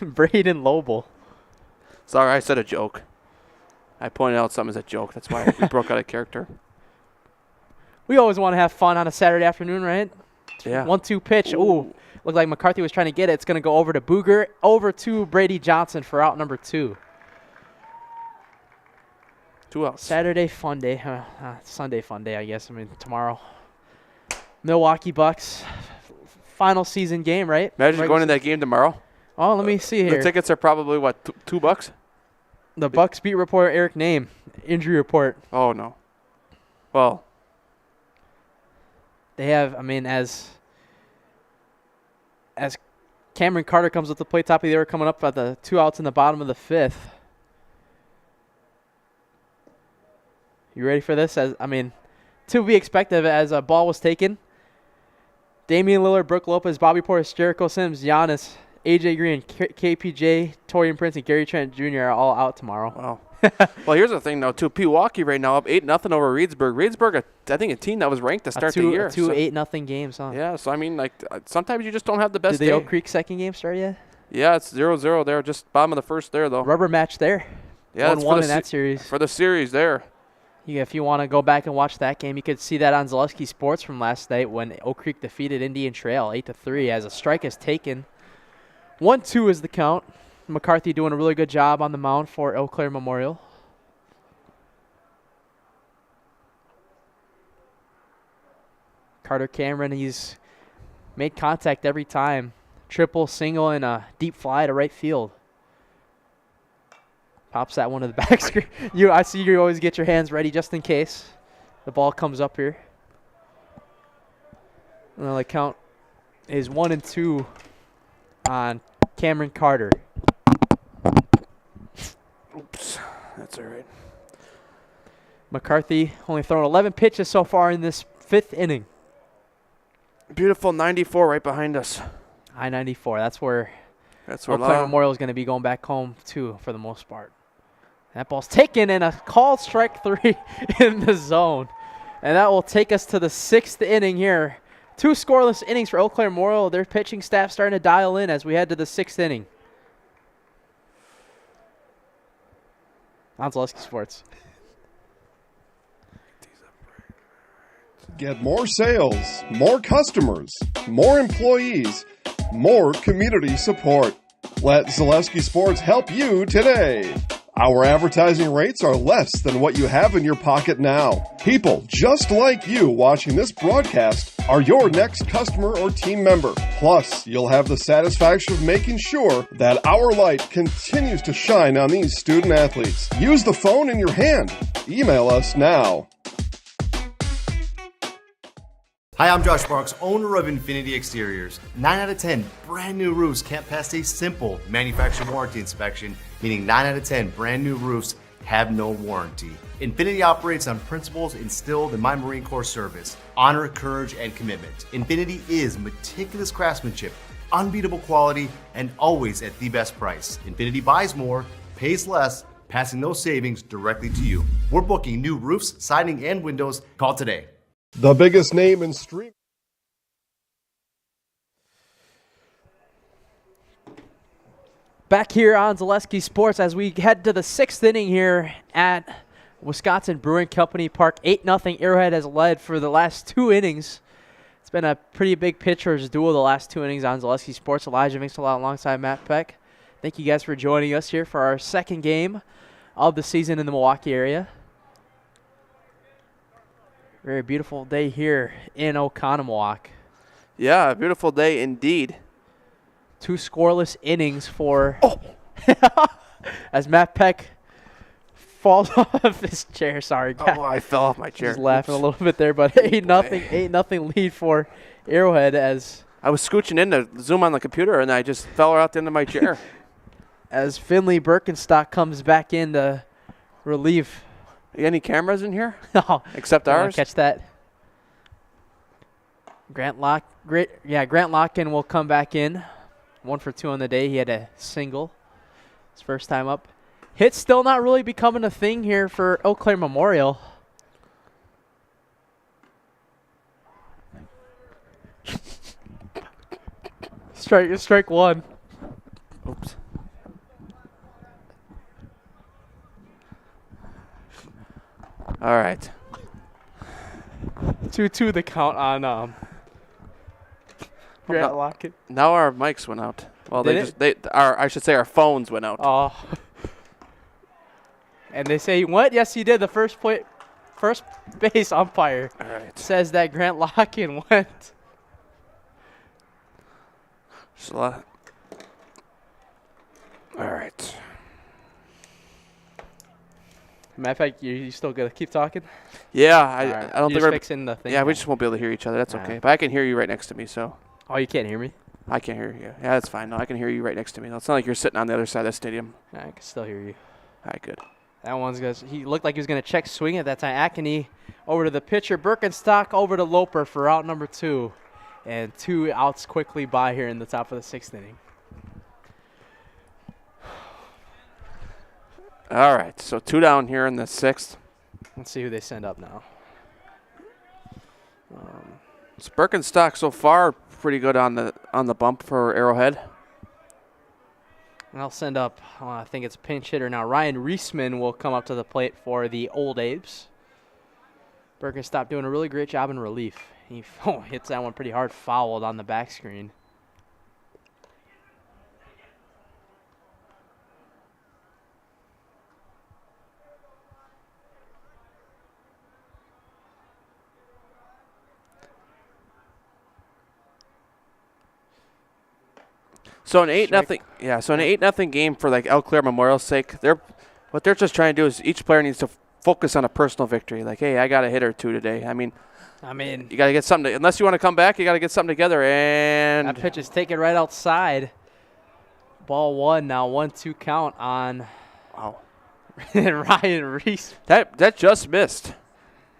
Braden Lobel. Sorry, I said a joke. I pointed out something as a joke. That's why we broke out of character. We always want to have fun on a Saturday afternoon, right? Yeah. 1-2 pitch. Ooh. Looked like McCarthy was trying to get it. It's going to go over to Booger, over to Brady Johnson for out number 2. 2 outs. Saturday fun day. Sunday fun day, I guess. I mean, tomorrow. Milwaukee Bucks. Final season game, right? Imagine going to that game tomorrow. Oh, let me see here. The tickets are probably, what, $2? The Bucks beat reporter Eric Name. Injury report. Oh, no. Well. They have, I mean, as Cameron Carter comes up the plate, top of the order, coming up at the 2 outs in the bottom of the 5th. You ready for this? To be expected as a ball was taken. Damian Lillard, Brooke Lopez, Bobby Portis, Jericho Sims, Giannis, AJ Green, KPJ, Torian Prince, and Gary Trent Jr. are all out tomorrow. Wow. Well, here's the thing, though, too. Pewaukee right now up 8-0 over Reedsburg. Reedsburg, I think, a team that was ranked to start the year. 8-0 games, huh? Yeah, so, I mean, like, sometimes you just don't have the best Did the Oak Creek second game start yet? Yeah, it's 0-0 there, just bottom of the first there, though. Rubber match there. Yeah, 1-1 in that series. For the series there. Yeah, if you want to go back and watch that game, you could see that on Zaleski Sports from last night when Oak Creek defeated Indian Trail 8-3 as a strike is taken. 1-2 is the count. McCarthy doing a really good job on the mound for Eau Claire Memorial. Carter Cameron, he's made contact every time. Triple, single, and a deep fly to right field. Pops that one to the back screen. I see you always get your hands ready just in case the ball comes up here. Well, the count is 1-2 on Cameron Carter. Oops, that's all right. McCarthy only thrown 11 pitches so far in this 5th inning. Beautiful 94 right behind us. I-94. That's where Eau Claire Memorial is going to be going back home, too, for the most part. That ball's taken and a called strike 3 in the zone. And that will take us to the 6th inning here. 2 scoreless innings for Eau Claire Memorial. Their pitching staff starting to dial in as we head to the 6th inning. On Zaleski Sports. Get more sales, more customers, more employees, more community support. Let Zaleski Sports help you today. Our advertising rates are less than what you have in your pocket now. People just like you watching this broadcast are your next customer or team member. Plus, you'll have the satisfaction of making sure that our light continues to shine on these student athletes. Use the phone in your hand. Email us now. Hi, I'm Josh Marks, owner of Infinity Exteriors. 9 out of 10 brand new roofs can't pass a simple manufacturer warranty inspection, meaning 9 out of 10 brand new roofs have no warranty. Infinity operates on principles instilled in my Marine Corps service: honor, courage, and commitment. Infinity is meticulous craftsmanship, unbeatable quality, and always at the best price. Infinity buys more, pays less, passing those savings directly to you. We're booking new roofs, siding, and windows. Call today. The biggest name in stream. Back here on Zaleski Sports as we head to the 6th inning here at Wisconsin Brewing Company Park. 8-0 Arrowhead has led for the last 2 innings. It's been a pretty big pitcher's duel the last 2 innings on Zaleski Sports. Elijah Vinks-A-Lot alongside Matt Peck. Thank you guys for joining us here for our 2nd game of the season in the Milwaukee area. Very beautiful day here in Oconomowoc. Yeah, a beautiful day indeed. 2 scoreless innings for as Matt Peck falls off his chair. Sorry, guys. Oh, I fell off my chair. Just laughing a little bit there, but 8-0 lead for Arrowhead as I was scooching in to zoom on the computer and I just fell out the end of my chair. As Finley Birkenstock comes back in to relieve Any cameras in here? No. Except ours? Catch that. Grant Locken will come back in. 1 for 2 on the day. He had a single. His first time up. Hit's still not really becoming a thing here for Eau Claire Memorial. Strike one. Oops. All right. 2-2 the count on Grant Locken. Now our mics went out. Well, I should say our phones went out. Oh. And they say he went? Yes, he did. The first base umpire says that Grant Locken went. All right. Matter of fact, you still gonna keep talking? Yeah, Right. I don't You're think we're fixing the thing. Yeah, we just won't be able to hear each other. That's okay. But I can hear you right next to me, so. Oh, you can't hear me? I can't hear you. Yeah, that's fine. No, I can hear you right next to me. It's not like you're sitting on the other side of the stadium. I can still hear you. All right, good. That one's good. He looked like he was gonna check swing at that time. Ackney over to the pitcher. Birkenstock over to Loper for out number 2. And 2 outs quickly by here in the top of the 6th inning. All right, so 2 down here in the 6th. Let's see who they send up now. It's Birkenstock so far pretty good on the bump for Arrowhead. And I'll send up, I think it's pinch hitter now. Ryan Reisman will come up to the plate for the Old Abes. Birkenstock doing a really great job in relief. He hits that one pretty hard, fouled on the back screen. So an 8-0 game for like Eau Claire Memorial's sake. What they're just trying to do is each player needs to focus on a personal victory. Like, hey, I got a hit or 2 today. I mean, you got to get something. Unless you want to come back, you got to get something together. And that pitch is taken right outside. Ball 1 now, 1-2 count on Ryan Reese. That just missed.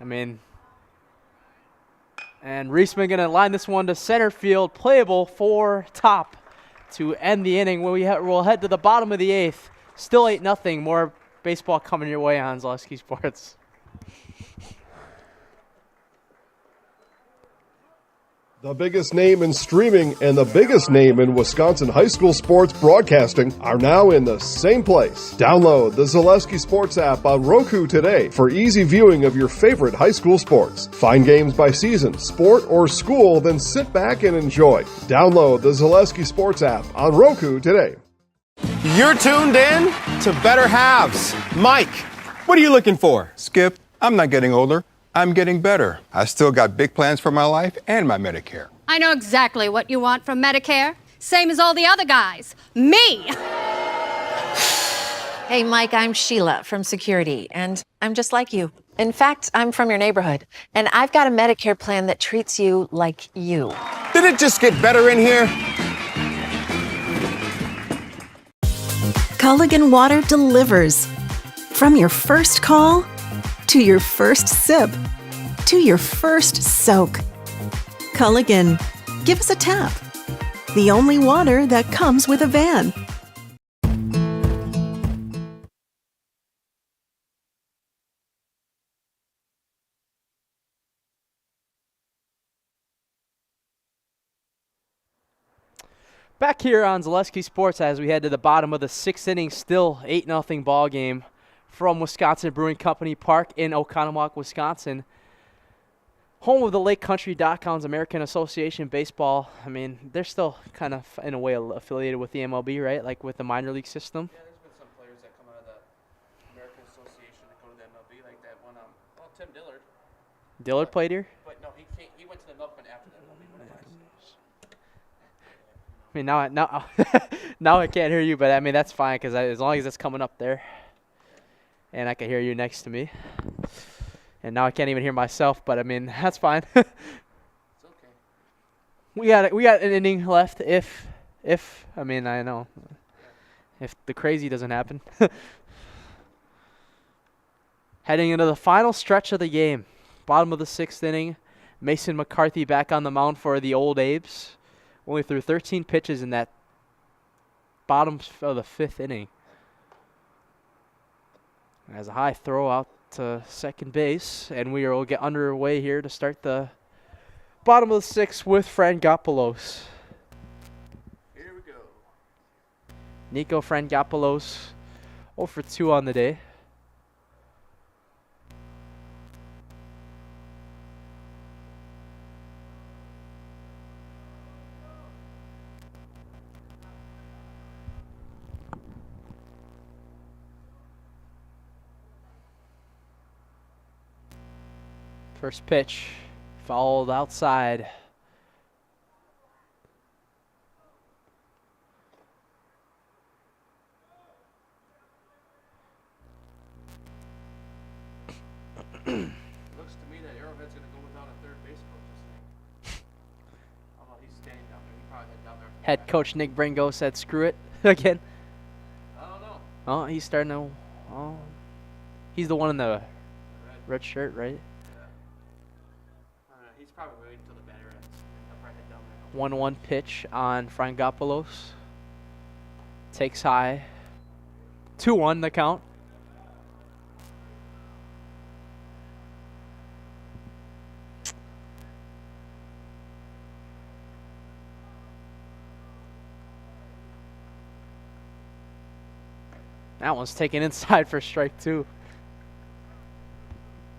I mean, and Reisman going to line this one to center field, playable for top to end the inning. We'll head to the bottom of the 8th. Still 8-0. More baseball coming your way on Zaleski Sports. The biggest name in streaming and the biggest name in Wisconsin high school sports broadcasting are now in the same place. Download the Zaleski Sports app on Roku today for easy viewing of your favorite high school sports. Find games by season, sport, or school, then sit back and enjoy. Download the Zaleski Sports app on Roku today. You're tuned in to Better Halves. Mike, what are you looking for? Skip, I'm not getting older. I'm getting better. I still got big plans for my life and my Medicare. I know exactly what you want from Medicare. Same as all the other guys. Me! Hey, Mike, I'm Sheila from Security, and I'm just like you. In fact, I'm from your neighborhood, and I've got a Medicare plan that treats you like you. Did it just get better in here? Culligan Water delivers. From your first call, to your first sip, to your first soak. Culligan, give us a tap. The only water that comes with a van. Back here on Zaleski Sports as we head to the bottom of the 6th inning, still 8-0 ball game from Wisconsin Brewing Company Park in Oconomowoc, Wisconsin. Home of the Lake Country.com's American Association Baseball. I mean, they're still kind of, in a way, affiliated with the MLB, right? Like with the minor league system. Yeah, there's been some players that come out of the American Association that go to the MLB, like that one, Tim Dillard. Dillard played here? But no, he went to the Milkman after the MLB. I mean, now I can't hear you, but I mean, that's fine because as long as it's coming up there. And I can hear you next to me. And now I can't even hear myself, but I mean, that's fine. It's okay. We got an inning left if I mean, I know. If the crazy doesn't happen. Heading into the final stretch of the game. Bottom of the 6th inning. Mason McCarthy back on the mound for the Old Abes. Only threw 13 pitches in that bottom of the 5th inning. As a high throw out to second base, and we will get underway here to start the bottom of the 6th with Frangopoulos. Here we go. Nico Frangopoulos 0 for 2 on the day. First pitch, fouled outside. Looks to me that Arrowhead's going to go without a third base coach this inning. How about he's standing down there? He probably head down there. Head coach Nick Bringo said screw it again. I don't know. Oh, he's starting to. Oh, he's the one in the red shirt, right? He's probably waiting until the batter ends. He'll probably head down there. 1-1 pitch on Frangopoulos. Takes high. 2-1 the count. That one's taken inside for strike 2.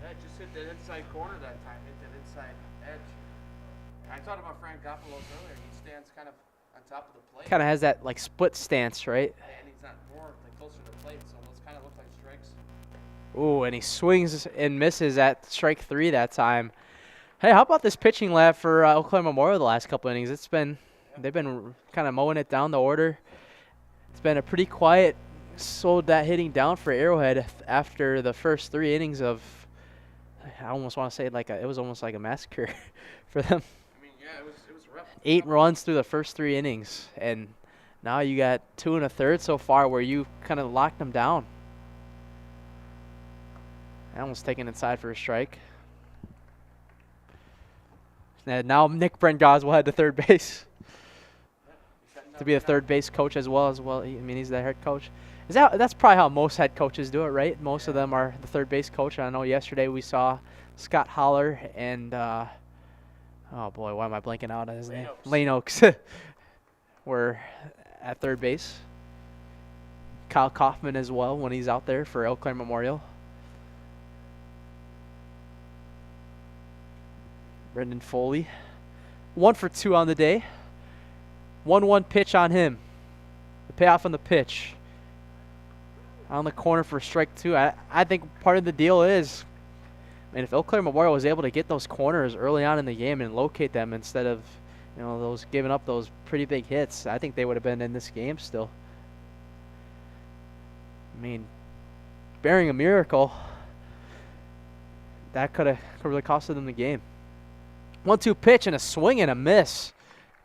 Yeah, just hit the inside corner that time. Hit that inside edge. I thought about Frangopoulos earlier. He stands kind of on top of the plate. Kind of has that like split stance, right? And he's not more like closer to the plate, so those kind of look like strikes. Ooh, and he swings and misses at strike 3 that time. Hey, how about this pitching lab for Eau Claire Memorial the last couple innings? They've been kind of mowing it down the order. It's been a pretty quiet, slowed that hitting down for Arrowhead after the first 3 innings of, I almost want to say it was almost like a massacre for them. I mean, yeah, it was rough. 8 runs through the first 3 innings, and now you got 2 1/3 so far where you kind of locked them down. That one's taken inside for a strike. And now Nick Brengaz will head to third base to be the third base coach as well. I mean, he's the head coach. That's probably how most head coaches do it, right? Most of them are the third base coach. And I know yesterday we saw Scott Holler and oh boy, why am I blanking out on his name? Lane Oaks were at third base. Kyle Kaufman as well when he's out there for Eau Claire Memorial. Brendan Foley, 1 for 2 on the day. 1-1 pitch on him. The payoff on the pitch. On the corner for strike 2. I think part of the deal is, if Eau Claire Memorial was able to get those corners early on in the game and locate them instead of, those giving up those pretty big hits, I think they would have been in this game still. I mean, bearing a miracle, that could have really costed them the game. 1-2 pitch and a swing and a miss.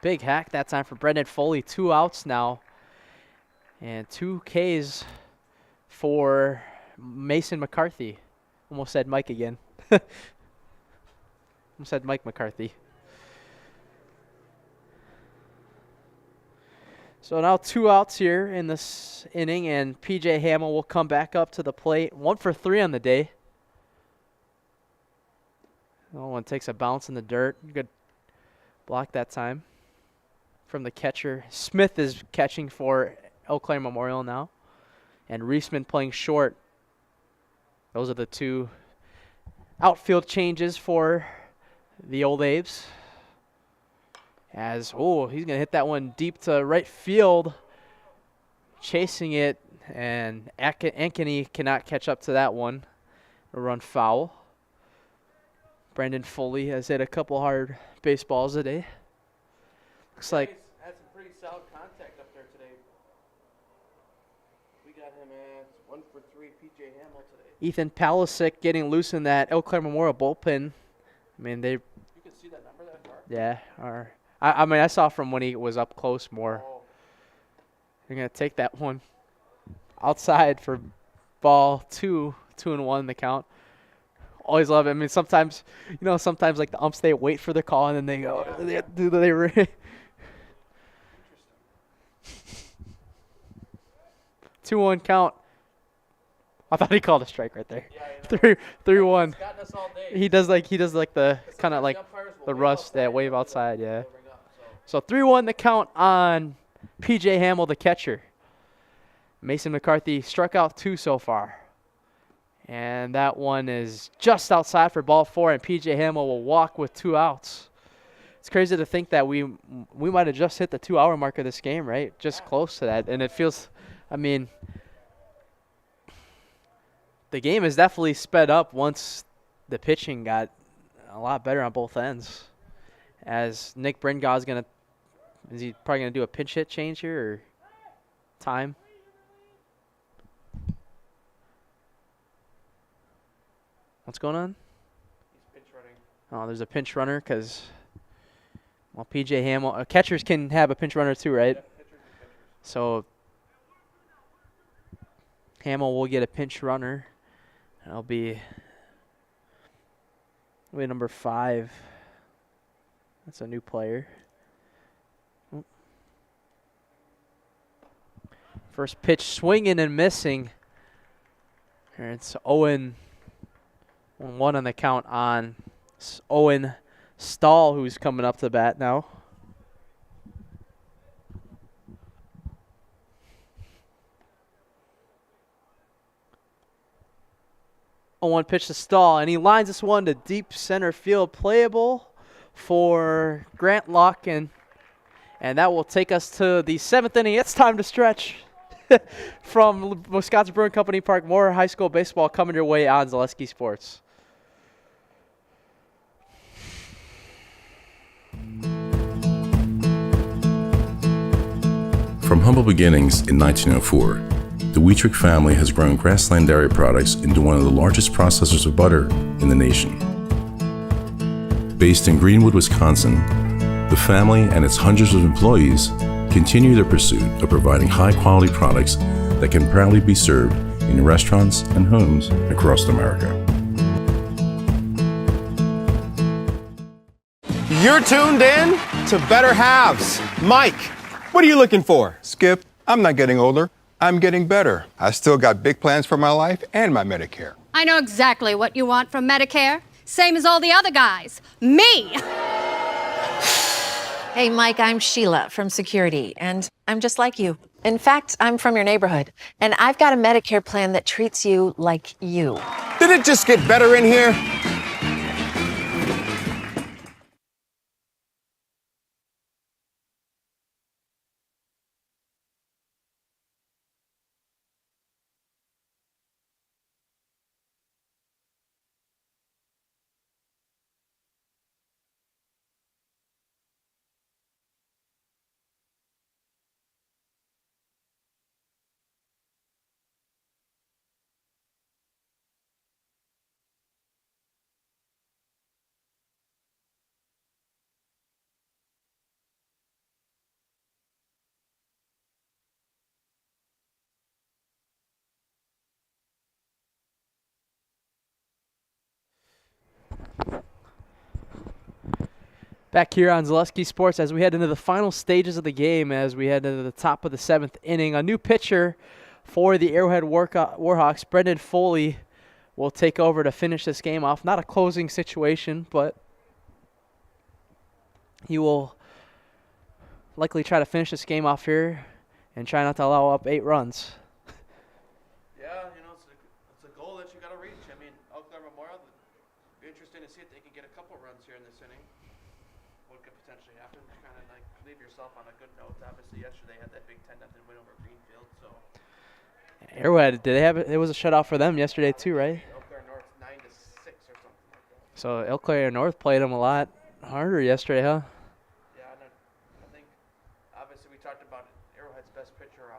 Big hack that time for Brendan Foley. 2 outs now. And 2 Ks for Mason McCarthy. Almost said Mike again. Almost said Mike McCarthy. So now 2 outs here in this inning, and P.J. Hamill will come back up to the plate. 1 for 3 on the day. Oh, one takes a bounce in the dirt. Good block that time from the catcher. Smith is catching for Eau Claire Memorial now. And Reisman playing short. Those are the 2 outfield changes for the Old Abes. He's going to hit that one deep to right field. Chasing it, and Ankeny cannot catch up to that one. A run foul. Brendan Foley has hit a couple hard baseballs today. Looks like had some pretty solid contact up there today. We got him at 1 for 3, P.J. Hamill today. Ethan Palisic getting loose in that Eau Claire Memorial bullpen. I mean, You can see that number that far? yeah. I saw from when he was up close more. Oh. They're going to take that one outside for ball 2, 2-1 the count. Always love it. I mean, sometimes, sometimes like the umps, they wait for the call and then they go, they 2-1 count. I thought he called a strike right there. 3-1. He does like the kind of like the rush, that wave outside, yeah. So 3-1 the count on P.J. Hamill, the catcher. Mason McCarthy struck out 2 so far. And that one is just outside for ball 4, and P.J. Hamill will walk with 2 outs. It's crazy to think that we might have just hit the 2-hour mark of this game, right? Just close to that. And it feels, I mean, the game is definitely sped up once the pitching got a lot better on both ends. As Nick Bringau's is he probably going to do a pinch hit change here or time? What's going on? He's pinch running. Oh, there's a pinch runner because, well, P.J. Hamill, catchers can have a pinch runner too, right? Yeah, so Hamill will get a pinch runner. That'll be number 5. That's a new player. First pitch swinging and missing. Here it's Owen. 1-1 on the count on Owen Stahl, who's coming up to bat now. One pitch to Stahl, and he lines this one to deep center field, playable for Grant Locke, and that will take us to the 7th inning. It's time to stretch. From Wisconsin Brewing Company Park, more high school baseball coming your way on Zaleski Sports. From humble beginnings in 1904, the Wheatrick family has grown Grassland Dairy Products into one of the largest processors of butter in the nation. Based in Greenwood, Wisconsin, the family and its hundreds of employees continue their pursuit of providing high-quality products that can proudly be served in restaurants and homes across America. You're tuned in to Better Halves. Mike, what are you looking for? Skip, I'm not getting older. I'm getting better. I still got big plans for my life and my Medicare. I know exactly what you want from Medicare. Same as all the other guys. Me! Hey, Mike, I'm Sheila from Security, and I'm just like you. In fact, I'm from your neighborhood, and I've got a Medicare plan that treats you like you. Did it just get better in here? Back here on Zaleski Sports as we head into the final stages of the game, as we head into the top of the 7th inning. A new pitcher for the Arrowhead Warhawks, Brendan Foley, will take over to finish this game off. Not a closing situation, but he will likely try to finish this game off here and try not to allow up 8 runs. Yeah, it's a goal that you got to reach. I mean, Eau Claire Memorial, it'd be interesting to see if they can get a couple runs here in this inning. What could potentially happen? Kind of like leave yourself on a good note. Obviously, yesterday had that big 10-0 win over Greenfield. So Arrowhead, did they have it? It was a shutout for them yesterday too, right? Eau Claire North 9-6 or something like that. So Eau Claire North played them a lot harder yesterday, huh? Yeah, and I think obviously we talked about Arrowhead's best pitcher,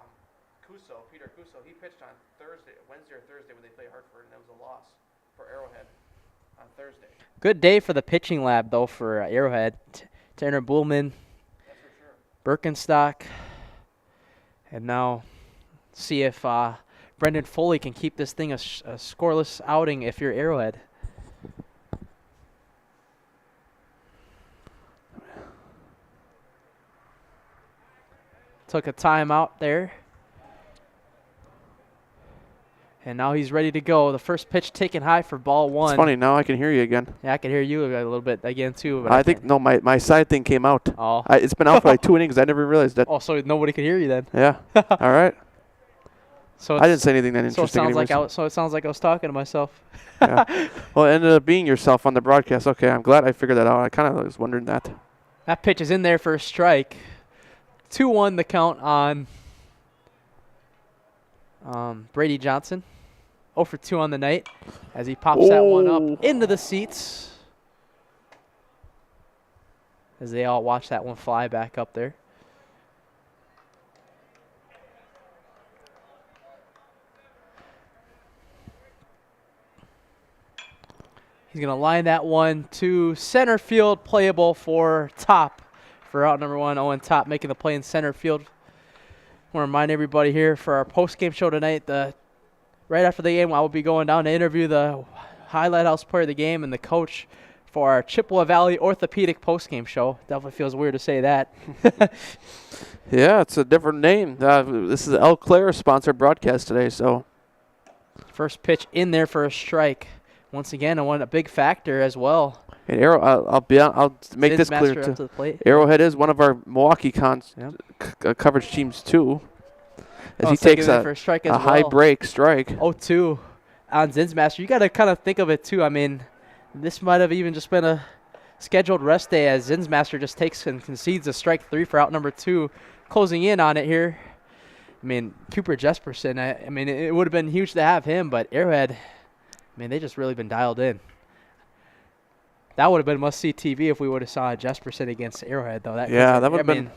Peter Cuso. He pitched on Wednesday or Thursday when they played Hartford, and it was a loss for Arrowhead on Thursday. Good day for the pitching lab, though, for Arrowhead. Tanner Buhlman, Birkenstock, and now see if Brendan Foley can keep this thing a scoreless outing if you're Arrowhead. took a timeout there. And now he's ready to go. The first pitch taken high for ball one. It's funny, now I can hear you again. Yeah, I can hear you a little bit again, too. But I think, no, my side thing came out. Oh. It's been out for like 2 innings. I never realized that. Oh, so nobody could hear you then. Yeah. All right. So I didn't say anything that interesting. So it sounds like I was talking to myself. Yeah. Well, it ended up being yourself on the broadcast. Okay, I'm glad I figured that out. I kind of was wondering that. That pitch is in there for a strike. 2-1 the count on Brady Johnson. 0 for 2 on the night as he pops that one up into the seats as they all watch that one fly back up there. He's going to line that one to center field, playable for Top for out number 1. Owen Top making the play in center field. I want to remind everybody here for our post-game show tonight, right after the game, I will be going down to interview the highlight house player of the game and the coach for our Chippewa Valley Orthopedic post-game show. Definitely feels weird to say that. Yeah, it's a different name. This is Eau Claire sponsored broadcast today, so. First pitch in there for a strike. Once again, a big factor as well. And I'll make this clear Up to the plate. Arrowhead is one of our Milwaukee coverage teams too. As he takes a high break strike. 0-2 on Zinsmaster. You got to kind of think of it too. I mean, this might have even just been a scheduled rest day as Zinsmaster just takes and concedes a strike 3 for out number 2. Closing in on it here. I mean, Cooper Jesperson, I mean, it would have been huge to have him, but Arrowhead, I mean, they just really been dialed in. That would have been must-see TV if we would have saw Jesperson against Arrowhead, though. That would have been.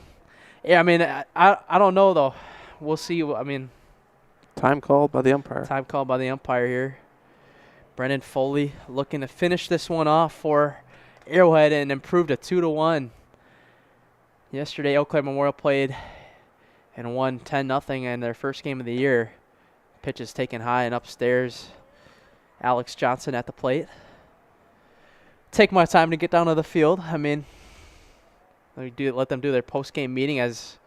Yeah, I mean, I don't know, though. We'll see. I mean. Time called by the umpire. Time called by the umpire here. Brendan Foley looking to finish this one off for Arrowhead and improve to 2-1. Yesterday, Eau Claire Memorial played and won 10-0 in their first game of the year. Pitch is taken high and upstairs. Alex Johnson at the plate. Take my time to get down to the field. I mean, let them do their post-game meeting as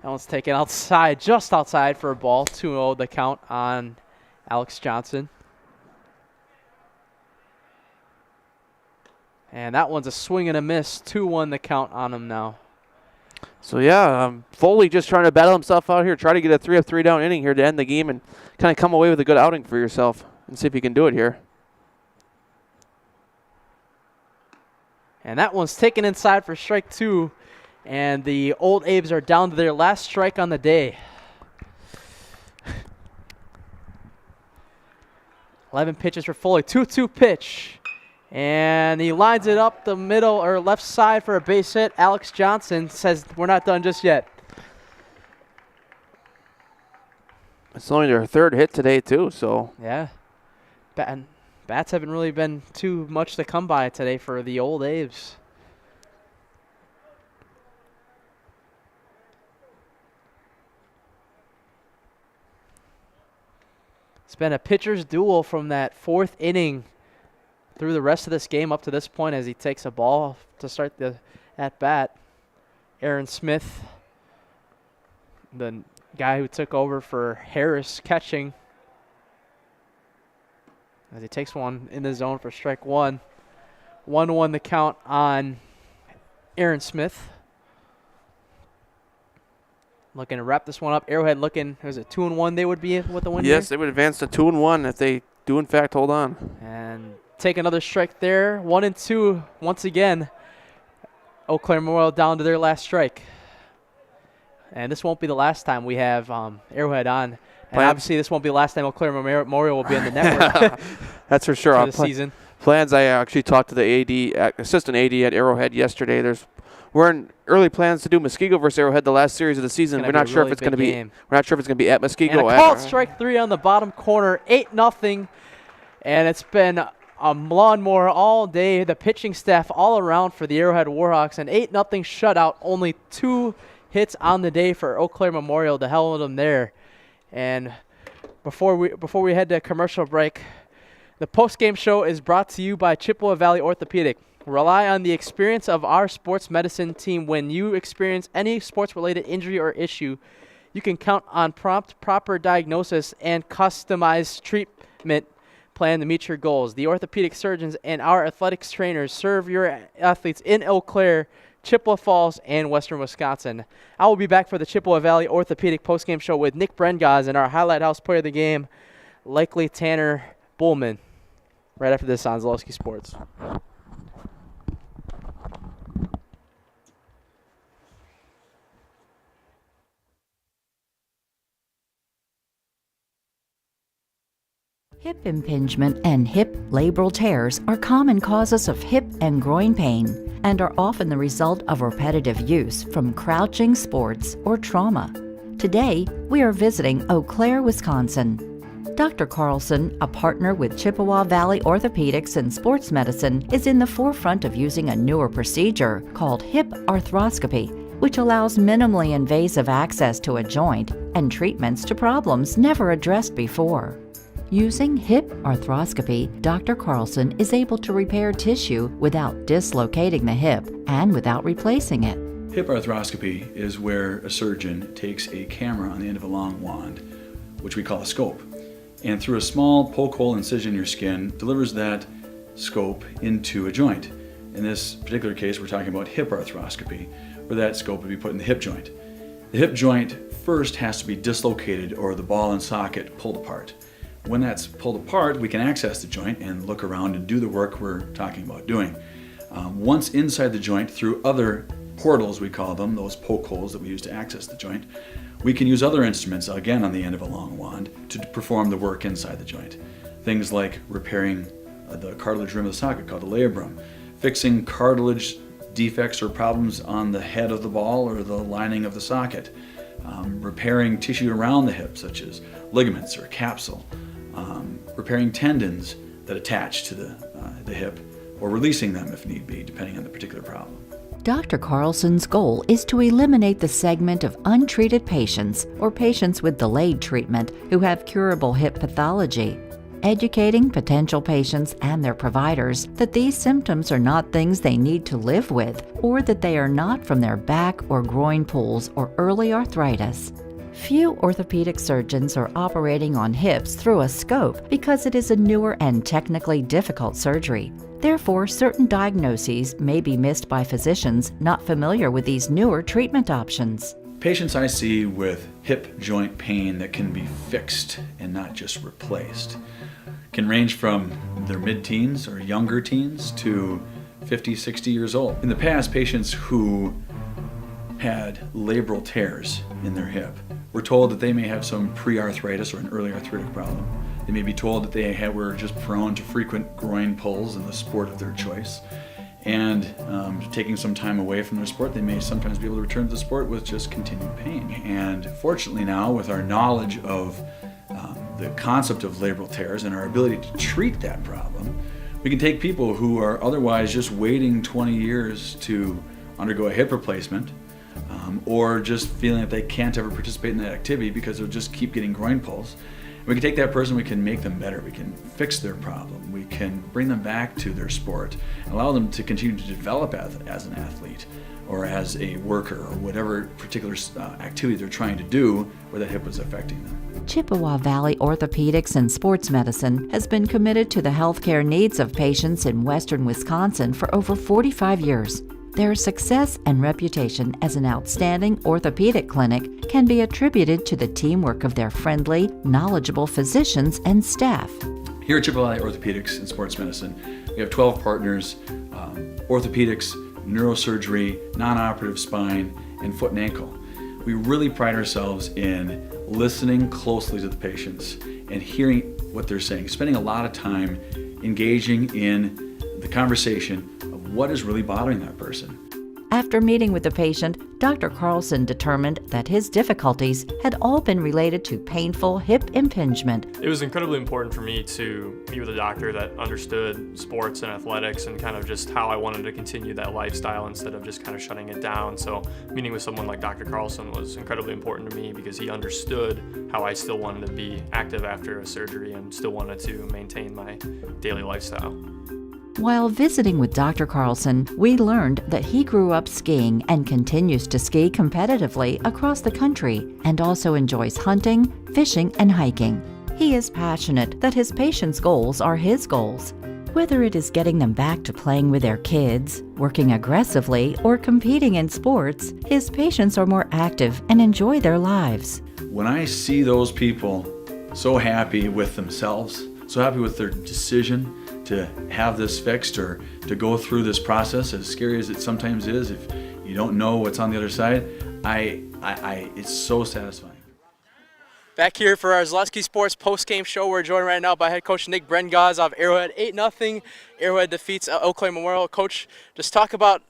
that one's taken outside, just outside for a ball. 2-0 the count on Alex Johnson. And that one's a swing and a miss. 2-1 the count on him now. So, yeah, Foley just trying to battle himself out here, try to get a 3 of 3 down inning here to end the game and kind of come away with a good outing for yourself and see if you can do it here. And that one's taken inside for strike 2. And the Old Abes are down to their last strike on the day. 11 pitches for Foley. 2-2 pitch. And he lines it up the middle or left side for a base hit. Alex Johnson says, we're not done just yet. It's only their 3rd hit today, too, so. Yeah. Bats haven't really been too much to come by today for the Old Abes. It's been a pitcher's duel from that 4th inning through the rest of this game up to this point as he takes a ball to start the at-bat. Aaron Smith, the guy who took over for Harris, catching as he takes one in the zone for strike 1. 1-1 the count on Aaron Smith. Looking to wrap this one up. Arrowhead looking, was it 2-1 they would be with the win? Yes, here? they would advance to 2-1 if they do, in fact, hold on. And take another strike there. 1-2 once again. Eau Claire Memorial down to their last strike. And this won't be the last time we have Arrowhead on. And obviously this won't be the last time Eau Claire Memorial will be in the network. That's for sure. For the season. Plans, I actually talked to the assistant AD at Arrowhead yesterday. We're in early plans to do Muskego versus Arrowhead the last series of the season. We're not sure if it's going to be. We're not sure if it's going to be at Muskego. And a called strike 3 on the bottom corner, 8-0, and it's been a lawnmower all day. The pitching staff all around for the Arrowhead Warhawks, an 8-0 shutout. Only 2 hits on the day for Eau Claire Memorial to hell with them there. And before we head to commercial break, the post-game show is brought to you by Chippewa Valley Orthopedic. Rely on the experience of our sports medicine team when you experience any sports-related injury or issue. You can count on prompt, proper diagnosis and customized treatment plan to meet your goals. The orthopedic surgeons and our athletics trainers serve your athletes in Eau Claire, Chippewa Falls, and Western Wisconsin. I will be back for the Chippewa Valley Orthopedic postgame show with Nick Brengaz and our Highlight House player of the game, likely Tanner Bullman, right after this on Zalewski Sports. Hip impingement and hip labral tears are common causes of hip and groin pain and are often the result of repetitive use from crouching sports or trauma. Today, we are visiting Eau Claire, Wisconsin. Dr. Carlson, a partner with Chippewa Valley Orthopedics and Sports Medicine, is in the forefront of using a newer procedure called hip arthroscopy, which allows minimally invasive access to a joint and treatments to problems never addressed before. Using hip arthroscopy, Dr. Carlson is able to repair tissue without dislocating the hip and without replacing it. Hip arthroscopy is where a surgeon takes a camera on the end of a long wand, which we call a scope, and through a small poke hole incision in your skin, delivers that scope into a joint. In this particular case, we're talking about hip arthroscopy, where that scope would be put in the hip joint. The hip joint first has to be dislocated or the ball and socket pulled apart. When that's pulled apart, we can access the joint and look around and do the work we're talking about doing. Once inside the joint, through other portals, we call them, those poke holes that we use to access the joint, we can use other instruments, again on the end of a long wand, to perform the work inside the joint. Things like repairing the cartilage rim of the socket, called the labrum, fixing cartilage defects or problems on the head of the ball or the lining of the socket, repairing tissue around the hip, such as ligaments or capsule, repairing tendons that attach to the hip, or releasing them if need be, depending on the particular problem. Dr. Carlson's goal is to eliminate the segment of untreated patients or patients with delayed treatment who have curable hip pathology, educating potential patients and their providers that these symptoms are not things they need to live with, or that they are not from their back or groin pulls or early arthritis. Few orthopedic surgeons are operating on hips through a scope because it is a newer and technically difficult surgery. Therefore, certain diagnoses may be missed by physicians not familiar with these newer treatment options. Patients I see with hip joint pain that can be fixed and not just replaced can range from their mid-teens or younger teens to 50, 60 years old. In the past, patients who had labral tears in their hip were told that they may have some pre-arthritis or an early arthritic problem. They may be told that they were just prone to frequent groin pulls in the sport of their choice. And taking some time away from their sport, they may sometimes be able to return to the sport with just continued pain. And fortunately now, with our knowledge of the concept of labral tears and our ability to treat that problem, we can take people who are otherwise just waiting 20 years to undergo a hip replacement, or just feeling that they can't ever participate in that activity because they'll just keep getting groin pulls. We can take that person, we can make them better, we can fix their problem, we can bring them back to their sport, and allow them to continue to develop as an athlete or as a worker or whatever particular activity they're trying to do where that hip was affecting them. Chippewa Valley Orthopedics and Sports Medicine has been committed to the healthcare needs of patients in western Wisconsin for over 45 years. Their success and reputation as an outstanding orthopedic clinic can be attributed to the teamwork of their friendly, knowledgeable physicians and staff. Here at Chippewa Valley Orthopedics and Sports Medicine, we have 12 partners, orthopedics, neurosurgery, non-operative spine, and foot and ankle. We really pride ourselves in listening closely to the patients and hearing what they're saying, spending a lot of time engaging in the conversation of what is really bothering that person. After meeting with the patient, Dr. Carlson determined that his difficulties had all been related to painful hip impingement. It was incredibly important for me to meet with a doctor that understood sports and athletics and kind of just how I wanted to continue that lifestyle instead of just kind of shutting it down. So meeting with someone like Dr. Carlson was incredibly important to me because he understood how I still wanted to be active after a surgery and still wanted to maintain my daily lifestyle. While visiting with Dr. Carlson, we learned that he grew up skiing and continues to ski competitively across the country and also enjoys hunting, fishing, and hiking. He is passionate that his patients' goals are his goals. Whether it is getting them back to playing with their kids, working aggressively, or competing in sports, his patients are more active and enjoy their lives. When I see those people so happy with themselves, so happy with their decision to have this fixed or to go through this process, as scary as it sometimes is, if you don't know what's on the other side, it's so satisfying. Back here for our Zaleski Sports post-game show, we're joined right now by head coach Nick Brengaz of Arrowhead. 8-0. Arrowhead defeats Eau Claire Memorial. Coach, just talk about,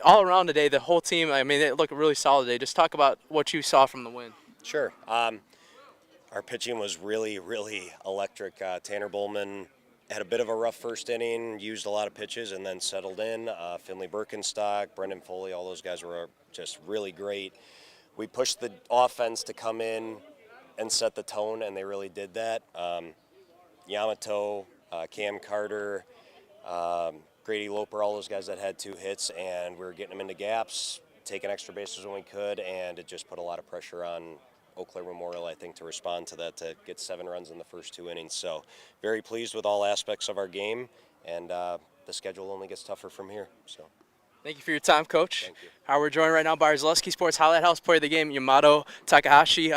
all around today, the whole team. I mean, it looked really solid today. Just talk about what you saw from the win. Sure. Our pitching was really, really electric. Tanner Bowman had a bit of a rough first inning, used a lot of pitches, and then settled in. Finley Birkenstock, Brendan Foley, all those guys were just really great. We pushed the offense to come in and set the tone, and they really did that. Yamato, Cam Carter, Grady Loper, all those guys that had 2 hits, and we were getting them into gaps, taking extra bases when we could, and it just put a lot of pressure on Eau Claire Memorial, I think, to respond to that, to get 7 runs in the first 2 innings. So very pleased with all aspects of our game, and the schedule only gets tougher from here. So. Thank you for your time, Coach. Thank you. We're joined right now by our Zaleski Sports Highlight House player of the game, Yamato Takahashi.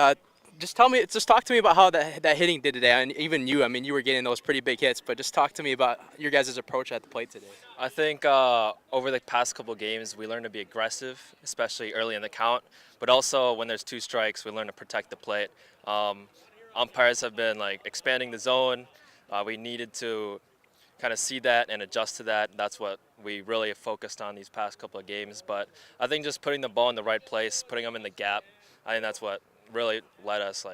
Just talk to me about how that hitting did today, and even you. I mean, you were getting those pretty big hits, but just talk to me about your guys' approach at the plate today. I think over the past couple games, we learned to be aggressive, especially early in the count, but also when there's 2 strikes, we learn to protect the plate. Umpires have been expanding the zone. We needed to kind of see that and adjust to that. That's what we really have focused on these past couple of games. But I think just putting the ball in the right place, putting them in the gap, I think that's what really let us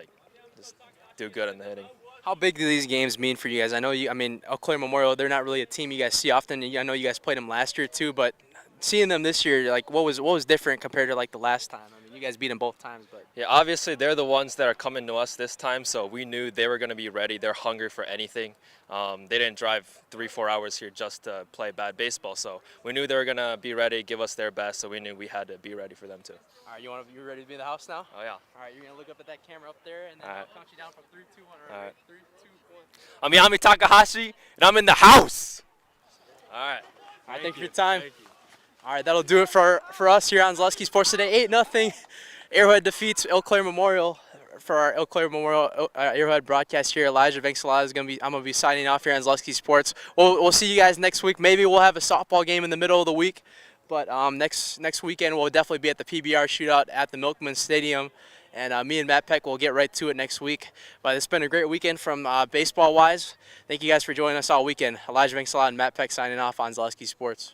just do good in the hitting. How big do these games mean for you guys? I know Eau Claire Memorial, they're not really a team you guys see often. I know you guys played them last year too, but seeing them this year, what was different compared to the last time? I mean, you guys beat them both times, but yeah, obviously they're the ones that are coming to us this time, so we knew they were going to be ready. They're hungry for anything. They didn't drive 3-4 hours here just to play bad baseball, so we knew they were going to be ready, give us their best, so we knew we had to be ready for them too. All right, you ready to be in the house now? Oh, yeah. All right, you're going to look up at that camera up there, and then I'll count you down from 3, 2, 1. All right. 3, 2, 1. I'm Yami Takahashi, and I'm in the house. All right. All right, thank you for your time. Thank you. All right, that'll do it for us here on Zaleski Sports today. 8-0. Arrowhead defeats Eau Claire Memorial. For our Eau Claire Memorial Arrowhead broadcast here, Elijah Venksalada I'm gonna be signing off here on Zaleski Sports. We'll see you guys next week. Maybe we'll have a softball game in the middle of the week, but next weekend we'll definitely be at the PBR shootout at the Milkman Stadium, and me and Matt Peck will get right to it next week. But it's been a great weekend from baseball wise. Thank you guys for joining us all weekend. Elijah Venksalada and Matt Peck signing off on Zaleski Sports.